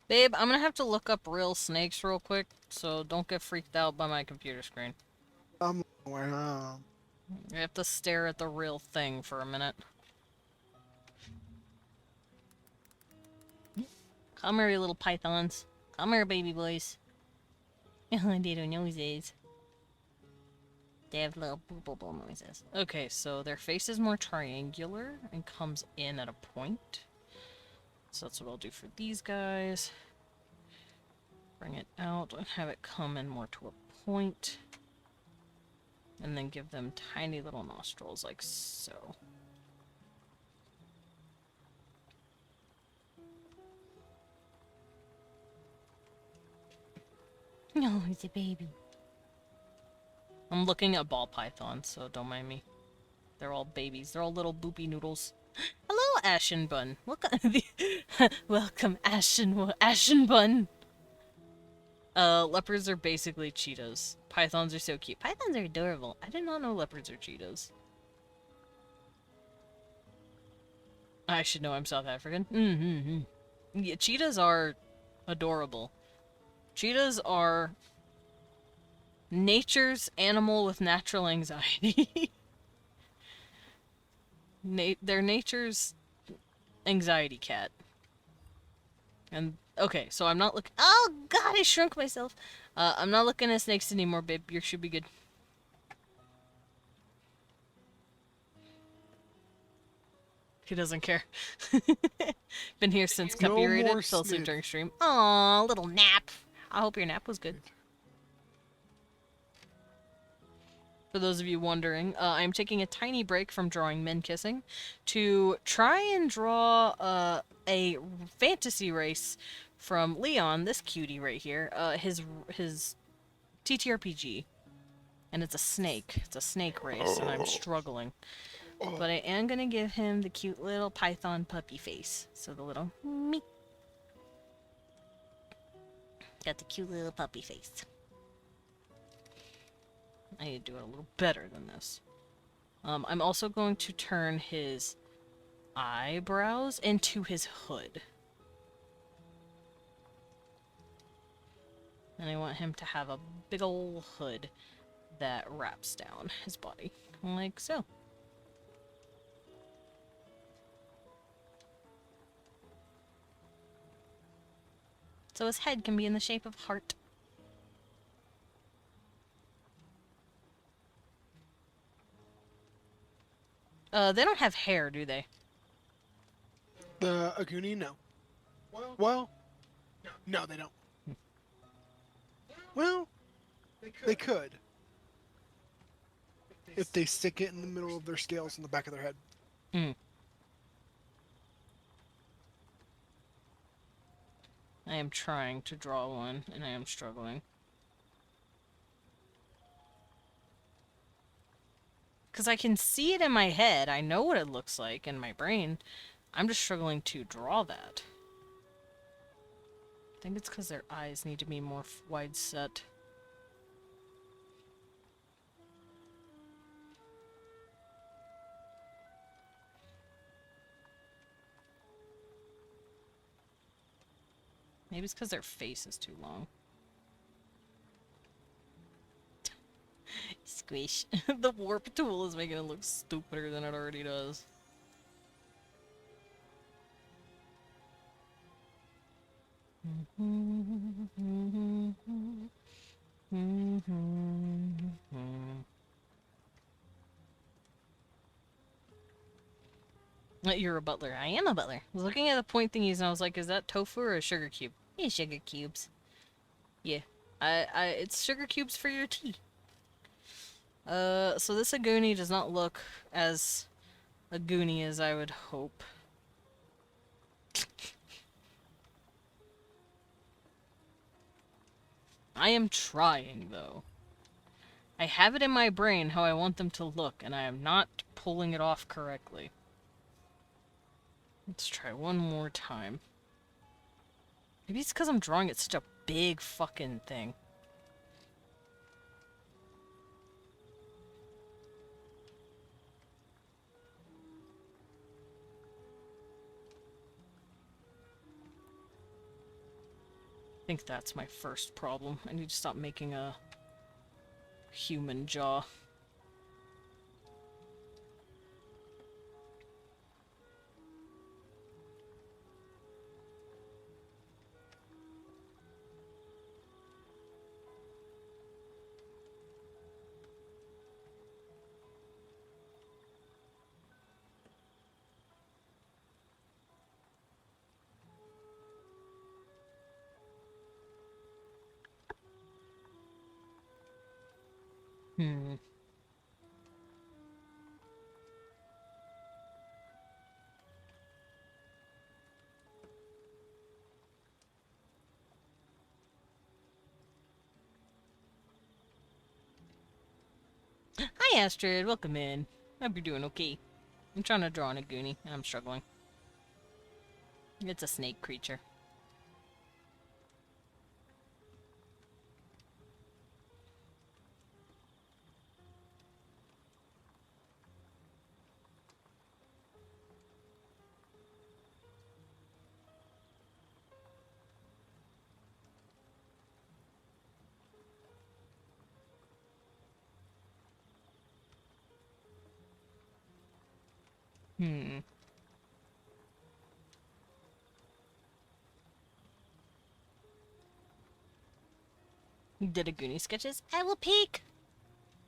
Babe, I'm gonna have to look up real snakes real quick, so don't get freaked out by my computer screen. Wow. You have to stare at the real thing for a minute. Come here, you little pythons. Come here, baby boys. They do noses. They have little boo-boo-boo noises. Okay, so their face is more triangular and comes in at a point. So that's what I'll do for these guys. Bring it out and have it come in more to a point. And then give them tiny little nostrils like so. No, it's a baby. I'm looking at ball pythons, so don't mind me. They're all babies. They're all little boopy noodles. Hello, Ashen Bun. Welcome, Ashen Bun. Leopards are basically cheetahs. Pythons are so cute. Pythons are adorable. I did not know leopards are cheetahs. I should know I'm South African. Mm-hmm. Yeah, cheetahs are adorable. Cheetahs are nature's animal with natural anxiety. They're nature's anxiety cat. And, okay, so I'm not looking- Oh, God, I shrunk myself! I'm not looking at snakes anymore, babe. You should be good. He doesn't care. Been here since No copyrighted. more Fell asleep snitch. during stream. Aw, little nap. I hope your nap was good. for those of you wondering. I'm taking a tiny break from drawing men kissing to try and draw a fantasy race from Leon, this cutie right here. His TTRPG, and it's a snake. It's a snake race, and I'm struggling. But I am gonna give him the cute little python puppy face. So the little me. Got the cute little puppy face. I need to do it a little better than this. I'm also going to turn his eyebrows into his hood. And I want him to have a big ol' hood that wraps down his body, like so. So his head can be in the shape of a heart. They don't have hair, do they? The Aguni, no. Well, no, they don't. Well, they could. If they stick it in the middle of their scales in the back of their head. Mm. I am trying to draw one, and I am struggling. Because I can see it in my head. I know what it looks like in my brain. I'm just struggling to draw that. I think it's because their eyes need to be more wide set. Maybe it's because their face is too long. Squish. The warp tool is making it look stupider than it already does. You're a butler. I am a butler. I was looking at the point thingies and I was like, is that tofu or a sugar cube? These sugar cubes. Yeah. It's sugar cubes for your tea. So this Aguni does not look as Aguni as I would hope. I am trying, though. I have it in my brain how I want them to look, and I am not pulling it off correctly. Let's try one more time. Maybe it's because I'm drawing it such a big fucking thing. I think that's my first problem. I need to stop making a human jaw. Hmm. Hi, Astrid. Welcome in. Hope you're doing okay. I'm trying to draw an Aguni, and I'm struggling. It's a snake creature. Hmm. You did Aguni sketches? I will peek!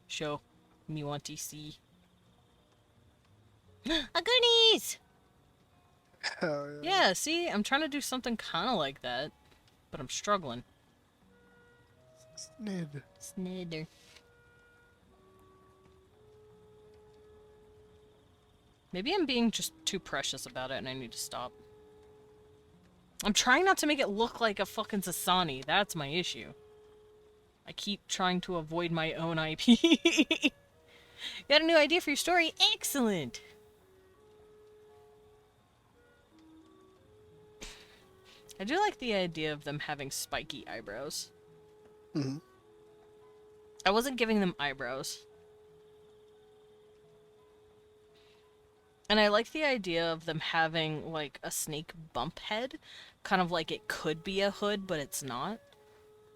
Show. Me want to see. Agoonies! Yeah, see? I'm trying to do something kind of like that, but I'm struggling. Snid. Snidder. Maybe I'm being just too precious about it and I need to stop. I'm trying not to make it look like a fucking Sasani. That's my issue. I keep trying to avoid my own IP. Got a new idea for your story? Excellent! I do like the idea of them having spiky eyebrows. Mm-hmm. I wasn't giving them eyebrows. And I like the idea of them having, like, a snake bump head. Kind of like it could be a hood, but it's not.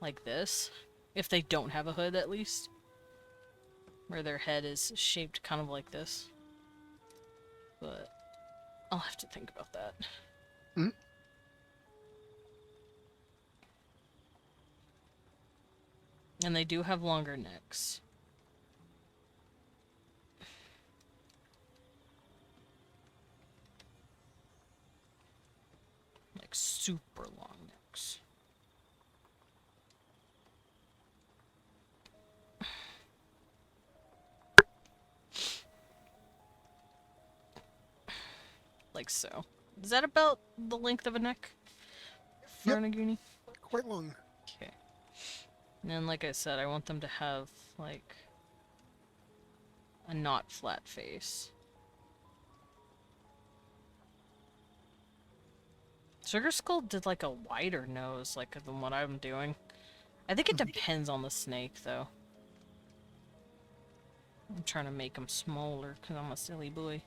Like this. If they don't have a hood, at least. Where their head is shaped kind of like this. But I'll have to think about that. Mm-hmm. And they do have longer necks. Like super long necks. Like so. Is that about the length of a neck for Yep. an Aguni? Quite long. Okay. And then, like I said, I want them to have, like, a not flat face. Sugar Skull did, like, a wider nose, like, than what I'm doing. I think it depends on the snake, though. I'm trying to make him smaller, because I'm a silly boy.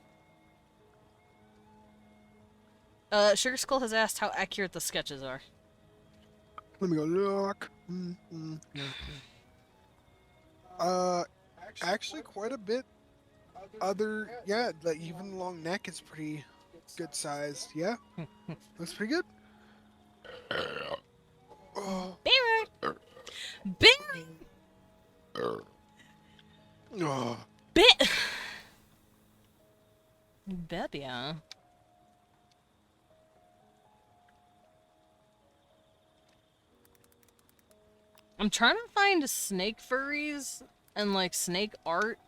Sugar Skull has asked how accurate the sketches are. Let me go look. Actually, quite a bit. Yeah, like even the long neck is pretty good sized. Yeah, looks pretty good. Oh, Bear! Bear! oh. Bit! Baby, huh? I'm trying to find snake furries and, like, snake art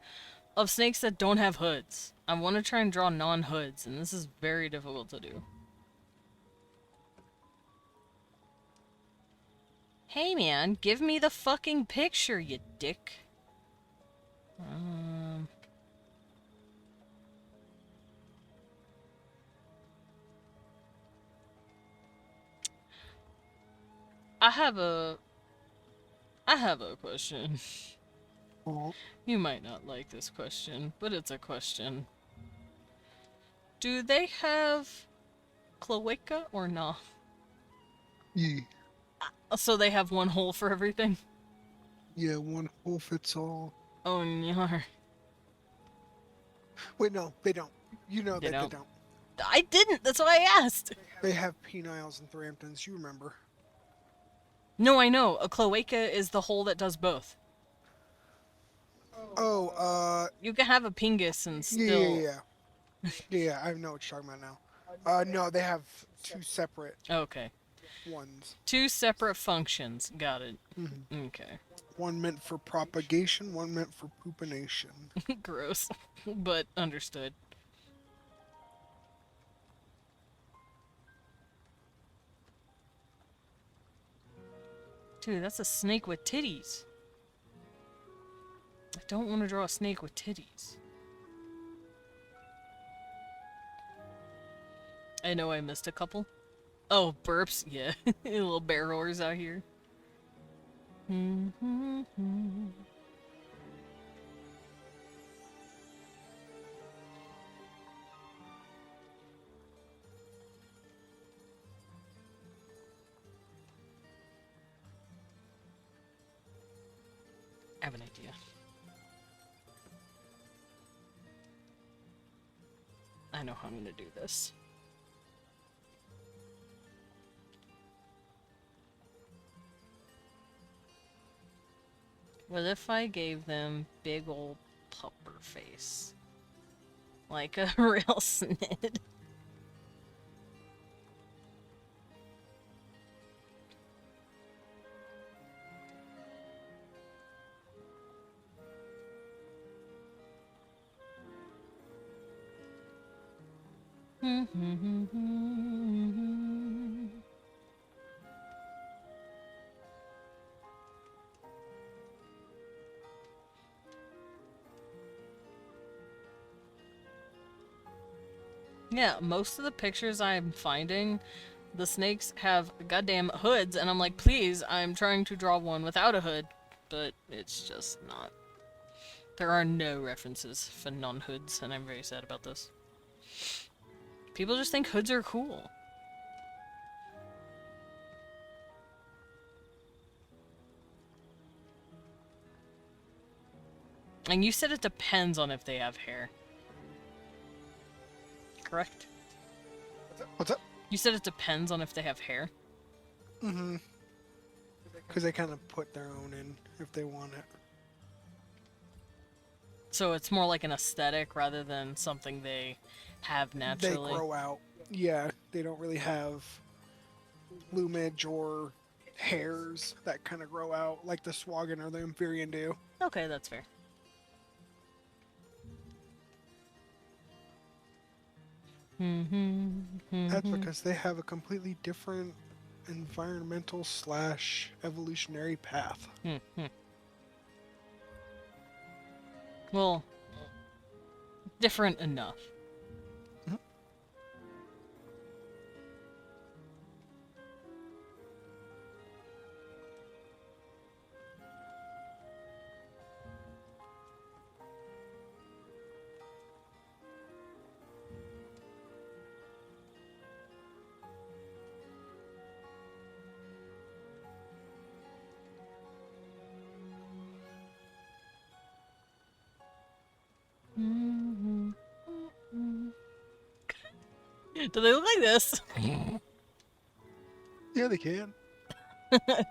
of snakes that don't have hoods. I want to try and draw non-hoods, and this is very difficult to do. Hey man, give me the fucking picture, you dick. I have a question. Oh. You might not like this question, but it's a question. Do they have cloaca or not? Yeah. So they have one hole for everything? Yeah, one hole fits all. Oh, no. Wait, no, they don't. You know They that don't? they don't. I didn't! That's why I asked! They have peniles and Thramptons, you remember. No, I know. A cloaca is the hole that does both. Oh, You can have a pingus and yeah, still... yeah, I know what you're talking about now. No, they have two separate Okay. ones. Two separate functions. Got it. Mhm. Okay. One meant for propagation, one meant for poopination. Gross. But understood. Dude, that's a snake with titties. I don't want to draw a snake with titties. I know I missed a couple. Oh, burps. Yeah. Little bear roars out here. I have an idea. I know how I'm gonna do this. What if I gave them big old pupper face? Like a real snid. Yeah, most of the pictures I'm finding, the snakes have goddamn hoods, and I'm like, please, I'm trying to draw one without a hood, but it's just not. There are no references for non-hoods, and I'm very sad about this. People just think hoods are cool. And you said it depends on if they have hair. Correct? What's up? You said it depends on if they have hair. Mm-hmm. Because they kind of put their own in if they want it. So it's more like an aesthetic rather than something they have naturally. They grow out. Yeah, they don't really have plumage or hairs that kind of grow out like the Swaggin or the Amphibian do. Okay, that's fair. That's because they have a completely different environmental / evolutionary path. Well, different enough. Do they look like this? Yeah, they can.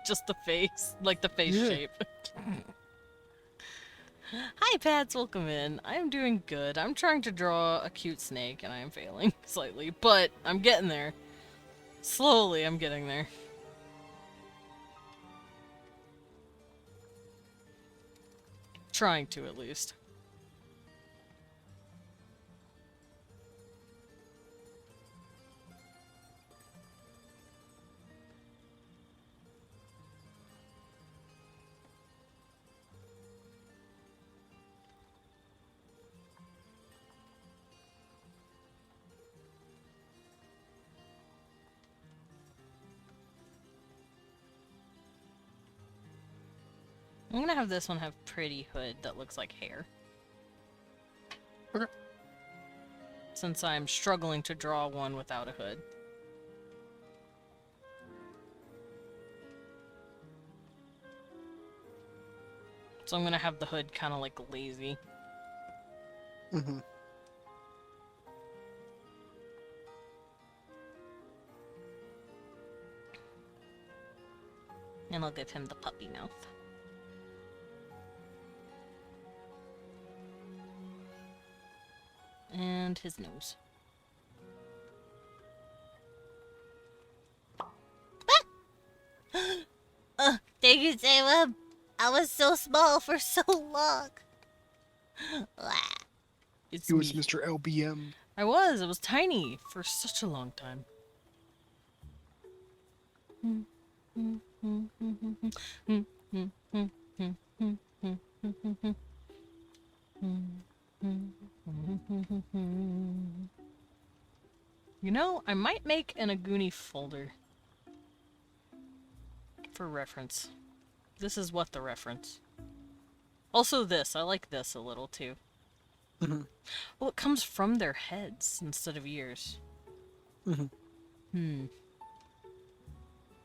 Just the face, like the face Yeah. shape. Hi, Pats, welcome in. I'm doing good. I'm trying to draw a cute snake, and I am failing slightly, but I'm getting there. Slowly, I'm getting there. Trying to, at least. I'm gonna have this one have pretty hood that looks like hair. Okay. Since I'm struggling to draw one without a hood. So I'm gonna have the hood kind of like lazy. Mm-hmm. And I'll give him the puppy mouth. And his nose. Thank you, Caleb. I was so small for so long. It's He was me. Mr. LBM. I was tiny for such a long time. You know, I might make an Aguni folder. For reference. This is what the reference. Also this, I like this a little too. Mm-hmm. Well, it comes from their heads instead of ears. Mm-hmm.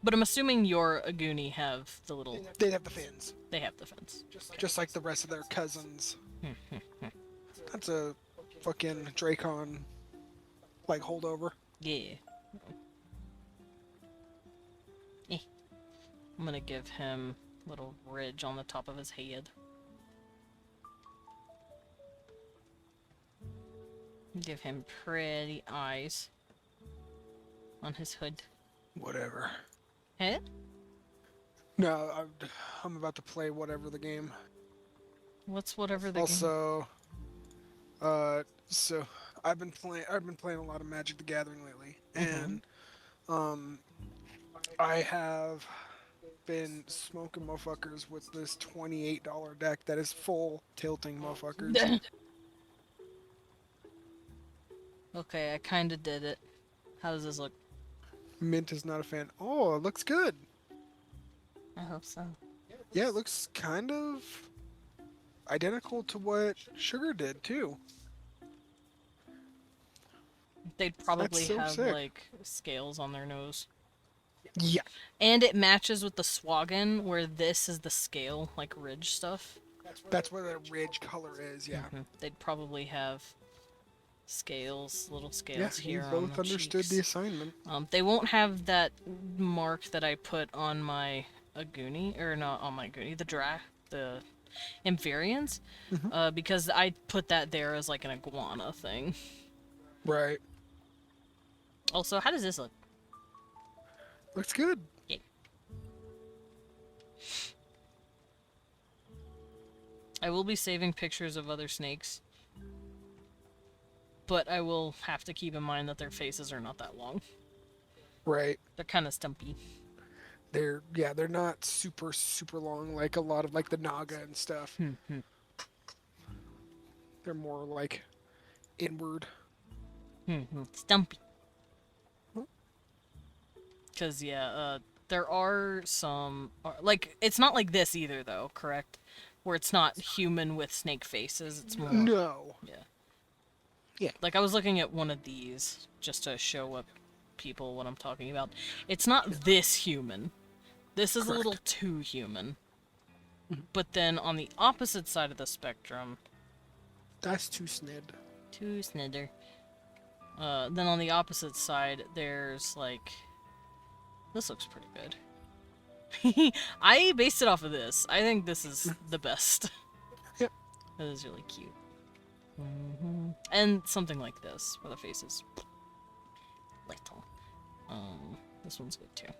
But I'm assuming your Aguni have the little... They'd have the fins, They have the fins. just like the rest of their cousins. That's a fucking Dracon, like, holdover. Yeah. I'm gonna give him a little ridge on the top of his head. Give him pretty eyes on his hood. Whatever. Hey? No, I'm about to play whatever the game. What's whatever the Also, so I've been playing a lot of Magic the Gathering lately, Mm-hmm. and um, I have been smoking motherfuckers with this $28 deck that is full tilting motherfuckers. Okay, I kind of did it. How does this look? Mint is not a fan. Oh, it looks good. I hope so. Yeah, it looks kind of identical to what Sugar did too. They'd That's probably so have sick. like scales on their nose. Yeah, And it matches with the swaggin, where this is the scale, like ridge stuff. that's what a ridge color is. Yeah. They'd probably have scales, little Yeah, scales you here on both the understood the cheeks. assignment. They won't have that mark that I put on my Aguni, or not on my Aguni, the Amphibians, Hmm. because I put that there as like an iguana thing. Right. Also, how does this look? Looks good. Yeah. I will be saving pictures of other snakes, but I will have to keep in mind that their faces are not that long. Right. They're kind of stumpy. They're not super long like a lot of like the Naga and stuff. They're more like inward. Stumpy. Because, yeah, there are some... Like, it's not like this either, though, correct? Where it's not human with snake faces, it's more... No. Yeah. Yeah. Like, I was looking at one of these, just to show what people what I'm talking about. It's not this human. This is a little Correct. too human. But then, on the opposite side of the spectrum... That's too snid. Too snidder. Then on the opposite side, there's, like... This looks pretty good. I based it off of this. I think this is the best. Yep. That is really cute. And something like this, where the face is little. This one's good too.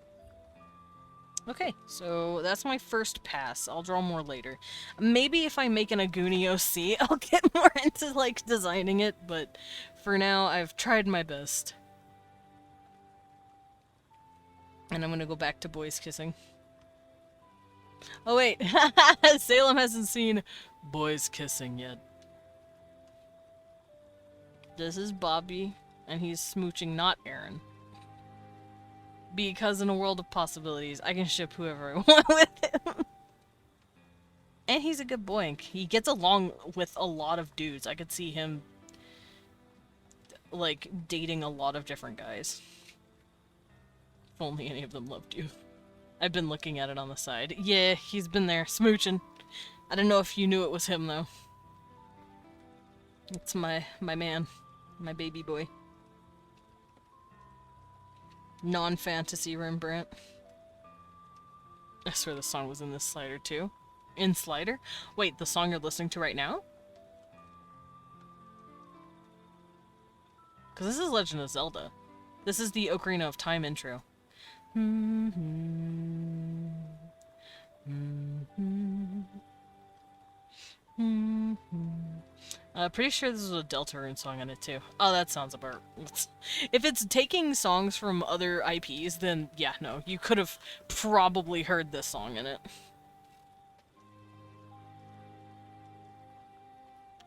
Okay, so that's my first pass. I'll draw more later. Maybe if I make an Aguni OC, I'll get more into, like, designing it, but for now, I've tried my best. And I'm gonna go back to boys kissing. Oh wait, Salem hasn't seen boys kissing yet. This is Bobby, and he's smooching not Aaron. Because in a world of possibilities, I can ship whoever I want with him. And he's a good boy. He gets along with a lot of dudes. I could see him, like, dating a lot of different guys. If only any of them loved you. I've been looking at it on the side. Yeah, he's been there, smooching. I don't know if you knew it was him, though. It's my man. My baby boy. Non-fantasy Rembrandt. I swear the song was in this slider, too. In slider? Wait, the song you're listening to right now? Because this is Legend of Zelda. This is the Ocarina of Time intro. Pretty sure this is a Deltarune song in it too. Oh, that sounds about... If it's taking songs from other IPs, then yeah, no, you could have probably heard this song in it.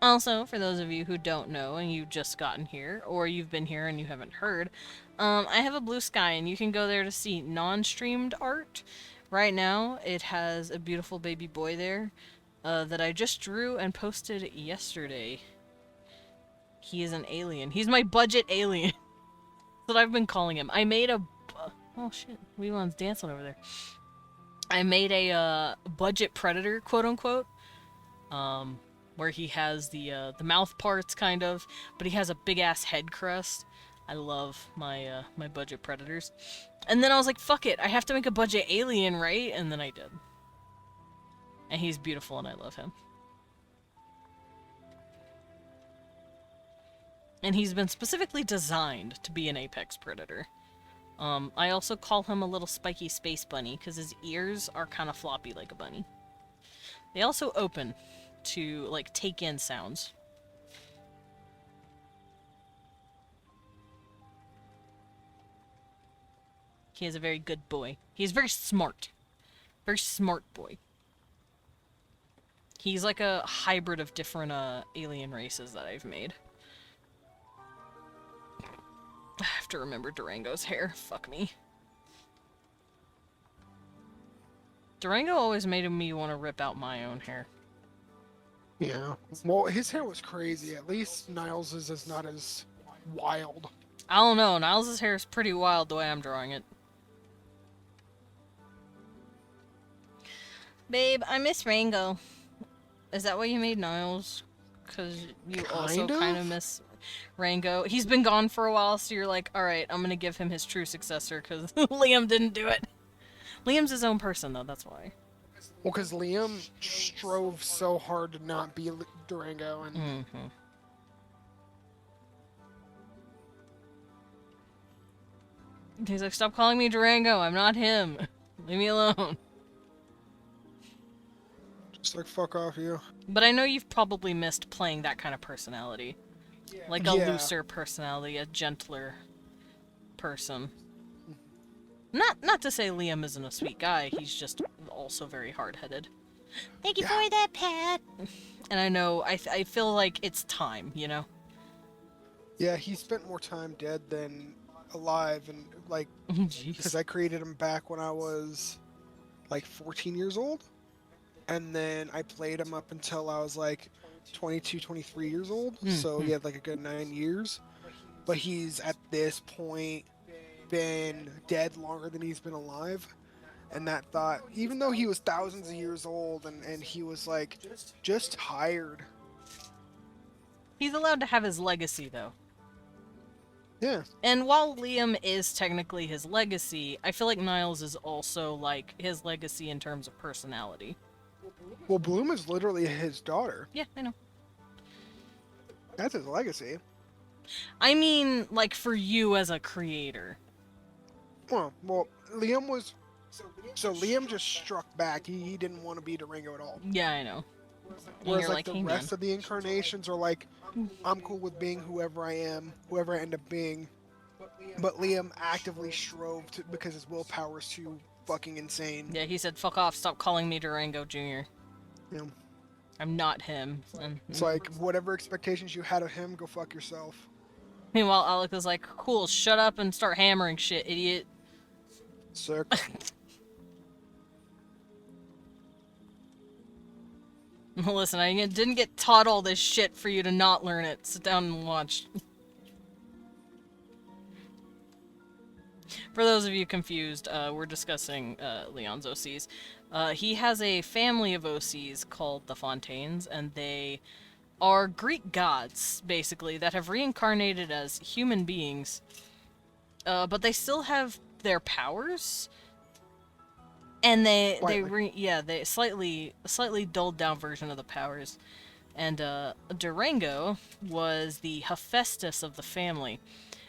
Also, for those of you who don't know and you've just gotten here, or you've been here and you haven't heard, I have a Blue Sky and you can go there to see non-streamed art. Right now, it has a beautiful baby boy there that I just drew and posted yesterday. He is an alien. He's my budget alien. That's what I've been calling him. I made a... oh shit, Weelon's dancing over there. I made a budget predator, quote-unquote. Where he has the mouth parts, kind of, but he has a big-ass head crest. I love my my budget predators. And then I was like, fuck it, I have to make a budget alien, right? And then I did. And he's beautiful and I love him. And he's been specifically designed to be an apex predator. I also call him a little spiky space bunny, because his ears are kind of floppy like a bunny. They also open to, like, take in sounds. He is a very good boy. He is very smart. Very smart boy. He's like a hybrid of different alien races that I've made. I have to remember Durango's hair. Fuck me. Durango always made me want to rip out my own hair. Yeah. Well, his hair was crazy. At least Niles's is not as wild. I don't know. Niles' hair is pretty wild the way I'm drawing it. Babe, I miss Rango. Is that why you made Niles? Because you also Kind of? kind of miss Rango. He's been gone for a while, so you're like, alright, I'm gonna give him his true successor, because Liam didn't do it. Liam's his own person, though, that's why. Well, because Liam strove so hard to not be Durango, and Mm-hmm. He's like, stop calling me Durango, I'm not him. Leave me alone. just like, fuck off you. But I know you've probably missed playing that kind of personality. Like a Yeah. looser personality, a gentler person. Not to say Liam isn't a sweet guy, he's just also very hard-headed. Thank you Yeah. for that, Pat. And I know, I feel like it's time, you know? Yeah, he spent more time dead than alive, and like, Jeez. because I created him back when I was like 14 years old, and then I played him up until I was like 22, 23 years old. So he had like a good 9 years, but he's at this point been dead longer than he's been alive. And that thought, even though he was thousands of years old and he was like just tired. He's allowed to have his legacy, though. Yeah. And while Liam is technically his legacy, I feel like Niles is also, like, his legacy in terms of personality. Well, Bloom is literally his daughter. Yeah, I know. That's his legacy. I mean, like, for you as a creator. Well, Liam was. So Liam just struck back. He didn't want to be Durango at all. Yeah, I know. And Whereas you're like the hey, rest man. of the incarnations are like, I'm cool with being whoever I am, whoever I end up being. But Liam actively strove to, because his willpower is too fucking insane. Yeah, he said, fuck off, stop calling me Durango Jr. You know, I'm not him. And it's like whatever expectations you had of him, go fuck yourself. meanwhile, Alec was like, cool, shut up and start hammering shit, idiot. Sick. Listen, I didn't get taught all this shit for you to not learn it. Sit down and watch. For those of you confused, we're discussing Leon's OCs. He has a family of OCs called the Fontaines, and they are Greek gods, basically, that have reincarnated as human beings. But they still have their powers. And they slightly dulled down version of the powers. And Durango was the Hephaestus of the family.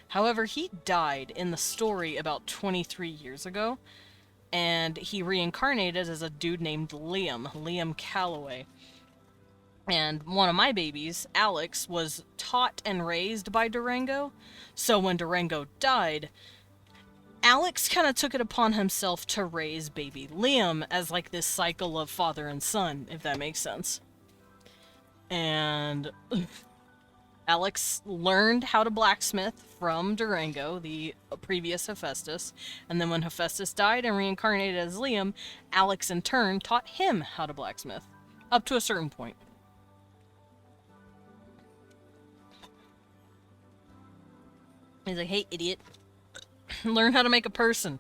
However, he died in the story about 23 years ago, and he reincarnated as a dude named Liam Calloway. And one of my babies, Alex, was taught and raised by Durango, so when Durango died, Alex kind of took it upon himself to raise baby Liam as like this cycle of father and son, if that makes sense. And Alex learned how to blacksmith from Durango, the previous Hephaestus, and then when Hephaestus died and reincarnated as Liam, Alex in turn taught him how to blacksmith, up to a certain point. He's like, hey, idiot. Learn how to make a person.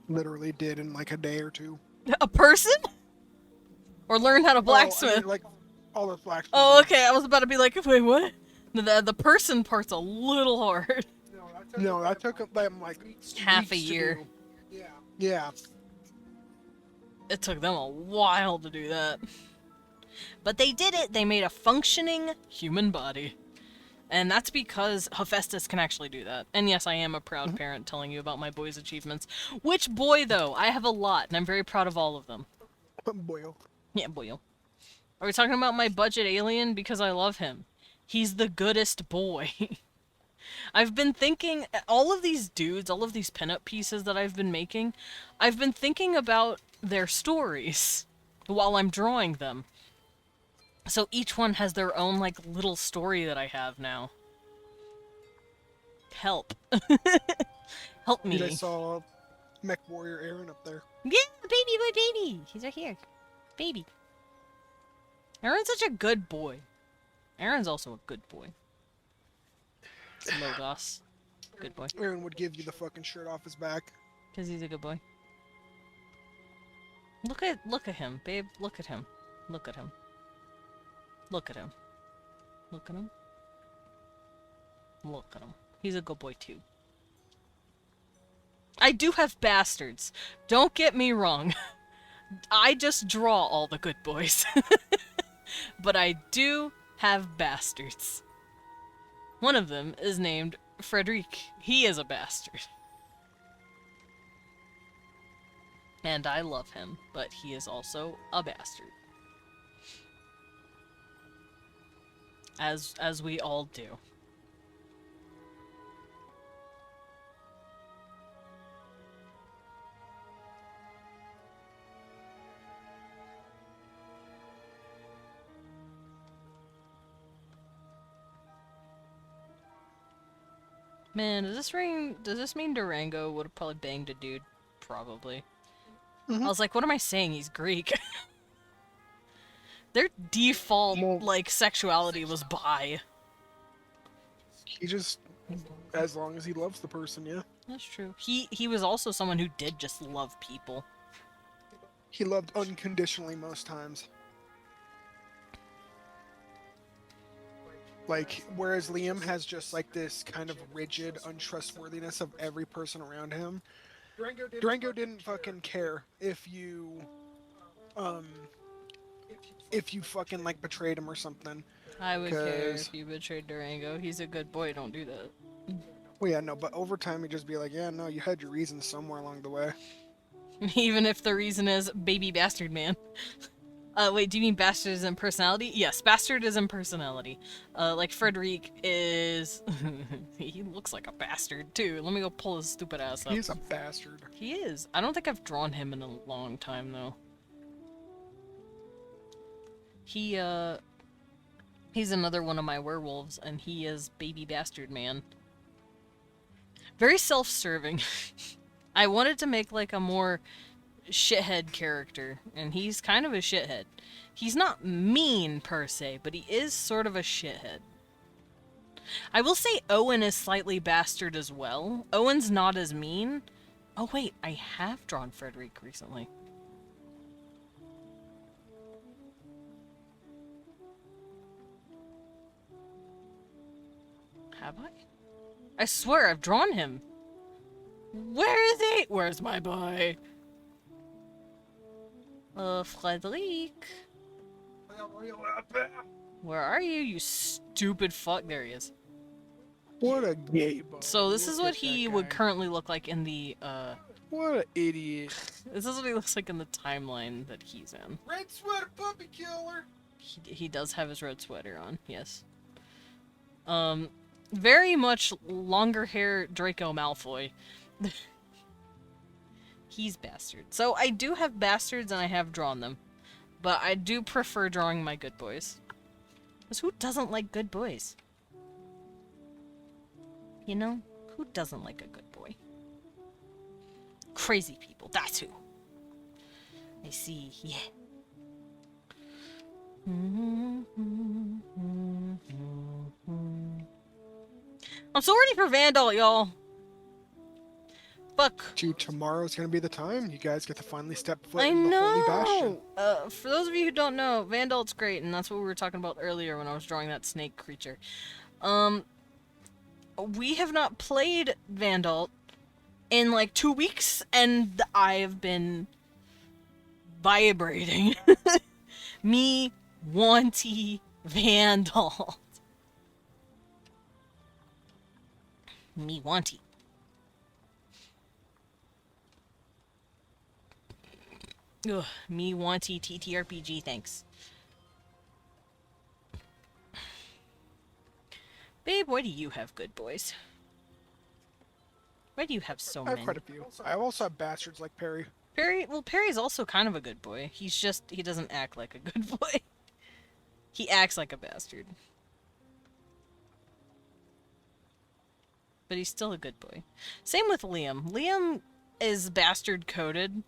Literally did in like a day or two. A person? Or learn how to Oh, blacksmith? I mean, like all the blacksmith. Oh, okay. I was about to be like, wait, what? The person part's a little hard. No, that took them like Half a weeks to year. do. Yeah. It took them a while to do that. But they did it. They made a functioning human body. And that's because Hephaestus can actually do that. And yes, I am a proud parent telling you about my boy's achievements. Which boy, though? I have a lot, and I'm very proud of all of them. Boyo. Yeah, boyo. Are we talking about my budget alien? Because I love him. He's the goodest boy. I've been thinking, all of these dudes, all of these pinup pieces that I've been making, I've been thinking about their stories while I'm drawing them. So each one has their own, like, little story that I have now. Help. Help Dude, I me. saw Mech Warrior Aaron up there. Yeah, baby boy, baby. He's right here. Baby. Aaron's such a good boy. Aaron's also a good boy. It's Logos. Good boy. Aaron would give you the fucking shirt off his back. Because he's a good boy. Look at him, babe. Look at him. Look at him. Look at him. Look at him. Look at him. He's a good boy too. I do have bastards. Don't get me wrong. I just draw all the good boys. But I do have bastards. One of them is named Frederic. He is a bastard. And I love him, but he is also a bastard. As we all do. Man, does this mean Durango would have probably banged a dude? Probably. Mhm. I was like, what am I saying? He's Greek. Their default, Well- like, sexuality was bi. He just, as long as he loves the person, yeah. That's true. He was also someone who did just love people. He loved unconditionally most times. Like, whereas Liam has just like this kind of rigid untrustworthiness of every person around him, Durango didn't fucking care if you fucking like betrayed him or something. I would care 'Cause- if you betrayed Durango. He's a good boy, don't do that. Well, yeah, no, but over time he'd just be like, yeah, no, you had your reasons somewhere along the way. Even if the reason is baby bastard man. Wait, do you mean bastard is in personality? Yes, bastard is in personality. Like Frederic is... he looks like a bastard, too. Let me go pull his stupid ass up. He's a bastard. He is. I don't think I've drawn him in a long time, though. He's another one of my werewolves, and he is baby bastard man. Very self-serving. I wanted to make, like, a more shithead character, and he's kind of a shithead. He's not mean, per se, but he is sort of a shithead. I will say Owen is slightly bastard as well. Owen's not as mean. Oh wait, I have drawn Frederic recently. Have I? I swear I've drawn him. Where is he? Where's my boy? Frederic. Where are you, you stupid fuck? There he is. What a gay bug. So this is Look what at he that would guy. currently look like in the, What an idiot. this is what he looks like in the timeline that he's in. Red sweater puppy killer. He does have his red sweater on, yes. Very much longer hair Draco Malfoy. He's bastard. So I do have bastards and I have drawn them. But I do prefer drawing my good boys. Because who doesn't like good boys? You know? Who doesn't like a good boy? Crazy people, that's who. I see, yeah. I'm so ready for Vandal, y'all. Fuck. Dude, tomorrow's gonna be the time. You guys get to finally step foot I in the Holy Bastion. know. For those of you who don't know, Vandal's great, and that's what we were talking about earlier when I was drawing that snake creature. We have not played Vandal in like 2 weeks, and I have been vibrating. Me wanty Vandal. Me wanty. Ugh, me wanty TTRPG, thanks. Babe, why do you have good boys? Why do you have so I have many? quite a few. I also have bastards like Perry. Perry's also kind of a good boy. He doesn't act like a good boy. He acts like a bastard. But he's still a good boy. Same with Liam. Liam is bastard coded,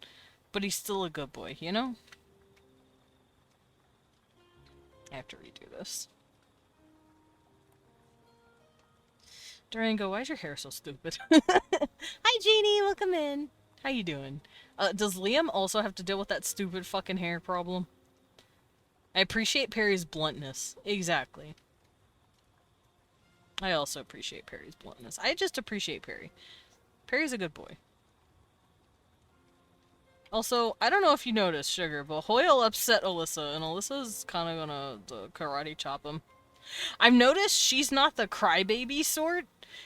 but he's still a good boy, you know? I have to redo this. Durango, why is your hair so stupid? Hi, Jeannie, welcome in. How you doing? Does Liam also have to deal with that stupid fucking hair problem? I appreciate Perry's bluntness. Exactly. I also appreciate Perry's bluntness. I just appreciate Perry. Perry's a good boy. Also, I don't know if you noticed, Sugar, but Hoyle upset Alyssa, and Alyssa's kind of gonna karate chop him. I've noticed she's not the crybaby sort.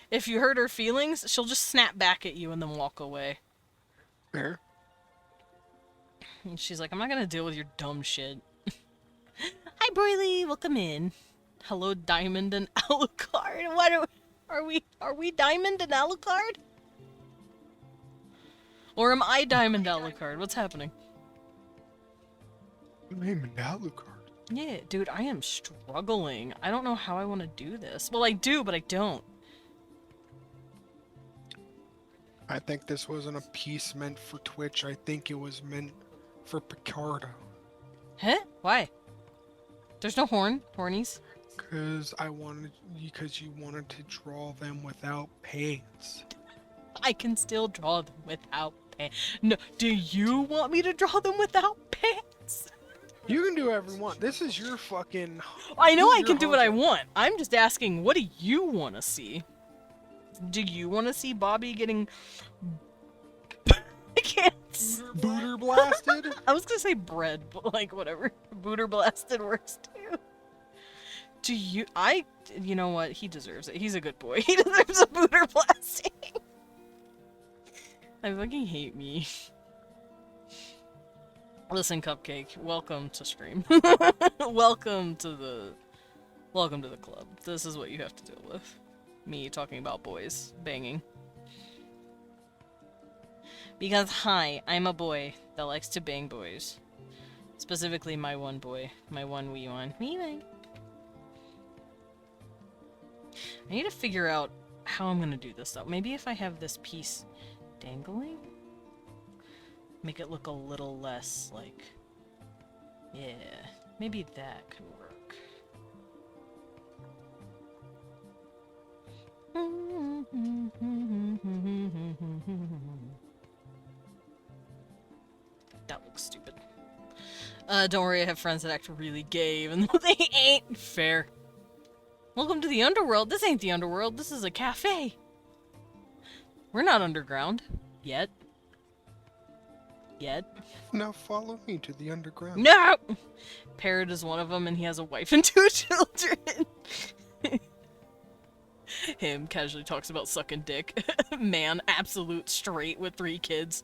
If you hurt her feelings, she'll just snap back at you and then walk away. Fair. And she's like, I'm not gonna deal with your dumb shit. Hi, Broily, welcome in. Hello, Diamond and Alucard. What are we Diamond and Alucard? Or am I Diamond Alucard? What's happening? Name Alucard. Yeah, dude, I am struggling. I don't know how I want to do this. Well, I do, but I don't. I think this wasn't a piece meant for Twitch. I think it was meant for Picardo. Huh? Why? There's no hornies. Because you wanted to draw them without pants. I can still draw them without pants. No, do you want me to draw them without pants? You can do whatever you want. This is your fucking... I know I your can do what I hobby. want. I'm just asking, what do you want to see? Do you want to see Bobby getting... I can't... Booter blasted? I was gonna say bread, but like, whatever. Booter blasted works too. Do you... You know what? He deserves it. He's a good boy. He deserves a booter blasting. I fucking hate me. Listen, Cupcake, welcome to stream. Welcome to the club. This is what you have to deal with. Me talking about boys banging. Because, hi, I'm a boy that likes to bang boys. Specifically my one boy. My one wee one. Wee one. I need to figure out how I'm gonna do this, though. Maybe if I have this piece dangling? Make it look a little less, like... Yeah, maybe that could work. That looks stupid. Don't worry, I have friends that act really gay, even though they ain't. Fair. Welcome to the underworld. This ain't the underworld. This is a cafe. We're not underground. Yet. Now follow me to the underground. No! Parrot is one of them, and he has a wife and 2 children. Him casually talks about sucking dick. Man, absolute straight with 3 kids.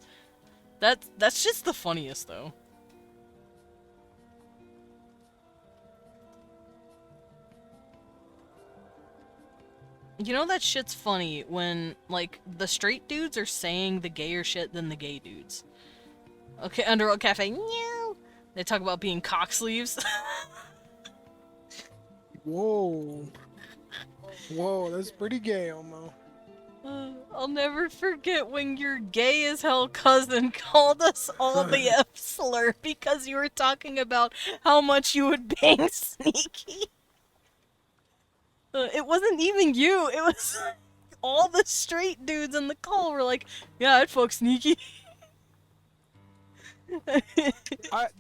That's just the funniest, though. You know that shit's funny when, like, the straight dudes are saying the gayer shit than the gay dudes. Okay, Underworld Cafe, meow. They talk about being cock sleeves. Whoa. Whoa, that's pretty gay, Elmo. I'll never forget when your gay as hell cousin called us all the F slur because you were talking about how much you would bang Sneaky. It wasn't even you, it was all the straight dudes in the call were like, yeah, I'd fuck Sneaky.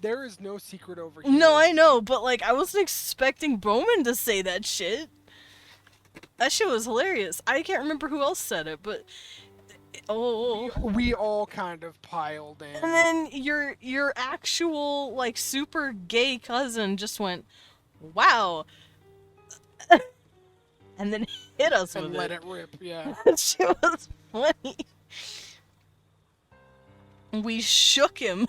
There is no secret over here. No, I know, but like, I wasn't expecting Bowman to say that shit. That shit was hilarious. I can't remember who else said it, but... Oh. We all kind of piled in. And then your actual, like, super gay cousin just went, wow. And then hit us with it. And let it rip, yeah. That shit was funny. We shook him.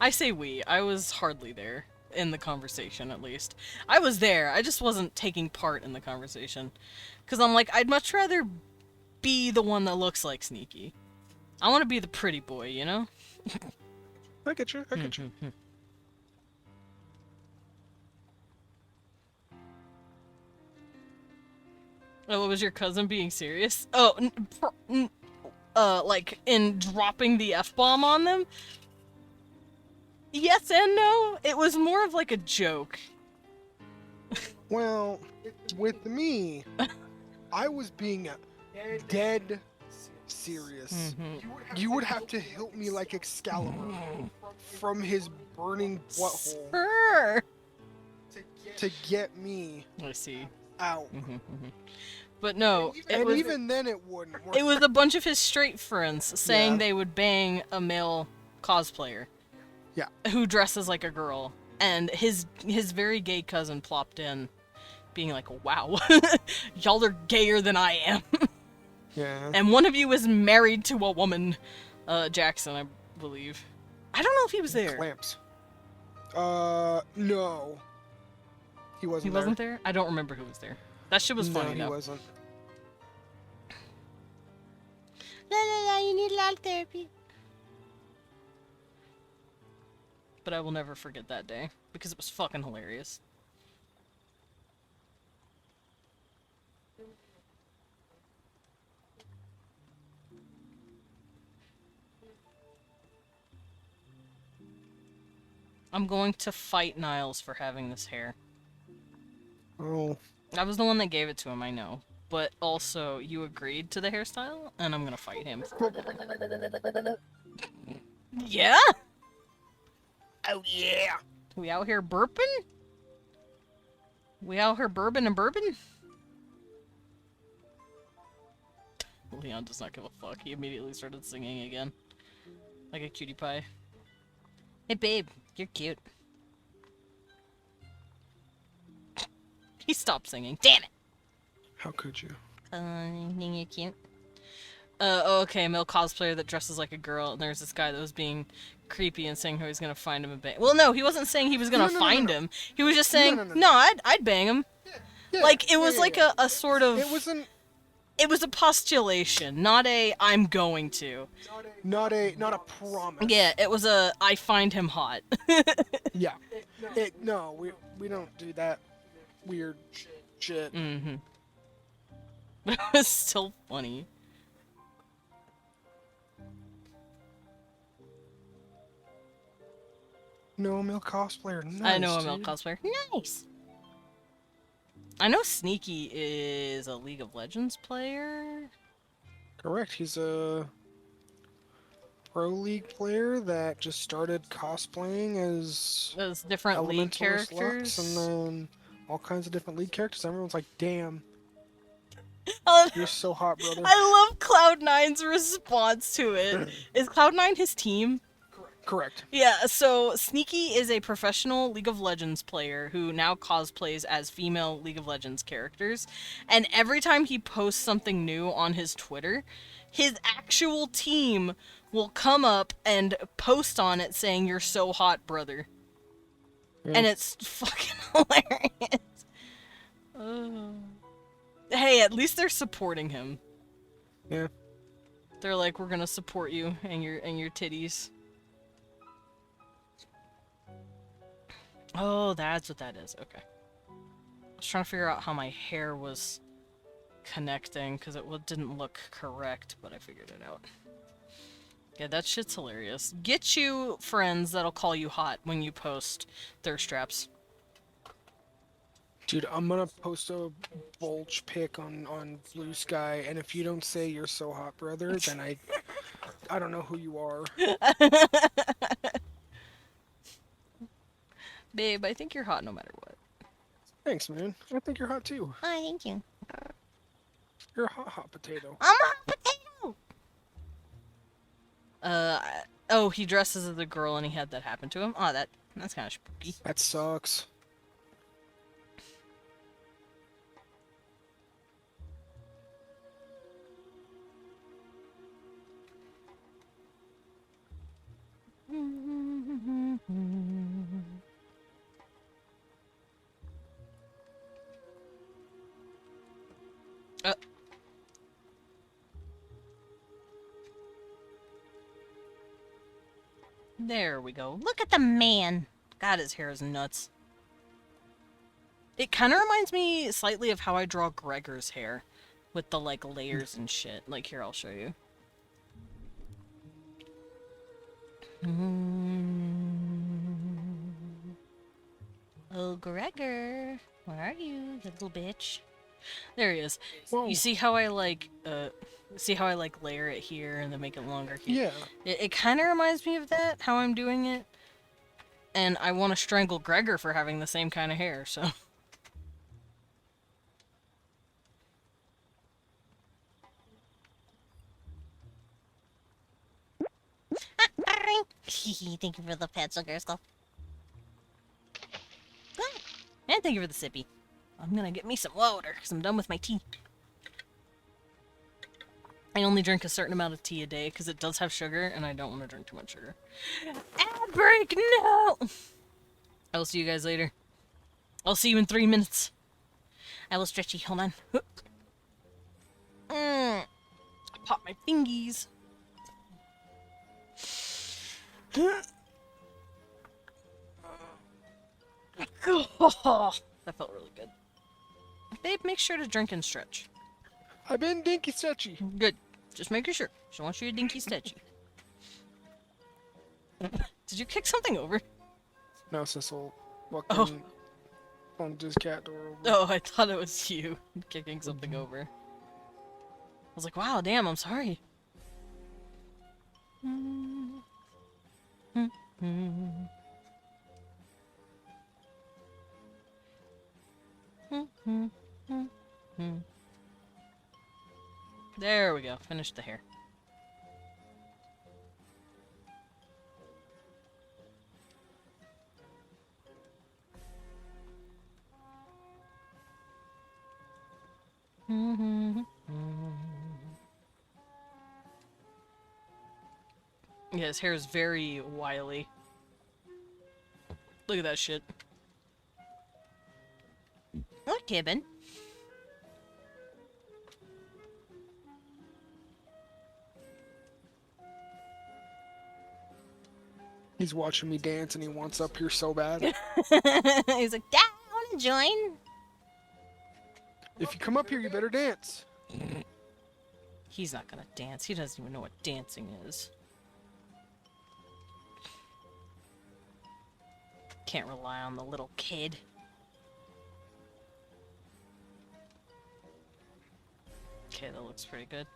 I say we. I was hardly there. in the conversation, at least. I was there. I just wasn't taking part in the conversation. Because I'm like, I'd much rather be the one that looks like Sneaky. I want to be the pretty boy, you know? I get you. I get you. Oh, was your cousin being serious? Oh, like in dropping the F-bomb on them? Yes and no. It was more of like a joke. Well, with me, I was being dead serious. You would have to help me like Excalibur from his burning butthole Sure. to get me I see. out. But no, And even then it wouldn't work. it was a bunch of his straight friends saying Yeah. they would bang a male cosplayer. Yeah. Who dresses like a girl. And his very gay cousin plopped in, being like, wow, y'all are gayer than I am. Yeah. And one of you is married to a woman. Jackson, I believe. I don't know if he was there. Clamps. No. He wasn't He there. wasn't there? I don't remember who was there. That shit was funny, No, he though. wasn't. La la la, you need a lot of therapy. But I will never forget that day, because it was fucking hilarious. I'm going to fight Niles for having this hair. Oh. I was the one that gave it to him, I know. But also, you agreed to the hairstyle, and I'm gonna fight him. Yeah? Oh yeah. We out here burping? We out here bourbon and bourbon? Leon does not give a fuck. He immediately started singing again. Like a cutie pie. Hey babe, you're cute. He stopped singing. Damn it! How could you? You're cute. Okay, male cosplayer that dresses like a girl, and there's this guy that was being creepy and saying how he's gonna find him and bang. Well, no, he wasn't saying he was gonna find him. He was just saying, no, I'd bang him. Yeah, Like, it was like a sort of... It wasn't. It was a postulation, not a I'm going to. Not a promise. Yeah, it was a I find him hot. Yeah. No, we don't do that weird shit. Mm-hmm. But it was still funny. No, male cosplayer. Nice, I know a male dude. cosplayer. Nice. I know Sneaky is a League of Legends player. Correct. He's a pro league player that just started cosplaying as Those different league Elementalist characters. Lux, and then all kinds of different league characters. Everyone's like, "Damn, I you're so hot, brother." love Cloud9's response to it. Is Cloud9 his team? Correct. Yeah, so Sneaky is a professional League of Legends player who now cosplays as female League of Legends characters. And every time he posts something new on his Twitter, his actual team will come up and post on it saying, "You're so hot, brother." Yeah. And it's fucking hilarious. Oh. Hey, at least they're supporting him. Yeah. They're like, "We're gonna support you and your titties." Oh, that's what that is. Okay. I was trying to figure out how my hair was connecting because didn't look correct, but I figured it out. Yeah, that shit's hilarious. Get you friends that'll call you hot when you post thirst traps. Dude, I'm gonna post a bulge pic on Blue Sky, and if you don't say "you're so hot, brother," then I don't know who you are. Babe, I think you're hot no matter what. Thanks, man. I think you're hot too. Oh, thank you. You're a hot potato. I'm a hot potato. Oh, he dresses as a girl and he had that happen to him? Oh, that's kind of spooky. That sucks. There we go. Look at the man. God, his hair is nuts. It kind of reminds me slightly of how I draw Gregor's hair. With the, like, layers and shit. Like, here, I'll show you. Oh, Gregor. Where are you, you little bitch? There he is. Whoa. You see how I, like, layer it here and then make it longer here? Yeah. It kind of reminds me of that, how I'm doing it. And I want to strangle Gregor for having the same kind of hair, so... Thank you for the pencil, girl. And thank you for the sippy. I'm gonna get me some water, because I'm done with my tea. I only drink a certain amount of tea a day, because it does have sugar, and I don't want to drink too much sugar. Ad break, no! I will see you guys later. I'll see you in 3 minutes. I will stretch you. Hold on. I pop my fingies. That felt really good. Babe, make sure to drink and stretch. I've been dinky stretchy. Good. Just making sure. She wants you to dinky stretchy. Did you kick something over? No, Cecil. Oh. Fucking bumped his cat door over. Oh, I thought it was you kicking something over. I was like, wow, damn, I'm sorry. There we go. Finished the hair. Yeah, his hair is very wily. Look at that shit. What, Gibbon? He's watching me dance and he wants up here so bad. He's like, Dad, I want to join. If you come up here, you better dance. He's not gonna dance. He doesn't even know what dancing is. Can't rely on the little kid. Okay, that looks pretty good.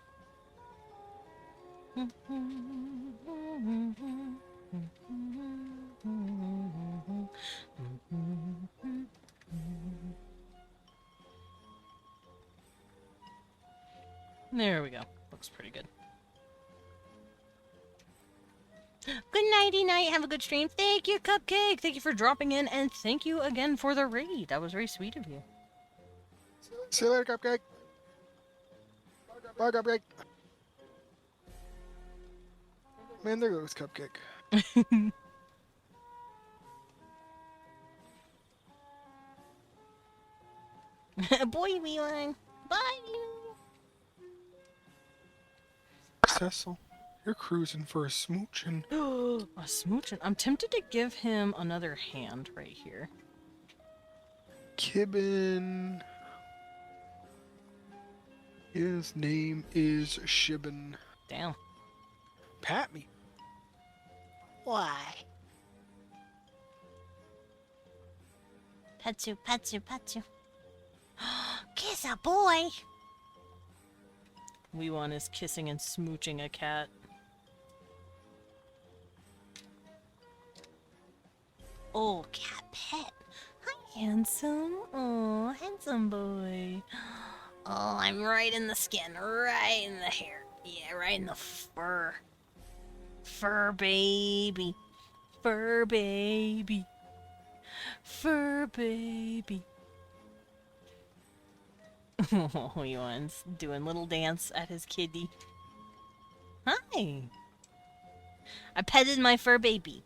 There we go. Looks pretty good. Good nighty night. Have a good stream. Thank you, Cupcake! Thank you for dropping in, and thank you again for the raid. That was very sweet of you. See you later, Cupcake. Bye, Cupcake. Man, there goes Cupcake. Boy, we on. Bye. Cecil, you're cruising for a smoochin'. A smoochin'. I'm tempted to give him another hand right here. Kibbin. His name is Shibbin. Damn. Pat me. Why? Patsu, patsu, patsu. Kiss a boy. Weewan is kissing and smooching a cat. Oh, cat pet. Hi, handsome. Oh, handsome boy. Oh, I'm right in the skin, right in the hair. Yeah, right in the fur. Fur baby. Fur baby. Fur baby. Oh, Weewan's doing little dance at his kitty. Hi. I petted my fur baby.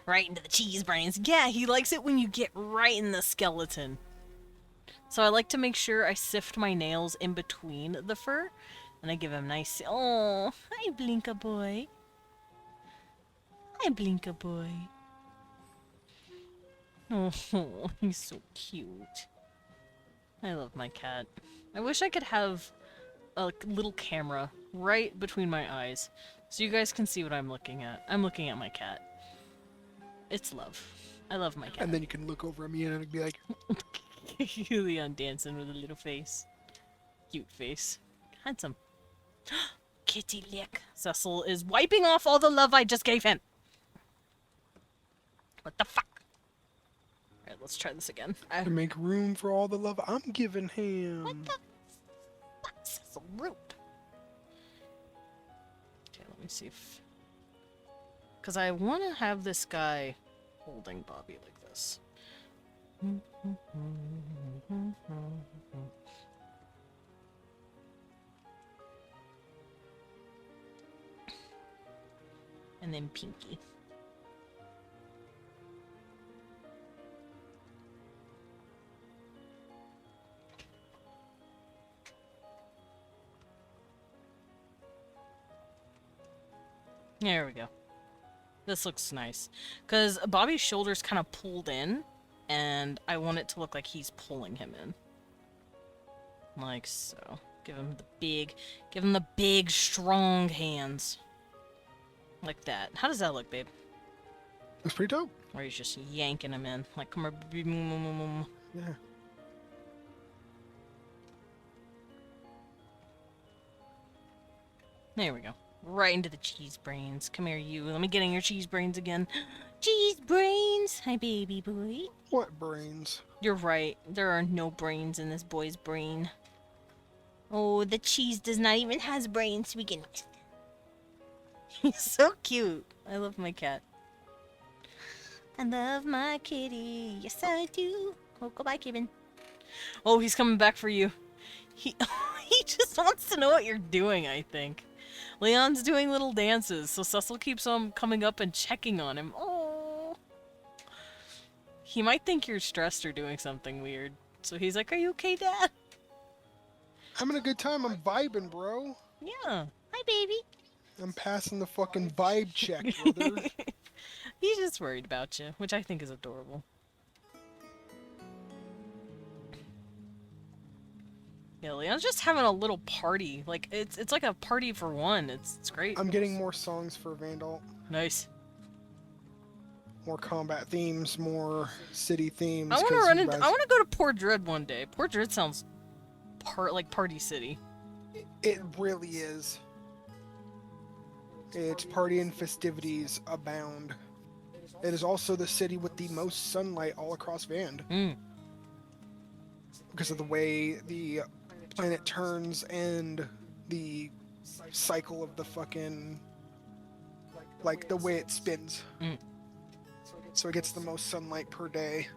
Right into the cheese brains. Yeah, he likes it when you get right in the skeleton. So I like to make sure I sift my nails in between the fur. And I give him nice... Oh, hi, Blinka boy. Hi, Blinker boy. Oh, he's so cute. I love my cat. I wish I could have a little camera right between my eyes so you guys can see what I'm looking at. I'm looking at my cat. It's love. I love my cat. And then you can look over at me and be like, Leon dancing with a little face. Cute face. Handsome. Kitty lick. Cecil is wiping off all the love I just gave him. What the fuck? Alright, let's try this again. to make room for all the love I'm giving him. What the fuck? Cecil, rude. Okay, let me see if... Because I want to have this guy holding Bobby like this. And then Pinky. There we go. This looks nice. Because Bobby's shoulder's kind of pulled in, and I want it to look like he's pulling him in. Like so. Give him the big, strong hands. Like that. How does that look, babe? That's pretty dope. Or he's just yanking him in. Like, come here. Yeah. There we go. Right into the cheese brains. Come here, you. Let me get in your cheese brains again. Cheese brains! Hi, baby boy. What brains? You're right. There are no brains in this boy's brain. Oh, the cheese does not even has brains to begin with. He's so cute. I love my cat. I love my kitty. Yes, I do. Oh, goodbye, Kevin. Oh, he's coming back for you. He just wants to know what you're doing, I think. Leon's doing little dances, so Cecil keeps on coming up and checking on him. Oh. He might think you're stressed or doing something weird. So he's like, "Are you okay, Dad?" Having a good time. I'm vibing, bro. Yeah. Hi, baby. I'm passing the fucking vibe check, brother. He's just worried about you, which I think is adorable. Yeah, Leon's just having a little party. Like, it's like a party for one. It's great. I'm getting more songs for Vandal. Nice. More combat themes, more city themes. I want to 'cause run you into. guys- I want to go to Port Dread one day. Port Dread sounds like Party City. It really is. Its party and festivities abound. It is also the city with the most sunlight all across Vand. Because of the way the planet turns and the cycle of the fucking... like, the way it spins. So it gets the most sunlight per day.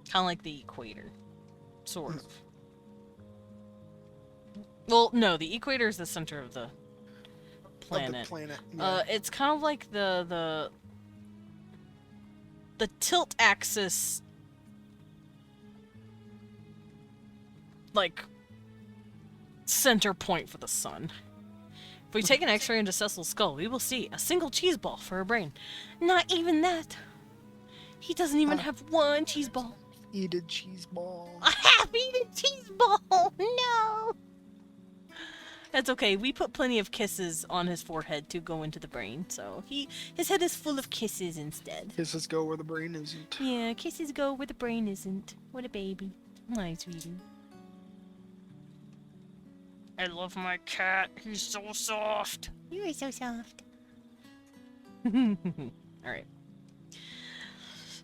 Kind of like the equator. Sort of. Well, no, the equator is the center of the planet. Of the planet. Yeah. It's kind of like the tilt axis, like, center point for the sun. If we take an X-ray into Cecil's skull, we will see a single cheese ball for a brain. Not even that. He doesn't even have one cheese ball. Eat a cheese ball. A half-eaten cheese ball. No. That's okay. We put plenty of kisses on his forehead to go into the brain, so his head is full of kisses instead. Kisses go where the brain isn't. Yeah, kisses go where the brain isn't. What a baby. My sweetie. I love my cat. He's so soft. You are so soft. Alright.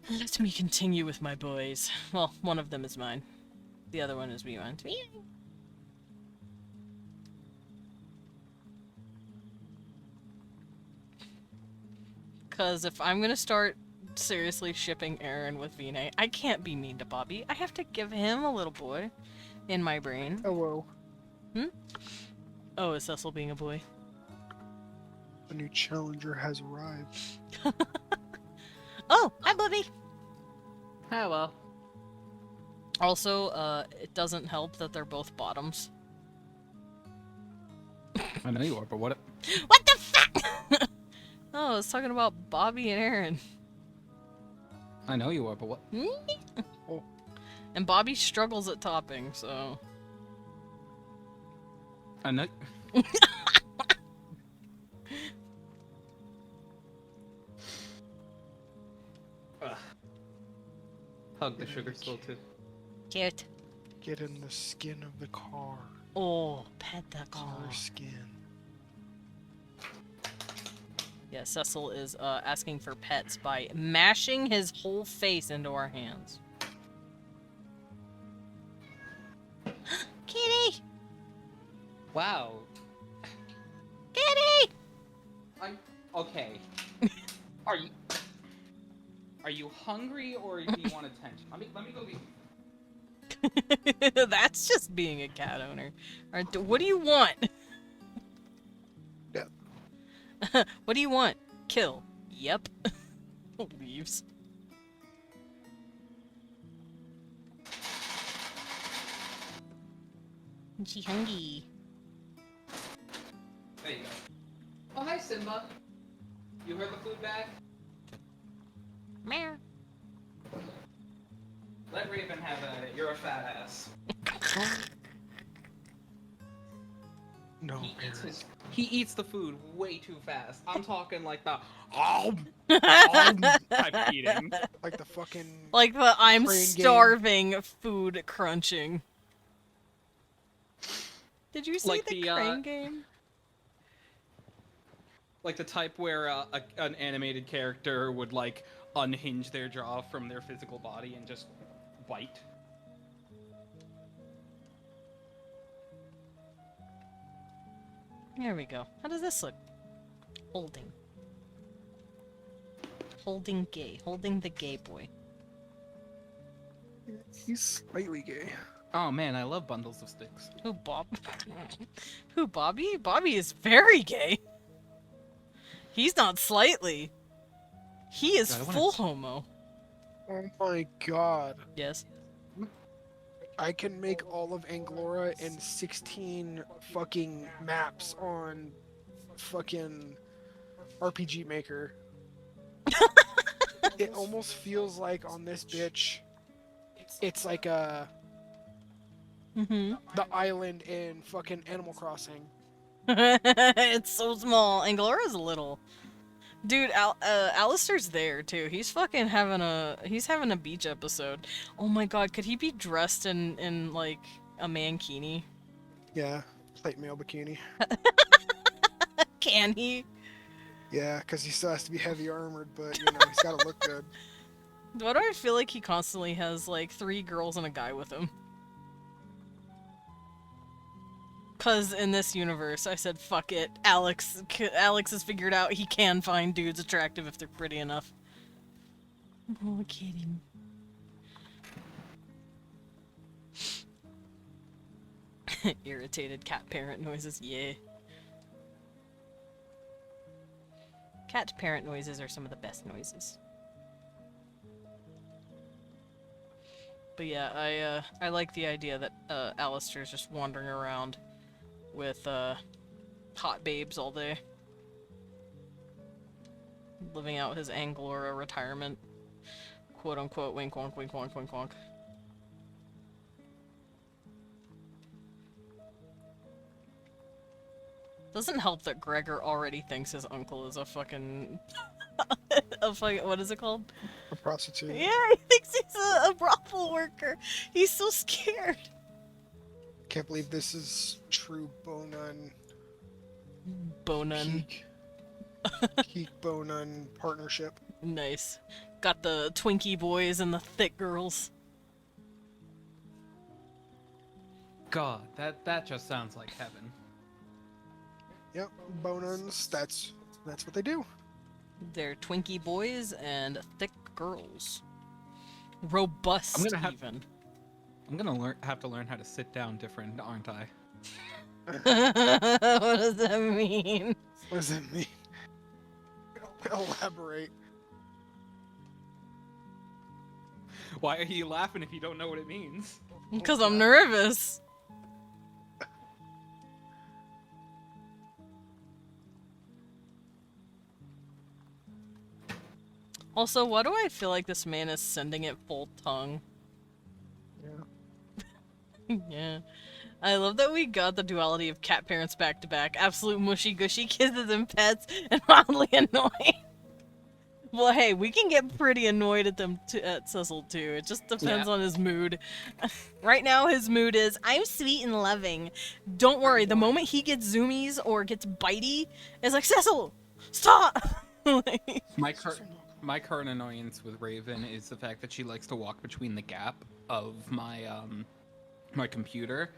Let me continue with my boys. Well, one of them is mine. The other one is mine. Because if I'm gonna start seriously shipping Aaron with Vina, I can't be mean to Bobby. I have to give him a little boy in my brain. Hello. Oh, is Cecil being a boy? A new challenger has arrived. Oh, hi, Bobby. Hello. Also, it doesn't help that they're both bottoms. I know you are, but what? What the fuck? I was talking about Bobby and Aaron. I know you are, but what? Oh, And Bobby struggles at topping, so... I know. Ugh. Hug the sugar skull too. Cute. get in the skin of the car. Oh, pet the car. Car skin. Yeah, Cecil is asking for pets by mashing his whole face into our hands. Kitty! Wow. Kitty! I'm okay. Are you hungry or do you want attention? Let me go get. That's just being a cat owner. All right, what do you want? Yeah. What do you want? Kill. Yep. Leaves. She hungry. There you go. Oh hi Simba. You heard the food bag? Meow. Let Raven have it. You're a fat ass. No, He eats the food way too fast. I'm talking like the type eating. like the fucking Like the I'm Crane game. starving food crunching. Did you see Like the the, crane game? Like the type where an animated character would like unhinge their jaw from their physical body and just bite. There we go. How does this look? Holding. Holding gay. Holding the gay boy. he's slightly gay. Oh man, I love bundles of sticks. Who, Bob? Who, Bobby? Bobby is very gay. He's not slightly. He is God, I wanna- full homo. Oh my god. Yes. I can make all of Anglora in 16 fucking maps on fucking RPG Maker. It almost feels like on this bitch, it's like Mm-hmm. the island in fucking Animal Crossing. It's so small. Anglora's little. Dude, Alistair's there too. He's fucking having a beach episode. Oh my god, could he be dressed in like a mankini? Yeah, plate mail bikini. Can he? Yeah, because he still has to be heavy armored, but you know he's got to look good. Why do I feel like he constantly has like 3 girls and a guy with him? Cause in this universe, I said fuck it. Alex has figured out he can find dudes attractive if they're pretty enough. Oh, kidding. Irritated cat parent noises, yeah. Cat parent noises are some of the best noises. But yeah, I like the idea that Alistair's just wandering around with hot babes all day. Living out his Anglora retirement. Quote unquote, wink wonk, wink wonk, wink wonk. Doesn't help that Gregor already thinks his uncle is a fucking... what is it called? A prostitute. Yeah, he thinks he's a brothel worker. He's so scared. Can't believe this is true Bonan Bonan. Geek Bonan partnership. Nice. Got the Twinkie boys and the thick girls. God, that just sounds like heaven. Yep, Bonans. That's what they do. They're Twinkie boys and thick girls. Robust, I'm gonna have- even. I'm gonna have to learn how to sit down different, aren't I? What does that mean? What does that mean? Elaborate. Why are you laughing if you don't know what it means? Because I'm nervous. Also, why do I feel like this man is sending it full tongue? Yeah. Yeah. I love that we got the duality of cat parents back to back. Absolute mushy gushy kisses and pets and mildly annoying. Well, hey, we can get pretty annoyed at them at Cecil too. It just depends on his mood. Right now, his mood is I'm sweet and loving. Don't worry, the moment he gets zoomies or gets bitey, it's like Cecil, stop. Like, My current annoyance with Raven is the fact that she likes to walk between the gap of my computer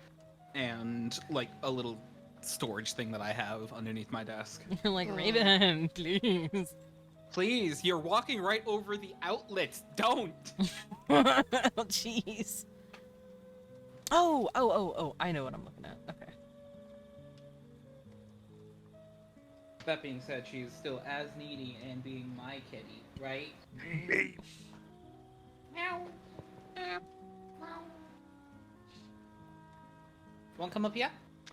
and like a little storage thing that I have underneeth my desk. you're like Raven, please. Please, you're walking right over the outlets. Don't. Oh, jeez. Oh, I know what I'm looking at. Okay. That being said, she's still as needy and being my kitty, right? Meow. Want to come up here?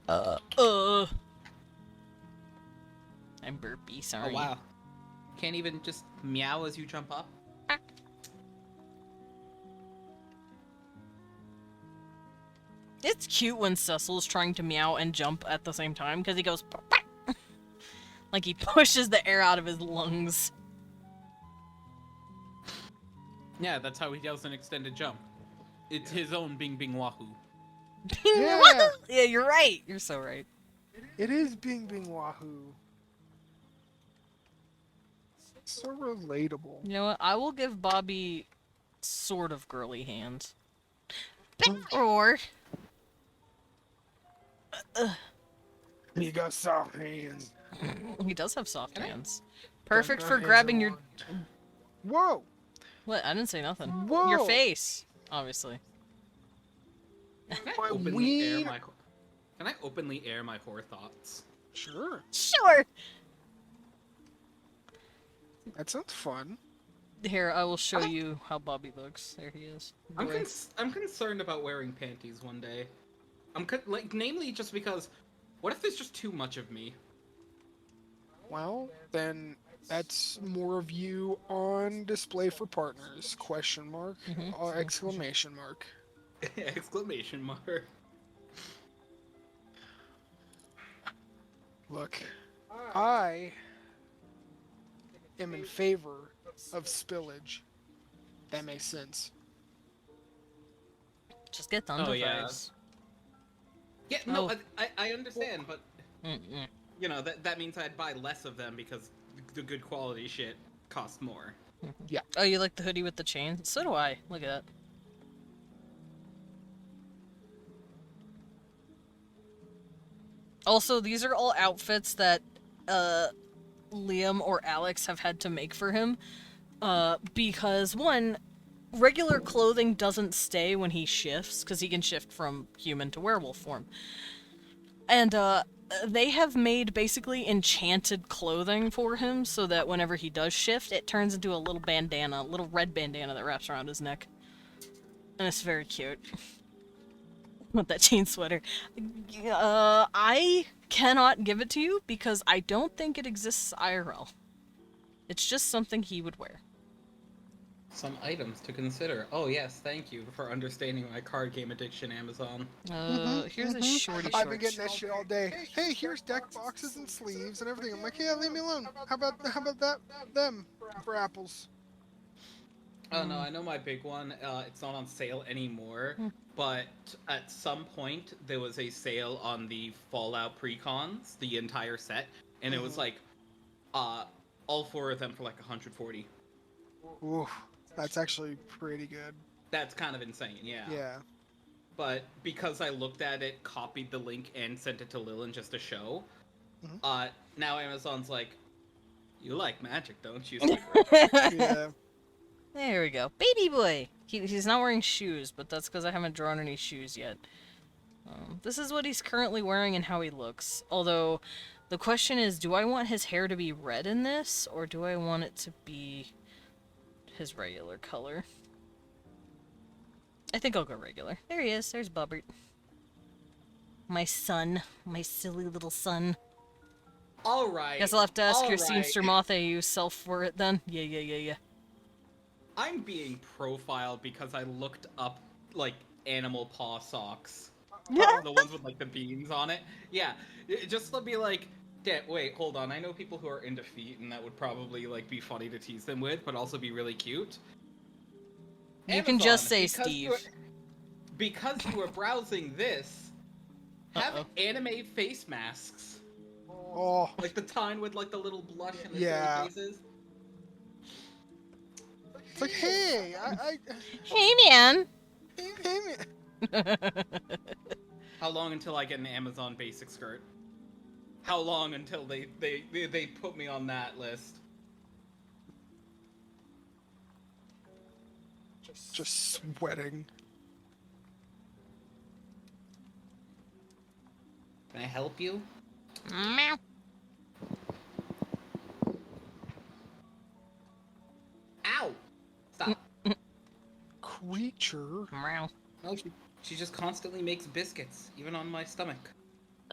I'm burpy, sorry. Oh wow. Can't even just meow as you jump up? It's cute when Cecil's trying to meow and jump at the same time, because he goes like he pushes the air out of his lungs. Yeah, that's how he does an extended jump. It's his own Bing Bing Wahoo. Yeah. Yeah, you're right. You're so right. It is Bing Bing Wahoo. So relatable. You know what? I will give Bobby sort of girly hands. Or You got soft hands. he does have soft Can I- hands. Perfect Got for hands grabbing your... on. Whoa! What? I didn't say nothing. Whoa! Your face, obviously. Can I My openly air ween- my Can I openly air my whore thoughts? Sure. Sure. That sounds fun. Here, I will show you how Bobby looks. There he is. I'm concerned about wearing panties one day. Namely just because, what if there's just too much of me? Well, then that's more of you on display for partners. Question mark. Or exclamation mark. Exclamation mark. Look, I am in favor of spillage. That makes sense. Just get done Oh, with yeah. those. Yeah, no, Oh. I understand, but Mm-mm. you know that means I'd buy less of them because the good quality shit costs more. Oh, you like the hoodie with the chain? So do I. Look at that. Also, these are all outfits that Liam or Alex have had to make for him. Because, one, regular clothing doesn't stay when he shifts, because he can shift from human to werewolf form. And, they have made basically enchanted clothing for him so that whenever he does shift, it turns into a little bandana, a little red bandana that wraps around his neck. And it's very cute. With that chain sweater. I cannot give it to you because I don't think it exists IRL. It's just something he would wear. Some items to consider. Oh yes, thank you for understanding my card game addiction, Amazon. Here's a shorty I've been shorts. getting that shit all day. Hey, here's deck boxes and sleeves and everything. I'm like, yeah, leave me alone. How about that? Them for apples. Oh no, I know my big one. It's not on sale anymore, but at some point there was a sale on the Fallout precons, the entire set, and it was like, all four of them for like 140. Oof, that's actually pretty good. That's kind of insane, yeah. Yeah. But because I looked at it, copied the link, and sent it to Lilin just to show, now Amazon's like, you like magic, don't you? Yeah. There we go. Baby boy! He's not wearing shoes, but that's because I haven't drawn any shoes yet. This is what he's currently wearing and how he looks. Although, the question is, do I want his hair to be red in this, or do I want it to be his regular color? I think I'll go regular. There he is. There's Bobbert. My son. My silly little son. Alright. Guess I'll have to ask your alright. seamster Moth AU self for it then. Yeah. I'm being profiled because I looked up like animal paw socks. The ones with like the beans on it. Yeah, just to be like, wait, hold on. I know people who are into feet, and that would probably like be funny to tease them with, but also be really cute. You can just say because Steve. because you were browsing this, have Uh-oh. anime face masks, Oh, like the time with like the little blush and the Yeah. silly faces. it's like, hey, Hey, man. hey, man. How long until I get an Amazon basic skirt? How long until they put me on that list? Just sweating. Can I help you? Meow. Ow! Stop. Creature. Meow. No, she just constantly makes biscuits, even on my stomach.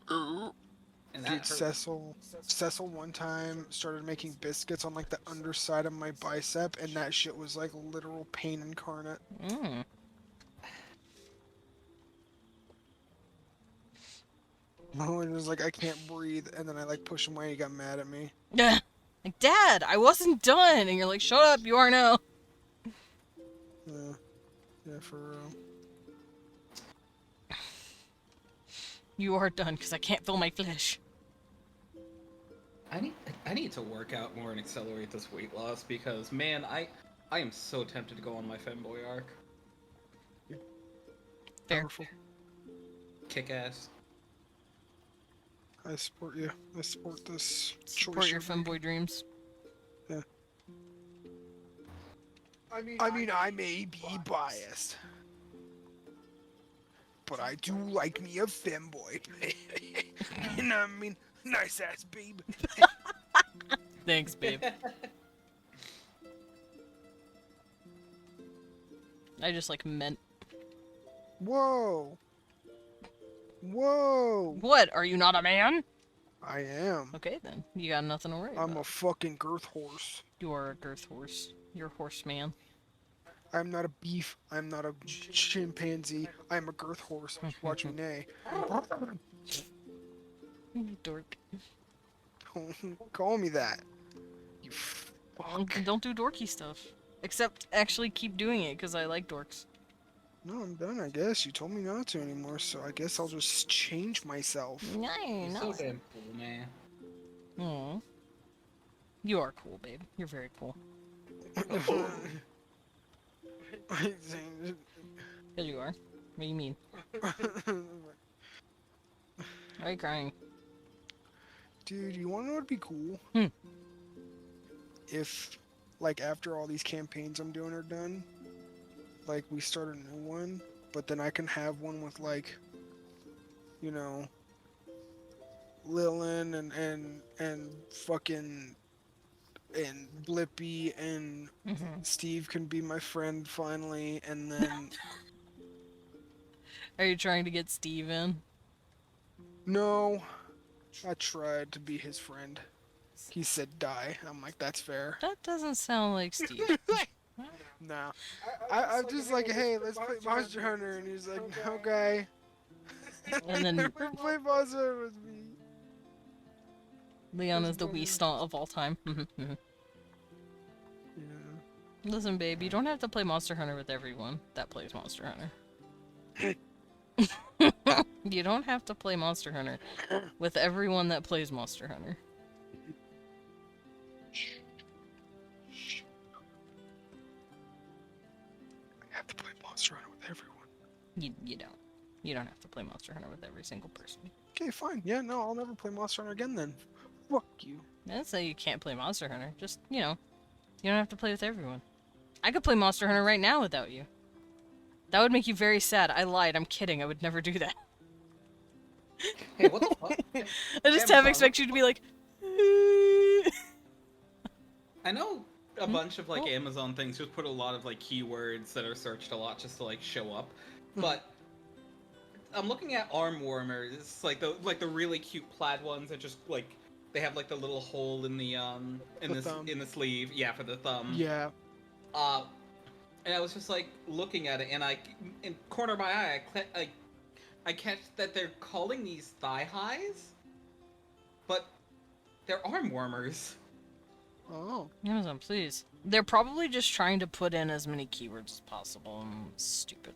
And that Dude, hurts. Cecil one time started making biscuits on like the underside of my bicep, and that shit was like literal pain incarnate. Mm. It was like I can't breathe, and then I like push him away. He got mad at me. Like, Dad, I wasn't done, and you're like, shut up, you are now. Yeah, yeah, for real. You are done because I can't feel my flesh. I need to work out more and accelerate this weight loss because man, I am so tempted to go on my femboy arc. Fair. Powerful. Kick ass. I support you. I support this Support choice your you're making. femboy dreams. I mean, I may be biased, but I do like me a femboy. You know what I mean? Nice ass babe. Thanks, babe. I just like meant. Whoa. Whoa. What? Are you not a man? I am. Okay, then. You got nothing to worry I'm a about. fucking girth horse. You are a girth horse. You're a horseman. I'm not a beef. I'm not a chimpanzee. I'm a girth horse. Watch me neigh. You dork. Call me that. You fuck. Don't do dorky stuff. Except actually keep doing it, because I like dorks. No, I'm done, I guess. You told me not to anymore, so I guess I'll just change myself. No, You're no. so damn cool, man. Aw. You are cool, babe. You're very cool. Yeah, you are. What do you mean? Why are you crying? Dude, you wanna know what'd be cool? Hmm. If, like, after all these campaigns I'm doing are done, like, we start a new one, but then I can have one with, like, you know, Lilin and fucking and Blippy and Mm-hmm. Steve can be my friend finally, and then Are you trying to get Steve in? no, I tried to be his friend. He said die. I'm like, that's fair. That doesn't sound like Steve. No. I'm just like, hey, let's play Monster Hunter, and he's like, okay. And then Never play Monster Hunter with me. Leon is the Wii stomp of all time. Yeah. Listen, babe, you don't have to play Monster Hunter with everyone that plays Monster Hunter. You don't have to play Monster Hunter with everyone that plays Monster Hunter. I have to play Monster Hunter with everyone. You don't. You don't have to play Monster Hunter with every single person. Okay, fine. Yeah, no, I'll never play Monster Hunter again then. Fuck you. I didn't say you can't play Monster Hunter. Just, you know, you don't have to play with everyone. I could play Monster Hunter right now without you. That would make you very sad. I lied. I'm kidding. I would never do that. Hey, what the fuck? I just Amazon. expect you to be like. I know a bunch of like Oh. Amazon things just put a lot of like keywords that are searched a lot just to like show up, but I'm looking at arm warmers. It's like the really cute plaid ones that just like they have like the little hole in the The thumb. in the sleeve. Yeah, for the thumb. Yeah. And I was just like looking at it, and in corner of my eye, I catch that they're calling these thigh highs, but they're arm warmers. Oh. Amazon, please. They're probably just trying to put in as many keywords as possible. Stupid.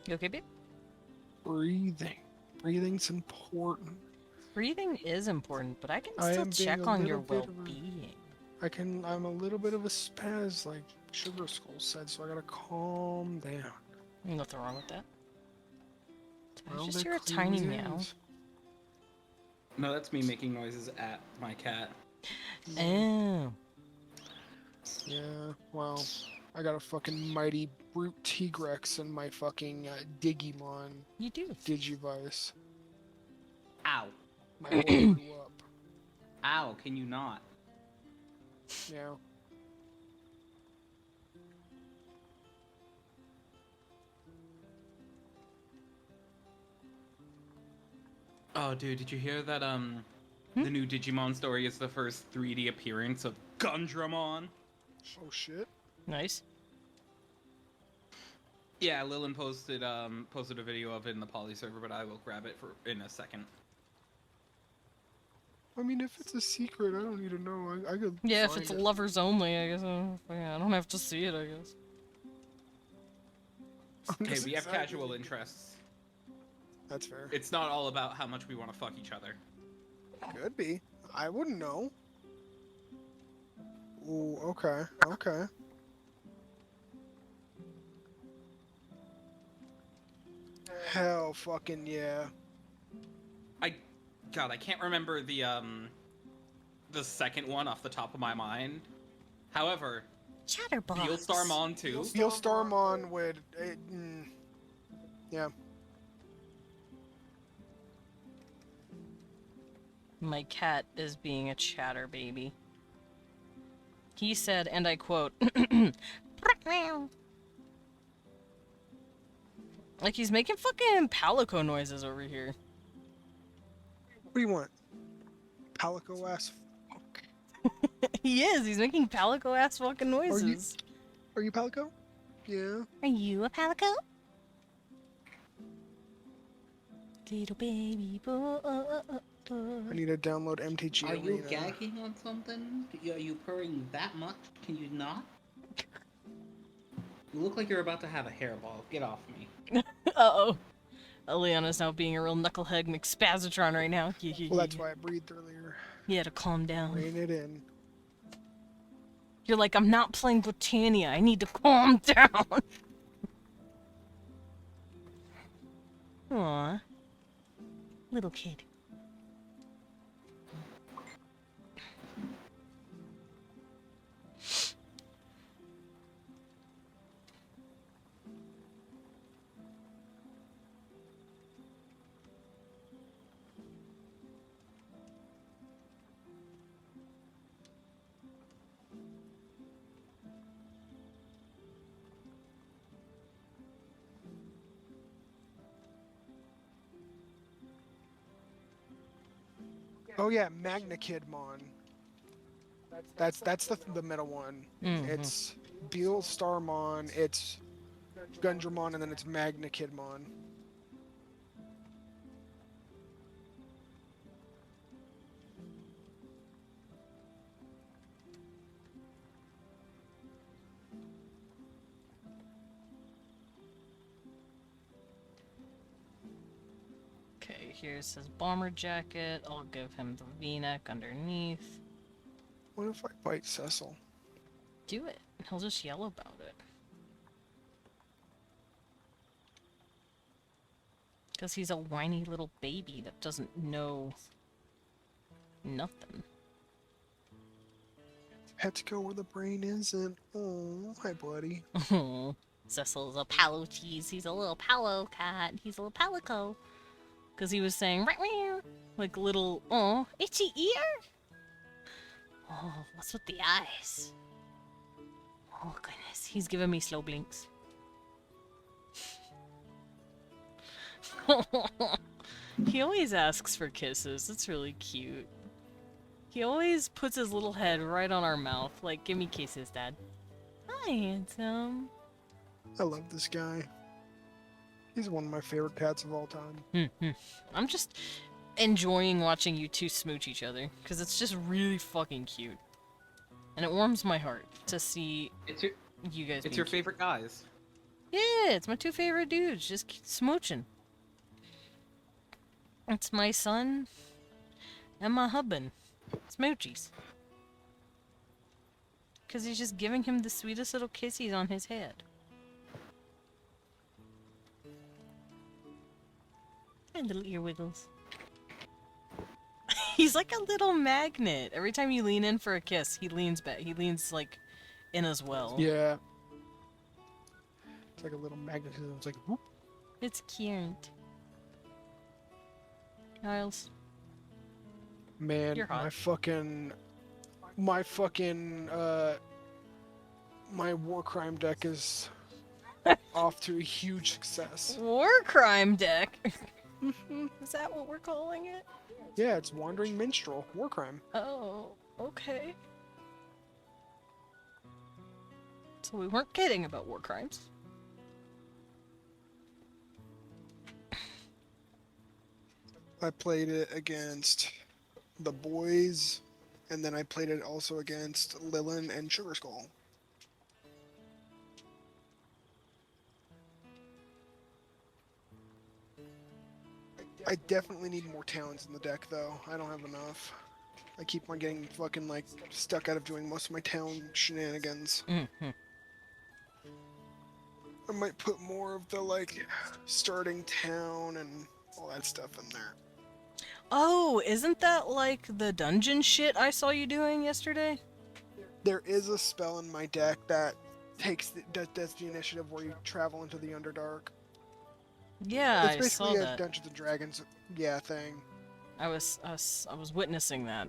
You okay, babe? Breathing. Breathing's important. Breathing is important, but I can I still am being check a on your little bit of a- well-being. I'm a little bit of a spaz, like Sugar Skull said, so I gotta calm down. Nothing wrong with that. Did I Well, just there hear a tiny clearly meow? is. No, that's me making noises at my cat. Oh. Yeah, well, I got a fucking mighty brute Tigrex in my fucking Digimon You do. Digivice. Ow. My whole grew up. Ow, can you not? Yeah. Oh, dude, did you hear that, the new Digimon story is the first 3D appearance of Gundramon? Oh shit. Nice. Yeah, Lilin posted a video of it in the Poly server, but I will grab it in a second. I mean, if it's a secret, I don't need to know. I could. Yeah, if find it's it. lovers only, I guess. Yeah, I don't have to see it, I guess. Hey, That's we have exactly casual what- interests. That's fair. It's not all about how much we want to fuck each other. Could be. I wouldn't know. Ooh, okay, okay. Hell fucking yeah. God, I can't remember the second one off the top of my mind. However, Chatterbox. Beelstarmon 2. Steel Starmon would. Yeah. My cat is being a chatter baby. He said, and I quote, like he's making fucking palico noises over here. What do you want? Palico ass. He is. He's making palico ass fucking noises. Are you Palico? Yeah. Are you a palico? Little baby boy. I need to download MTG Are you Arena. gagging on something? Are you purring that much? Can you not? You look like you're about to have a hairball. Get off me. Uh-oh. Eliana's now being a real knucklehead McSpazatron right now. Well, that's why I breathed earlier. You had to calm down. Rein it in. You're like, I'm not playing Britannia. I need to calm down. Aw. Little kid. Oh yeah, Magna Kidmon. That's the middle one. Mhm. It's Beal Starmon, it's Gundramon, and then it's Magna Kidmon. Okay, here's his bomber jacket. I'll give him the V-neck underneath. What if I bite Cecil? Do it. He'll just yell about it. Because he's a whiny little baby that doesn't know nothing. Pets go where the brain isn't. Oh, hi, buddy. Oh, Cecil's a palo cheese. He's a little palo cat. He's a little palico. because he was saying, "Meow, meow," like little, oh, itchy ear. Oh, what's with the eyes? Oh, goodness. He's giving me slow blinks. He always asks for kisses. It's really cute. He always puts his little head right on our mouth, like, give me kisses, Dad. Hi, handsome. I love this guy. He's one of my favorite cats of all time. I'm just enjoying watching you two smooch each other, because it's just really fucking cute. And it warms my heart to see It's your you guys it's being your cute. favorite guys. Yeah, it's my two favorite dudes, just smooching. It's my son and my husband. Smoochies. Because he's just giving him the sweetest little kissies on his head. And little ear wiggles. He's like a little magnet. Every time you lean in for a kiss, he leans back. He leans like in as well. Yeah. It's like a little magnetism. It's like, whoop. It's cute. Niles. Man, You're hot. my war crime deck is off to a huge success. War crime deck. Is that what we're calling it? Yeah, it's Wandering Minstrel, war crime. Oh, okay. So we weren't kidding about war crimes. I played it against the boys, and then I played it also against Lilin and Sugar Skull. I definitely need more towns in the deck, though. I don't have enough. I keep on getting fucking, like, stuck out of doing most of my town shenanigans. Mm-hmm. I might put more of the, like, starting town and all that stuff in there. Oh, isn't that like the dungeon shit I saw you doing yesterday? There is a spell in my deck that does the initiative where you travel into the Underdark. Yeah, It's I saw basically a that. Dungeons and Dragons, thing. I was witnessing that.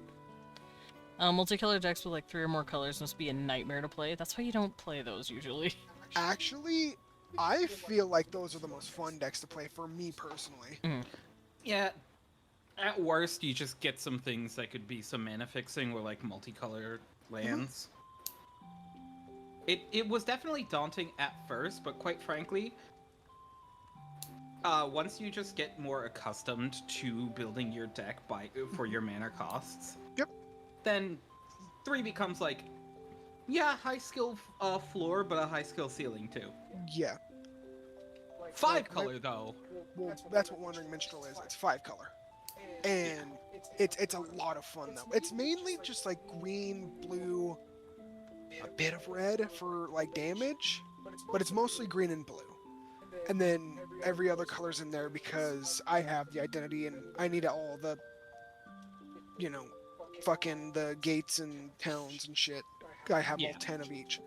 Multicolor decks with like 3 or more colors must be a nightmare to play. That's why you don't play those usually. Actually, I feel like those are the most fun decks to play for me personally. Yeah. At worst, you just get some things that could be some mana fixing or like multicolored lands. It was definitely daunting at first, but quite frankly, once you just get more accustomed to building your deck for your mana costs, Yep. then 3 becomes like, yeah, high skill floor, but a high skill ceiling too. Yeah. 5 color though. Well, that's what Wandering Minstrel is. It's 5 color. And it's a lot of fun though. It's mainly just like green, blue, a bit of red for like damage, but it's mostly green and blue. And then every other color's in there because I have the identity and I need all the, fucking the gates and towns and shit. I have all 10 of each.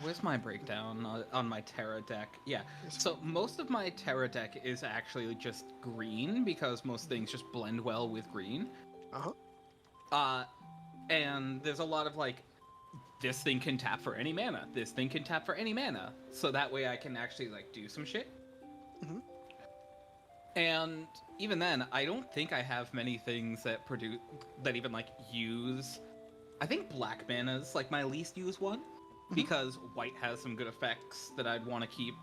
Where's my breakdown on my Terra deck? Yeah, so most of my Terra deck is actually just green because most things just blend well with green. And there's a lot of like, this thing can tap for any mana, this thing can tap for any mana, so that way I can actually like do some shit. And even then, I don't think I have many things that even like use. I think black mana's like my least used one. Because white has some good effects that I'd want to keep.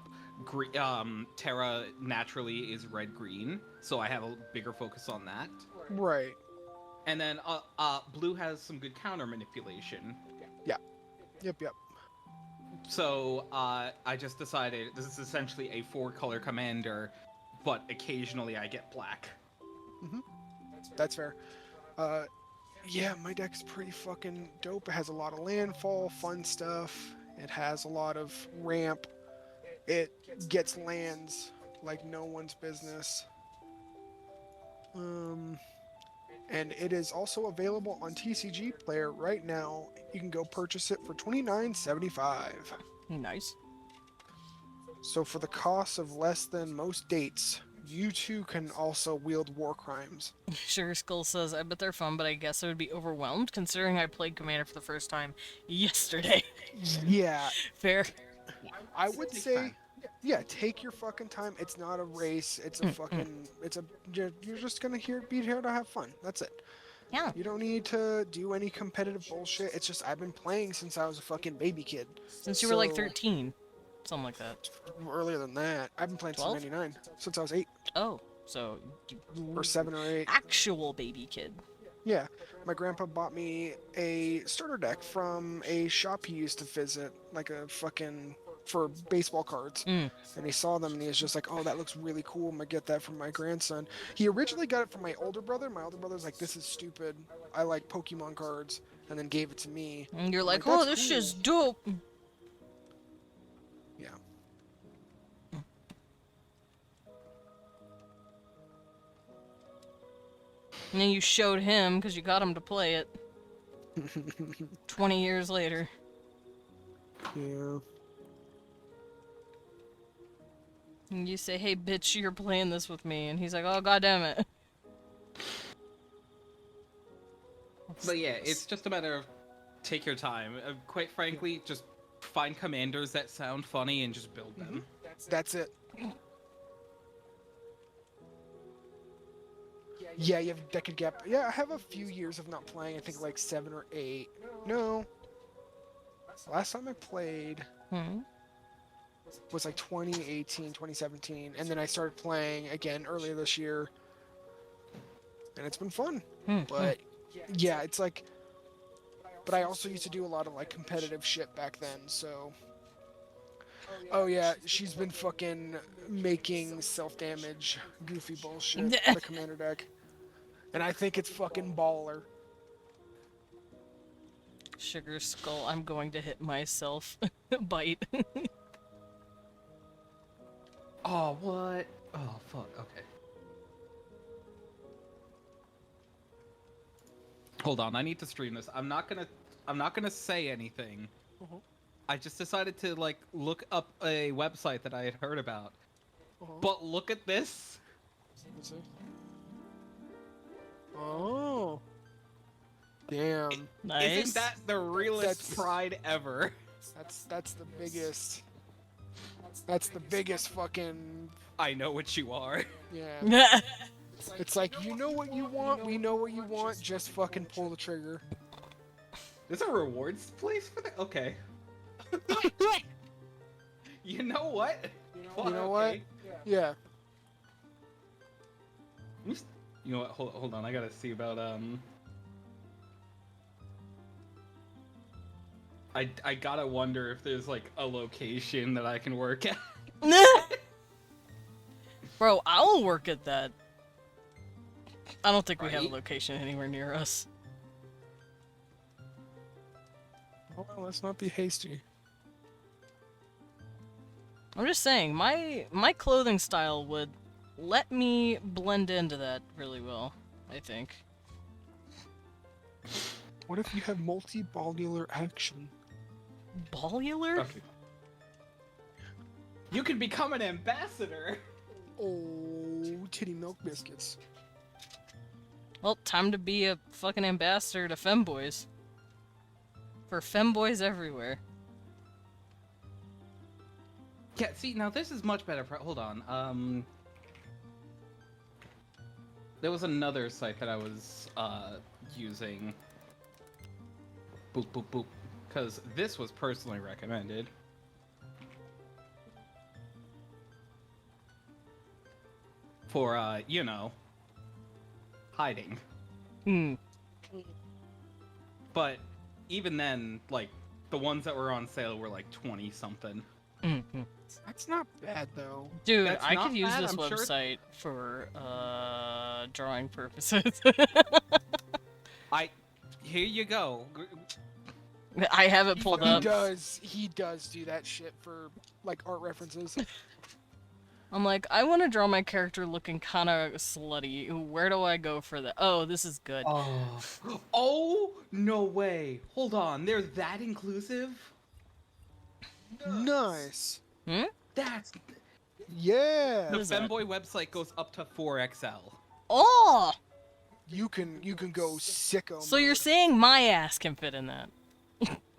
Terra naturally is red-green, so I have a bigger focus on that. Right. And then blue has some good counter manipulation. Yeah. Yep. So I just decided this is essentially a 4-color commander, but occasionally I get black. That's fair. Yeah, my deck's pretty fucking dope. It has a lot of landfall, fun stuff. It has a lot of ramp. It gets lands like no one's business. And it is also available on TCG Player right now. You can go purchase it for $29.75. Nice. So for the cost of less than most dates, you two can also wield war crimes. Sugar Skull says, I bet they're fun, but I guess I would be overwhelmed considering I played Commander for the first time yesterday. Yeah, Fair. I would Takes say, time. yeah, take your fucking time. It's not a race. It's a fucking. It's a. You're just gonna be here to have fun. That's it. Yeah. You don't need to do any competitive bullshit. It's just I've been playing since I was a fucking baby kid. Since you were like So- 13. Something like that. Earlier than that, I've been playing 12? since '99, since I was 8 Oh, so or 7 or 8. actual baby kid. Yeah, my grandpa bought me a starter deck from a shop he used to visit, like a fucking for baseball cards. Mm. And he saw them and he was just like, "Oh, that looks really cool. I'm gonna get that from my grandson." He originally got it from my older brother. My older brother's like, "This is stupid. I like Pokemon cards," and then gave it to me. And you're I'm like, like, oh, "That's this cool." shit's dope. Yeah. And then you showed him because you got him to play it 20 years later. Yeah. And you say, hey, bitch, you're playing this with me. And he's like, oh, goddammit. But yeah, it's just a matter of take your time. Quite frankly, just find commanders that sound funny and just build them. That's it. Yeah, you have decade gap. Yeah, I have a few years of not playing. I think like 7 or 8. No. Last time I played Hmm. was like 2018, 2017, and then I started playing again earlier this year. And it's been fun. But yeah, it's like but I also used to do a lot of like competitive shit back then, so oh yeah, she's been fucking making self-damage goofy bullshit for the commander deck. And I think it's fucking baller. Sugar Skull, I'm going to hit myself. Bite. Oh, what? Oh, fuck. Okay. Hold on, I need to stream this. I'm not gonna say anything. Uh-huh. I just decided to like look up a website that I had heard about. Uh-huh. But look at this. Let's see. Oh. Damn. Nice. Isn't that the realest That's- pride ever? That's the biggest. That's the biggest fucking I know what you are. yeah. It's like you know what you want, we know what you want, just fucking pull the trigger. There's a rewards place for that? Okay. You know what? You know what? Yeah. You know what? Hold on. I gotta see about I gotta wonder if there's like a location that I can work at. Bro, I'll work at that. I don't think we have a Right? location anywhere near us. Hold on, let's not be hasty. I'm just saying, my clothing style would let me blend into that really well, I think. What if you have multi-ballular action? Ballular? Okay. You can become an ambassador. Oh, titty milk biscuits. Well, time to be a fucking ambassador to femboys. For femboys everywhere. Yeah, see, now this is much better. Hold on. There was another site that I was using. Boop boop boop, because this was personally recommended. For you know, hiding. Hmm. But even then, like the ones that were on sale were like 20 something. Mm-hmm. That's not bad though. Dude, That's I not could use bad, this I'm sure. website for drawing purposes. Here you go. I have it pulled He up. does do that shit for like art references. I'm like, I want to draw my character looking kind of slutty. Where do I go for that? Oh, this is good. Oh. Oh, no way. Hold on. They're that inclusive? Nice. Hmm? That's Yeah. The What is that? femboy website goes up to 4XL. Oh! You can go sicko So you're mode. saying my ass can fit in that?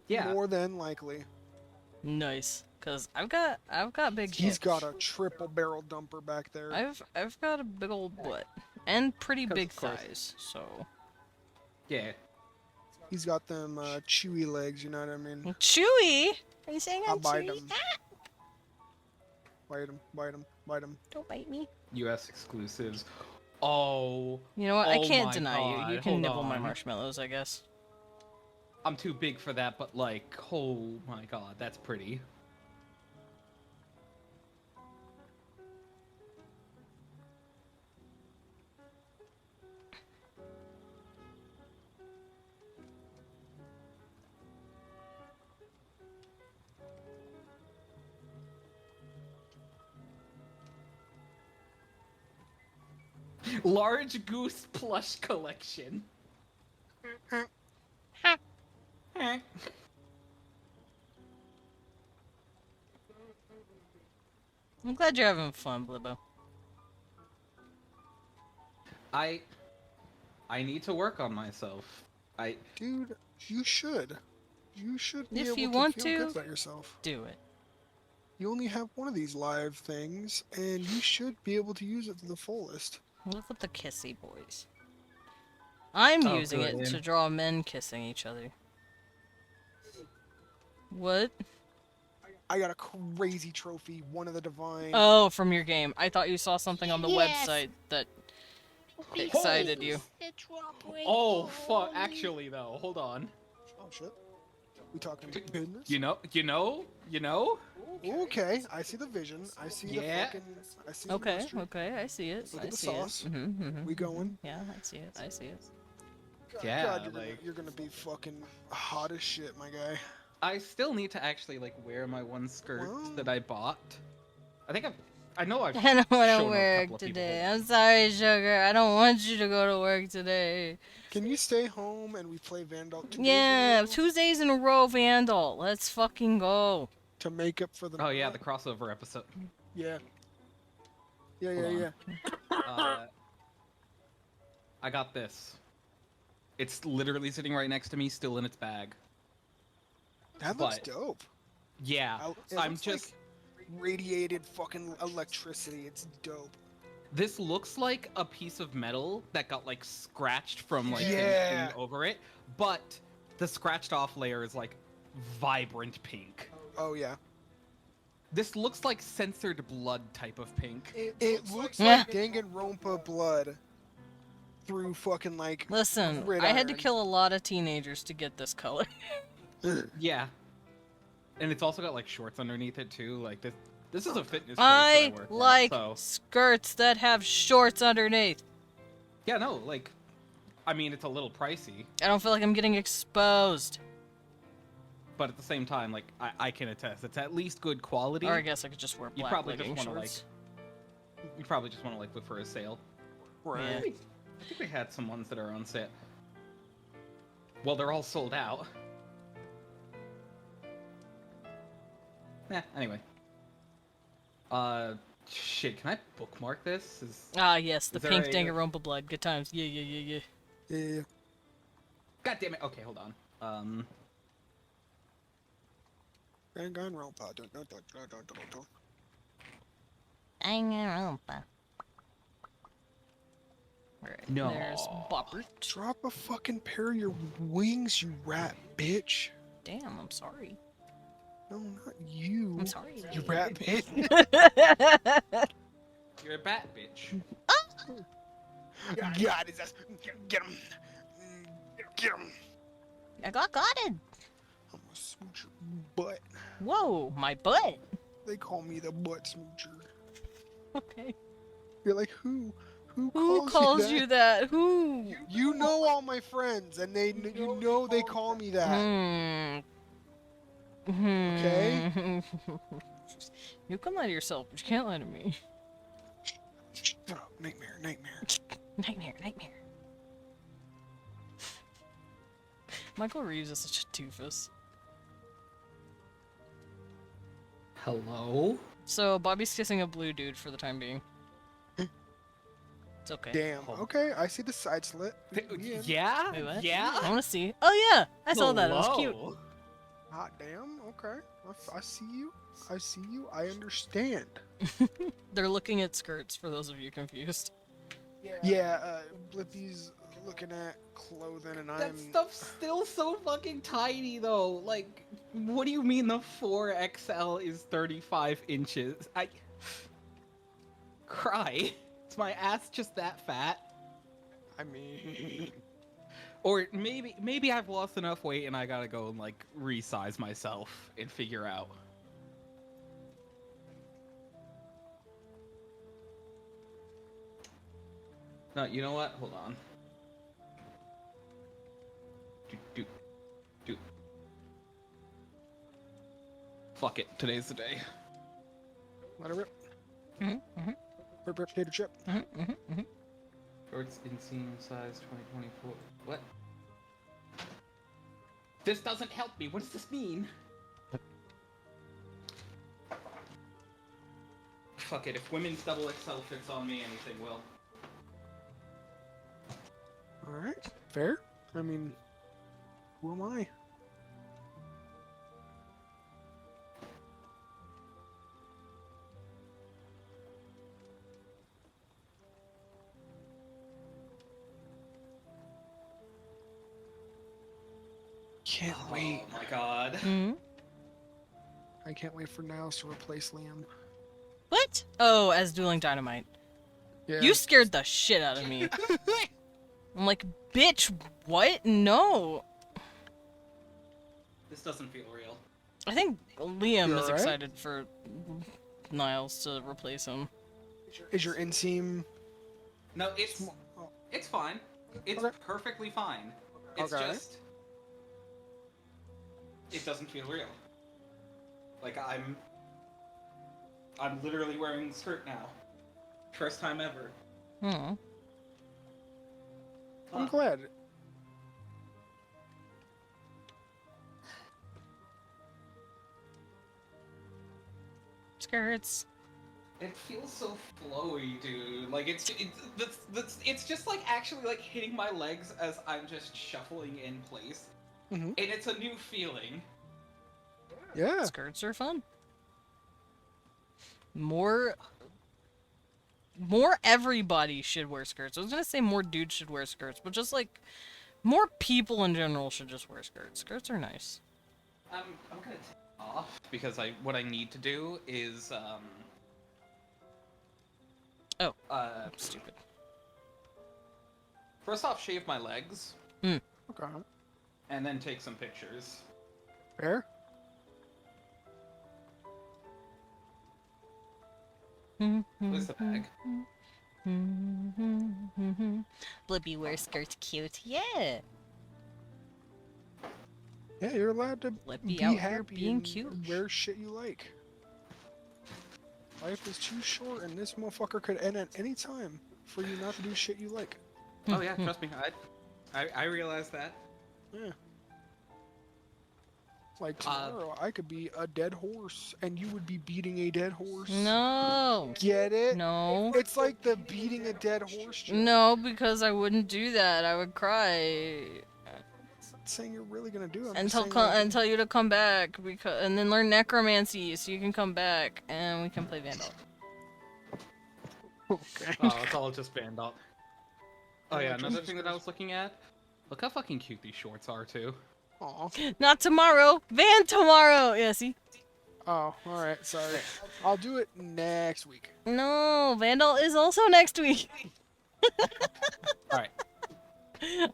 Yeah. More than likely. Nice. Cause I've got big He's hips. got a triple barrel dumper back there. I've got a big old butt and pretty 'Cause big of course. thighs. So Yeah. He's got them chewy legs, you know what I mean? Chewy. Are you saying I'll I'm bite chewy? him. Bite him, bite him, bite him. Don't bite me. US exclusives. Oh. You know what? I Oh can't my deny you. You God, can hold nibble my on. marshmallows, I guess. I'm too big for that, but like, oh my god, that's pretty. Large goose plush collection. I'm glad you're having fun, Blibbo. I need to work on myself. Dude, you should. You should be If able you to want feel to. good about yourself. Do it. You only have one of these live things, and you should be able to use it to the fullest. Look at the kissy boys. I'm Oh, using it good. to draw men kissing each other. What? I got a crazy trophy, one of the divine. Oh, from your game. I thought you saw something on the Yes. website that excited you. Oh fuck! Actually, though, hold on. Oh shit. We talking business? You know. Okay, I see the vision. I see Yeah. the fucking. I see the Okay, mustard. okay, I see it. Look I at the see sauce. it. We going? Yeah, I see it. I see it. Yeah, God, like- you're gonna be fucking hot as shit, my guy. I still need to actually like wear my one skirt Well- that I bought. I know I've. I don't want to shown a couple work of people today. hold I'm sorry, sugar. I don't want you to go to work today. Can you stay home and we play Vandal 2 days in a Yeah, row 2 days in a row, Vandal. Let's fucking go. to make up for the? Oh yeah, the crossover episode. yeah. Yeah, Hold yeah, on. yeah. I got this. It's literally sitting right next to me, still in its bag. That looks but- dope. Yeah, It I'm looks just. like radiated fucking electricity. It's dope. This looks like a piece of metal that got like scratched from like things Yeah. being over it, but the scratched off layer is like vibrant pink. Oh yeah. This looks like censored blood type of pink. It looks Yeah. like Danganronpa blood through fucking like. Listen, Red I had to iron. kill a lot of teenagers to get this color. Yeah. And it's also got like shorts underneath it too. Like this is a fitness place that I work at, like so skirts that have shorts underneath. yeah, no, like I mean it's a little pricey, I don't feel like I'm getting exposed. but at the same time, like I can attest it's at least good quality. Or I guess I could just wear You black probably just legging wanna, shorts. You probably just want to like look for a sale. Right. Yeah. I think we had some ones that are on sale. Well, they're all sold out. Anyway. Shit, can I bookmark this? Ah, yes, the Is there pink a- Danganronpa blood. Good times. Yeah, yeah, yeah, yeah. Yeah, yeah. God damn it. Okay, hold on. Danganronpa. Danganronpa. Alright, No. there's Boppert. Drop a fucking pair of your wings, you rat bitch. Damn, I'm sorry. No, not you. I'm sorry. You rat bitch. You're a bat bitch. God, his ass. Get him. Get him. I got it. I'm gonna smooch your butt. Whoa, my butt. They call me the butt smoocher. Okay. You're like, who? Who calls you that? Who? You know all my friends, and you know they call me that. Okay? You can lie to yourself, but you can't lie to me. Oh, nightmare. Nightmare. Michael Reeves is such a doofus. Hello? So Bobby's kissing a blue dude for the time being. It's okay. Damn. Hold- Okay, I see the side slit. We in. Yeah? Wait, what? I Yeah? want to see. Oh yeah, I saw that. It was cute. Hello? Hot damn. Okay. I see you. I see you. I understand. They're looking at skirts for those of you confused. Yeah, Blippi's looking at clothing, and That I'm. stuff's still so fucking tiny, though. Like, what do you mean the 4XL is 35 inches? I cry. Is my ass just that fat? I mean, Or maybe I've lost enough weight and I gotta go and like resize myself and figure out. No, you know what? Hold on. Do. Fuck it. Today's the day. let it rip. Mm-hmm, Rip, rip, potato chip. Shorts inseam size 2024. What? This doesn't help me. What does this mean? Fuck it. If women's double XL fits on me, anything will. All right, fair. I mean, who am I? Can't wait. Oh my god. Mm-hmm. I can't wait for Niles to replace Liam. What? Oh, as Dueling Dynamite. Yeah. You scared the shit out of me. I'm like, bitch, what? No. This doesn't feel real. I think Liam You is alright? excited for Niles to replace him. Is your inseam? No, it's Oh, it's fine. It's Okay. perfectly fine. It's Okay. just it doesn't feel real. Like I'm literally wearing the skirt now. First time ever. Hmm. I'm Huh. glad. Skirts. It feels so flowy, dude. Like it's just like actually like hitting my legs as I'm just shuffling in place, Mhm. and it's a new feeling. Yeah. Skirts are fun. More everybody should wear skirts. I was gonna say more dudes should wear skirts, but just like more people in general should just wear skirts. Skirts are nice. I'm gonna take it off because what I need to do is Oh. uh Stupid. first off shave my legs Okay. and then take some pictures. Fair. Where's the bag? Blippi wears skirts cute. Yeah. Yeah, you're allowed to Blippi be out here happy being and cute. wear shit you like. Life is too short, and this motherfucker could end at any time for you not to do shit you like. Oh yeah, trust me, I realize that. Yeah. Like tomorrow, I could be a dead horse, and you would be beating a dead horse. No. Get it? No. It's like the beating a dead horse joke. No, because I wouldn't do that. I would cry I'm not saying you're really gonna do it. I'm just until saying, like, and tell you to come back and then learn necromancy so you can come back and we can play Vandal. Okay. Oh, it's all just Vandal. Oh yeah, another thing that I was looking at. Look how fucking cute these shorts are too. Aw. Not tomorrow. Van tomorrow. Yeah, see? Oh, alright, sorry. I'll do it next week. No, Vandal is also next week. All right,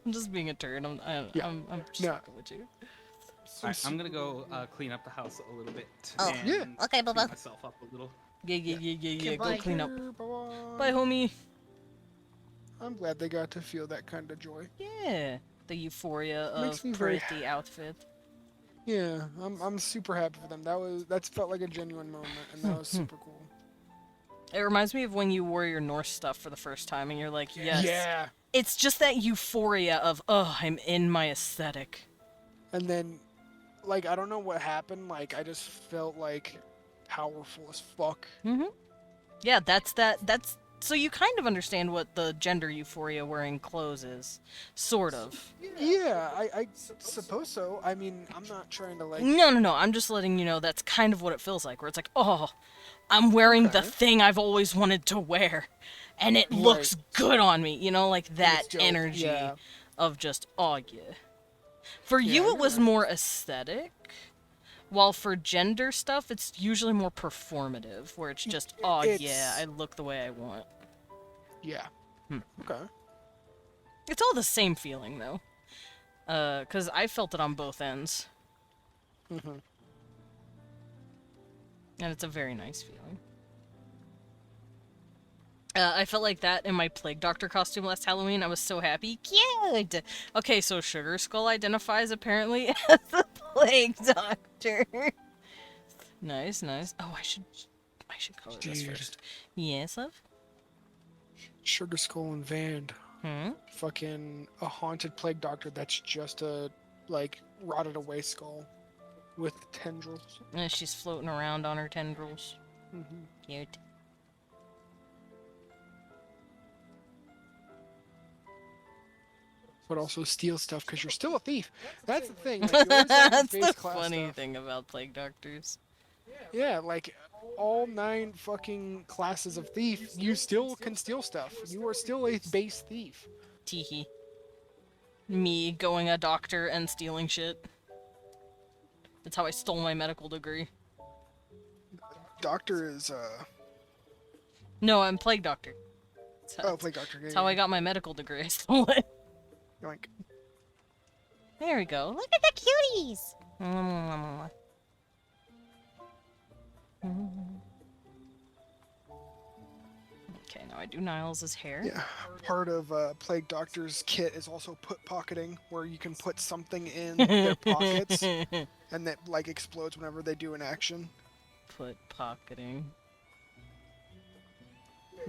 I'm just being a turd. I'm Yeah. I'm just No. fucking with you. I'm gonna go clean up the house a little bit. Oh, and yeah. Okay, clean Bubba. myself up a little. Yeah. Go Bye. clean up. Bye-bye. Bye, homie. I'm glad they got to feel that kind of joy. Yeah. The euphoria Makes of me very pretty outfit. Yeah, I'm super happy for them. That's felt like a genuine moment, and that was super cool. It reminds me of when you wore your Norse stuff for the first time and you're like, yes. Yeah. It's just that euphoria of, oh, I'm in my aesthetic. And then, like, I don't know what happened. Like, I just felt like powerful as fuck. Mm-hmm. Yeah, that's so you kind of understand what the gender euphoria wearing clothes is. Sort of. Yeah, I suppose so. I mean, I'm not trying to like. No. I'm just letting you know that's kind of what it feels like, where it's like, oh, I'm wearing the Okay. thing I've always wanted to wear, and it looks good on me. You know, like that it's dope, energy yeah. of just, oh yeah. For Yeah, you, it you're was right. more aesthetic, while for gender stuff, it's usually more performative, where it's just, oh yeah, It's I look the way I want. yeah. Hmm. Okay. It's all the same feeling though, because I felt it on both ends, Hmm. and it's a very nice feeling. I felt like that in my Plague Doctor costume last Halloween. I was so happy. Cute! Okay, so Sugar Skull identifies apparently as the Plague Doctor. Nice. Oh, I should color this Dude. first. Yes, love? Sugar Skull and Vand. Hmm? Fucking a haunted plague doctor that's just a like rotted away skull with tendrils. And she's floating around on her tendrils. Hmm. Cute. But also steal stuff because you're still a thief. That's the thing. Like, you always have That's base the class funny stuff. thing about Plague Doctors. Yeah, like all 9 fucking classes of thief, you still can steal stuff. You are still a base thief. Teehee. Me going a doctor and stealing shit. That's how I stole my medical degree. Doctor is No, I'm Plague Doctor. oh, plague doctor. That's how I got my medical degree. I stole it. Yoink. There we go. Look at the cuties. Okay, now I do Niles' hair. Yeah, part of plague doctor's kit is also put pocketing, where you can put something in their pockets and that like explodes whenever they do an action. Put pocketing.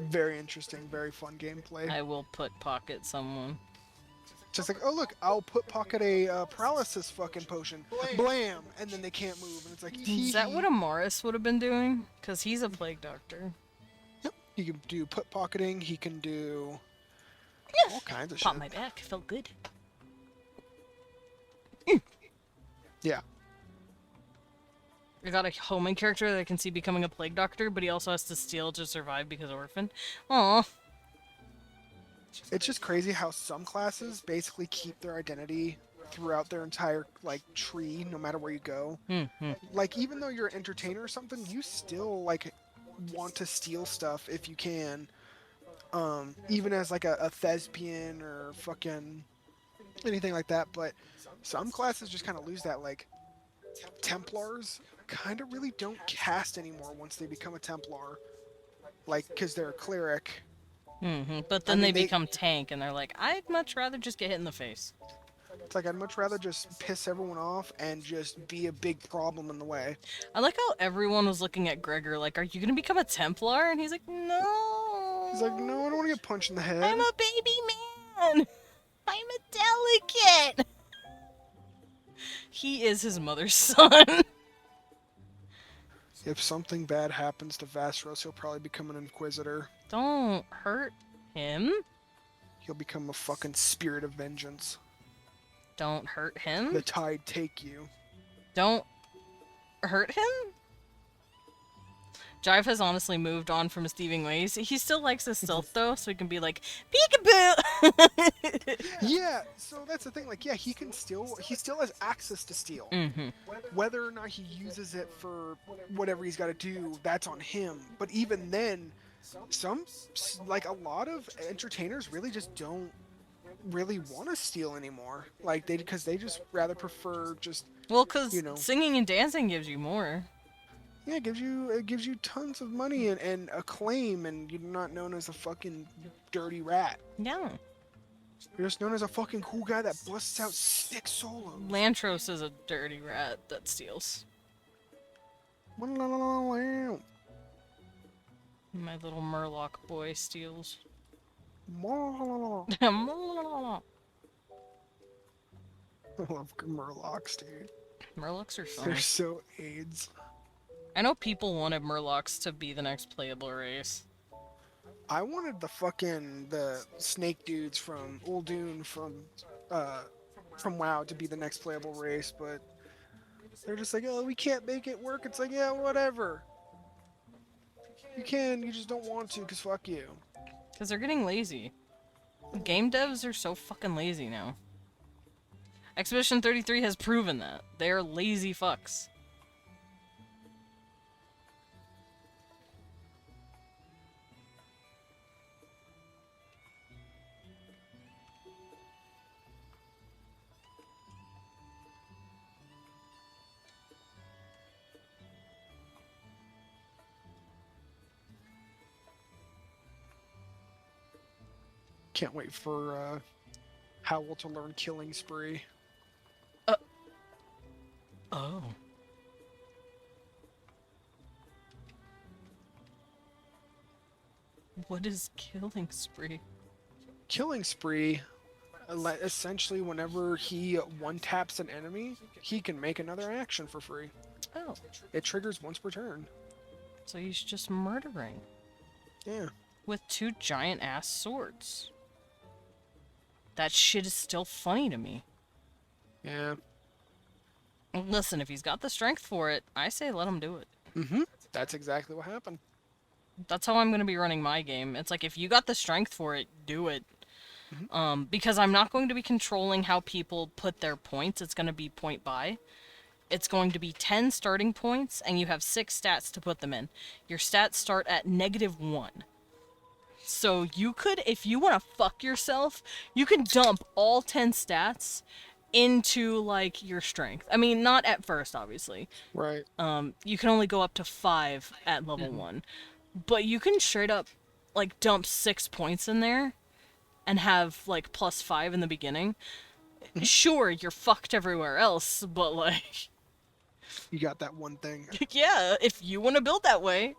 Very interesting, very fun gameplay. I will put pocket someone. Just like, oh look, I'll put pocket a paralysis fucking potion. Blam! And then they can't move, and it's like, Is that what tee. Amaris would have been doing? Because he's a plague doctor. Yep. He can do put pocketing. He can do all kinds of Pop shit. my back. Felt good. Yeah. I got a homing character that I can see becoming a plague doctor, but he also has to steal to survive because orphan. Aw. It's just crazy how some classes basically keep their identity throughout their entire like tree, no matter where you go. Like even though you're an entertainer or something, you still like want to steal stuff if you can. Even as like a thespian or fucking anything like that. But some classes just kind of lose that. Like Templars kind of really don't cast anymore once they become a Templar. Like, because they're a cleric. But then I they mean, become tank, and they're like, I'd much rather just get hit in the face. It's like I'd much rather just piss everyone off and just be a big problem in the way. I like how everyone was looking at Gregor like, are you gonna become a Templar? And he's like, no. He's like, no, I don't want to get punched in the head. I'm a baby man. I'm a delicate. He is his mother's son. If something bad happens to Vastros, he'll probably become an Inquisitor. Don't hurt him. He'll become a fucking spirit of vengeance. Don't hurt him. The tide take you. Don't hurt him. Jive has honestly moved on from his thieving ways. He still likes his stealth though, so he can be like, peekaboo! Yeah, so that's the thing. Like, yeah, he still has access to steal. Whether or not he uses it for whatever he's got to do, that's on him. But even then, like a lot of entertainers really just don't really want to steal anymore. Like because they just rather prefer just Well, because you know. singing and dancing gives you more. Yeah, it gives you tons of money and acclaim, and you're not known as a fucking dirty rat. Yeah. You're just known as a fucking cool guy that busts out sick solos. Lantros is a dirty rat that steals. My little Murloc boy steals. I love Murlocs, dude. Murlocs are fun. They're so AIDS. I know people wanted Murlocs to be the next playable race. I wanted the snake dudes from Uldun uh from WoW to be the next playable race, but they're just like, oh, we can't make it work. It's like, yeah, whatever. You can, you just don't want to, cause fuck you. Because they're getting lazy. Game devs are so fucking lazy now. Expedition 33 has proven that. They're lazy fucks. Can't wait for Howl to learn Killing Spree. Oh. What is Killing Spree? Killing Spree, essentially, whenever he one taps an enemy, he can make another action for free. Oh. It triggers once per turn. So he's just murdering. Yeah. With 2 giant ass swords. That shit is still funny to me. Yeah. Listen, if he's got the strength for it, I say let him do it. Mm-hmm. That's exactly what happened. That's how I'm gonna be running my game. It's like, if you got the strength for it, do it. Because I'm not going to be controlling how people put their points. It's gonna be point buy. It's going to be 10 starting points, and you have 6 stats to put them in. Your stats start at -1. So you could, if you want to fuck yourself, you can dump all 10 stats into, like, your strength. I mean, not at first, obviously. Right. You can only go up to 5 at level 1. But you can straight up, like, dump 6 points in there and have, like, +5 in the beginning. Sure, you're fucked everywhere else, but, like... You got that one thing. Yeah, if you want to build that way,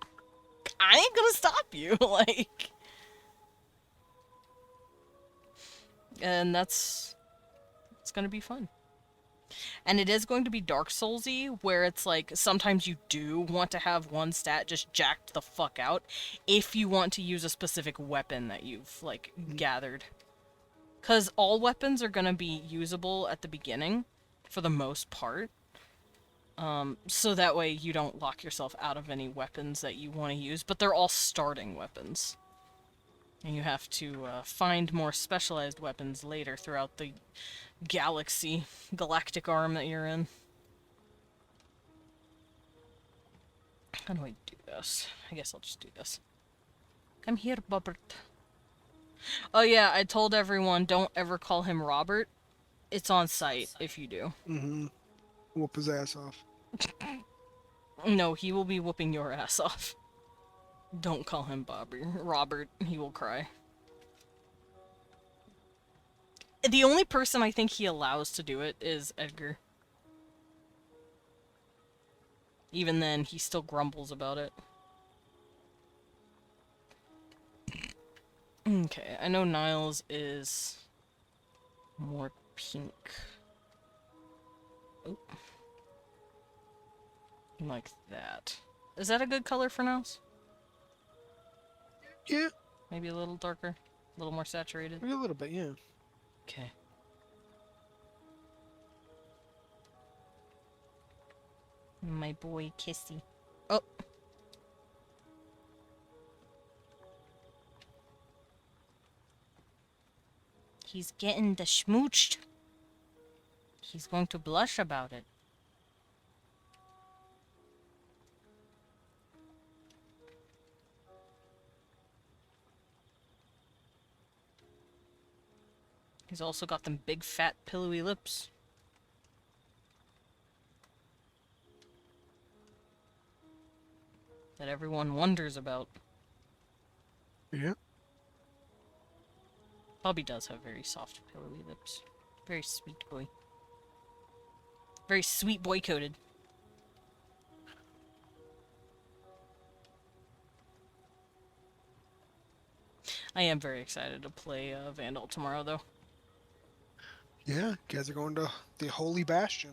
I ain't gonna stop you, like... And it's gonna be fun. And it is going to be Dark Souls-y, where it's like, sometimes you do want to have one stat just jacked the fuck out, if you want to use a specific weapon that you've, like, gathered. Because all weapons are gonna be usable at the beginning, for the most part. So that way you don't lock yourself out of any weapons that you want to use, but they're all starting weapons. And you have to find more specialized weapons later throughout the galactic arm that you're in. How do I do this? I guess I'll just do this. Come here, Bobbert. Oh yeah, I told everyone, don't ever call him Robert. It's on site if you do. Mm-hmm. Whoop his ass off. No, he will be whooping your ass off. Don't call him Robert. He will cry. The only person I think he allows to do it is Edgar. Even then, he still grumbles about it. Okay, I know Niles is more pink. Oh. Like that. Is that a good color for Niles? Yeah. Maybe a little darker? A little more saturated? Maybe a little bit, yeah. Okay. My boy Kissy. Oh! He's getting the schmooched. He's going to blush about it. He's also got them big, fat, pillowy lips. That everyone wonders about. Yeah. Bobby does have very soft, pillowy lips. Very sweet boy. Very sweet boy-coded. I am very excited to play Vandal tomorrow, though. Yeah, you guys are going to the Holy Bastion.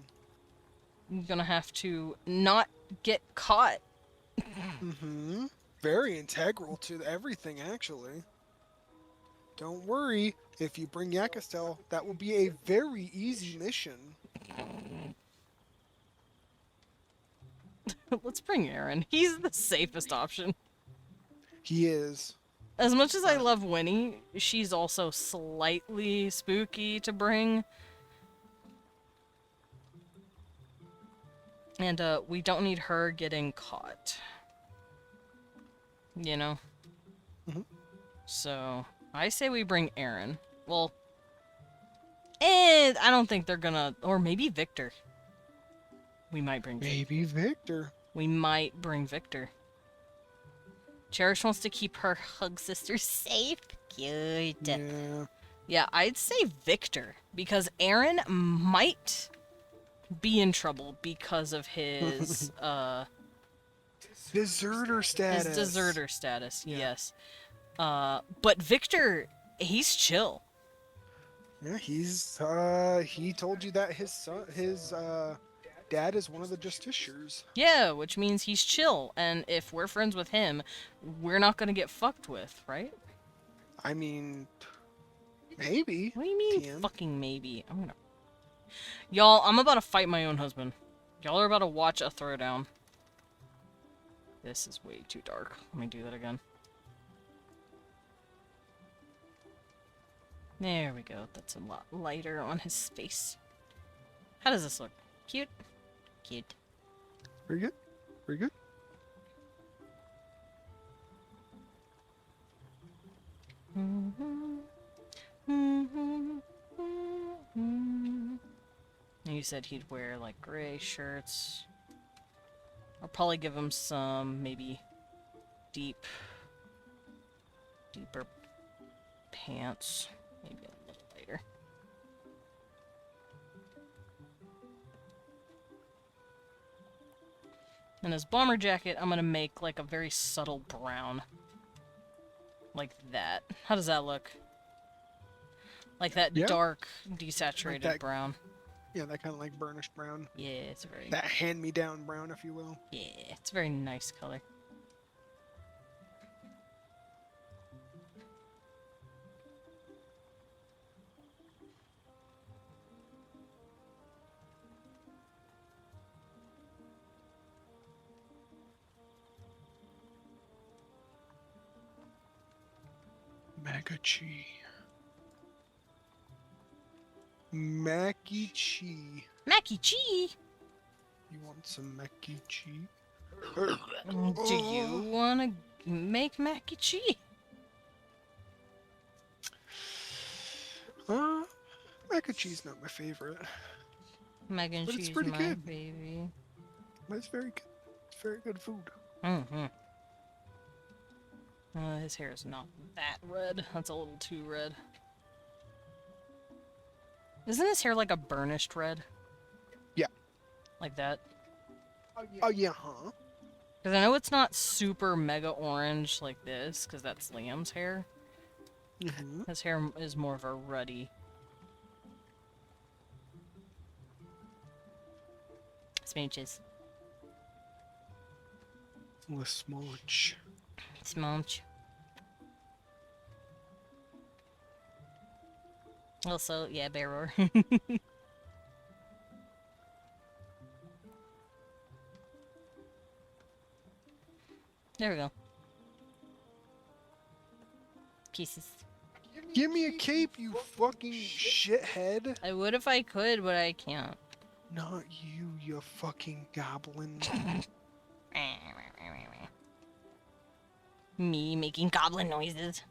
I'm gonna have to not get caught Mm-hmm. Very integral to everything, actually. Don't worry, if you bring Yakistel, that will be a very easy mission. Let's bring Aaron. He's the safest option. He is. As much as I But love Winnie, she's also slightly spooky to bring. And we don't need her getting caught. You know? Mhm. So, I say we bring Aaron. Well, and I don't think they're gonna... Or maybe Victor. We might bring Victor. maybe Victor. We might bring Victor. Cherish wants to keep her hug sister safe. Cute. Yeah. Yeah, I'd say Victor. Because Aaron might be in trouble because of his, Deserter status. his deserter status, Yeah. yes. But Victor, he's chill. Yeah, he told you that his dad is one of the justiciars. Yeah, which means he's chill, and if we're friends with him, we're not gonna get fucked with, right? I mean, maybe. What do you mean, TM? fucking maybe? I'm gonna... Y'all, I'm about to fight my own husband. Y'all are about to watch a throwdown. This is way too dark. Let me do that again. There we go. That's a lot lighter on his face. How does this look? Cute? Cute. Very good. Very good. You said he'd wear like gray shirts. I'll probably give him some maybe deeper pants. Maybe a little later. And his bomber jacket, I'm gonna make like a very subtle brown. Like that. How does that look? Like that Yeah. dark, desaturated that- brown. Yeah, that kind of like burnished brown. Yeah, it's a very... That hand-me-down brown, if you will. Yeah, it's a very nice color. Magachi. Mackie Chi. Mackie Chi! You want some Mackie Chi? Do you want to make Mackie Chi? Mac and cheese not my favorite, Mac and But it's cheese, pretty my good. baby. but it's very good. It's very good food. Mm-hmm. His hair is not that red. That's a little too red. Isn't his hair like a burnished red? Yeah. Like that? Oh yeah, huh? Because I know it's not super mega orange like this, because that's Liam's hair. Mm-hmm. His hair is more of a ruddy. Smooches. The smooch. Smooch. Also, yeah, bear roar. There we go. Kisses. Give me a cape, you fucking shithead. I would if I could, but I can't. Not you, you fucking goblin. Me making goblin noises.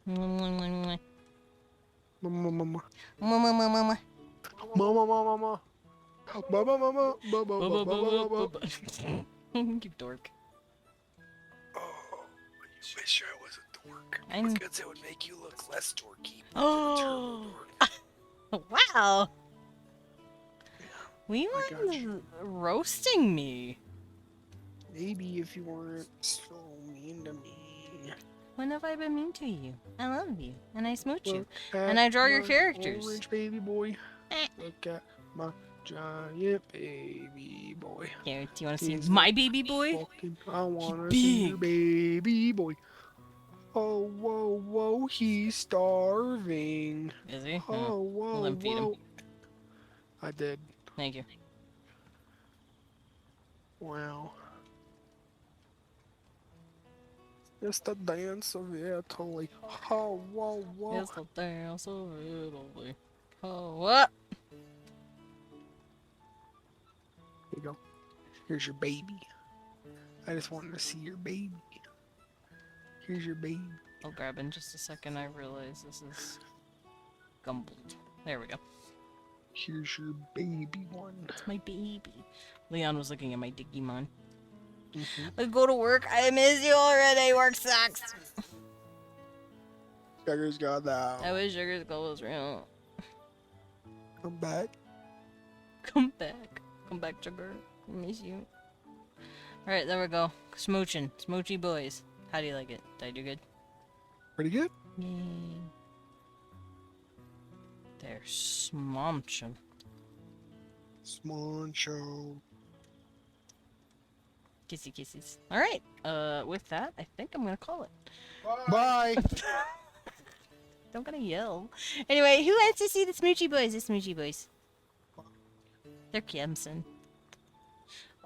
Mama, mama. Mama, mama, mama. Mama, mama, mama. Mama, mama, mama, mama, mama. You dork. Oh, you wish I was a dork. I'm- Because it would make you look less dorky. Oh. Turbo dork. Wow. We I got were you. roasting me. Maybe if you weren't so mean to me. When have I been mean to you? I love you, and I smooch you, Look and at I draw your my characters. Orange baby boy. Eh. Look at my giant baby boy. Here, do you want to see He's my not baby boy? Fucking, I wanna see your big. baby boy. Oh, whoa, whoa, he's starving. Is he? Oh, whoa, Well, then feed him. whoa. I did. Thank you. Wow. It's the dance of Italy. Oh, whoa, whoa. It's the dance of Italy. Oh, what? Here you go. Here's your baby. I just wanted to see your baby. Here's your baby. I'll grab in just a second. I realize this is gumbled. There we go. Here's your baby one. It's my baby. Leon was looking at my Digimon. Mm-hmm. I go to work. I miss you already. Work sucks. Sugar's got that. I wish Sugar's goal was real. Come back. Come back. Come back, Sugar. I miss you. Alright, there we go. Smoochin. Smoochy boys. How do you like it? Did I do good? Pretty good. Yay. They're smoochin. Smoncho. Kissy kisses. Alright, with that, I think I'm gonna call it. Bye. Don't gonna yell. Anyway, who wants to see the smoochy boys? The smoochy boys. They're Kimson.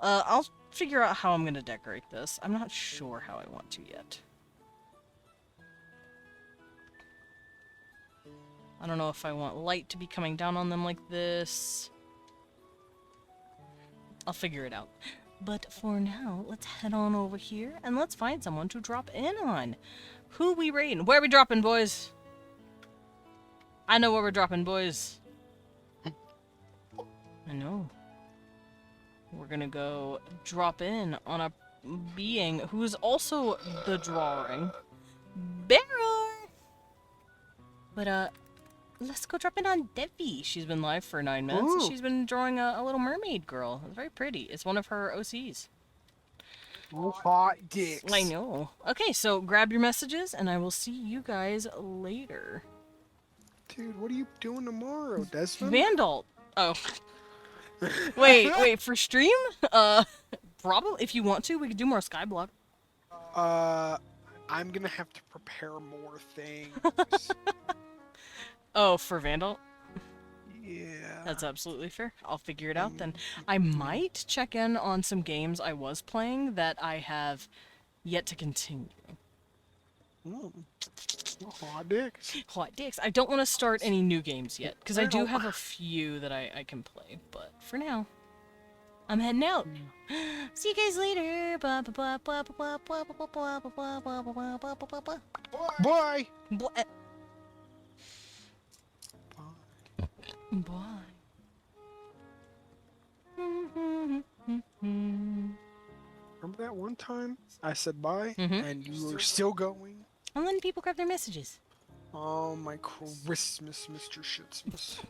I'll figure out how I'm gonna decorate this. I'm not sure how I want to yet. I don't know if I want light to be coming down on them like this. I'll figure it out. But for now, let's head on over here and let's find someone to drop in on. Who we raiding? Where we dropping, boys? I know where we're dropping, boys. I know. We're gonna go drop in on a being who's also the drawing. Barrow! But, let's go drop in on Devi. She's been live for 9 minutes. And Ooh. she's been drawing a little mermaid girl. It's very pretty. It's one of her OCs. Hot dicks. I know. Okay, so grab your messages, and I will see you guys later. Dude, what are you doing tomorrow, Desmond? Vandal. Oh. wait, for stream? Probably. If you want to, we could do more Skyblock. I'm gonna have to prepare more things. Oh, for Vandal? Yeah. That's absolutely fair. I'll figure it out then. I might check in on some games I was playing that I have yet to continue. Hot dicks. Hot dicks. I don't want to start any new games yet, because I do Well. have a few that I can play, but for now, I'm heading out. See you guys later. Blah, blah, blah, blah, blah, blah, blah, blah, blah, blah, blah, blah, blah, blah, blah. Bye. Blah. Bye. Remember that one time I said bye Mhm. and you were still going? And then people grab their messages. Oh, my Christmas, Mr. Shitsmas.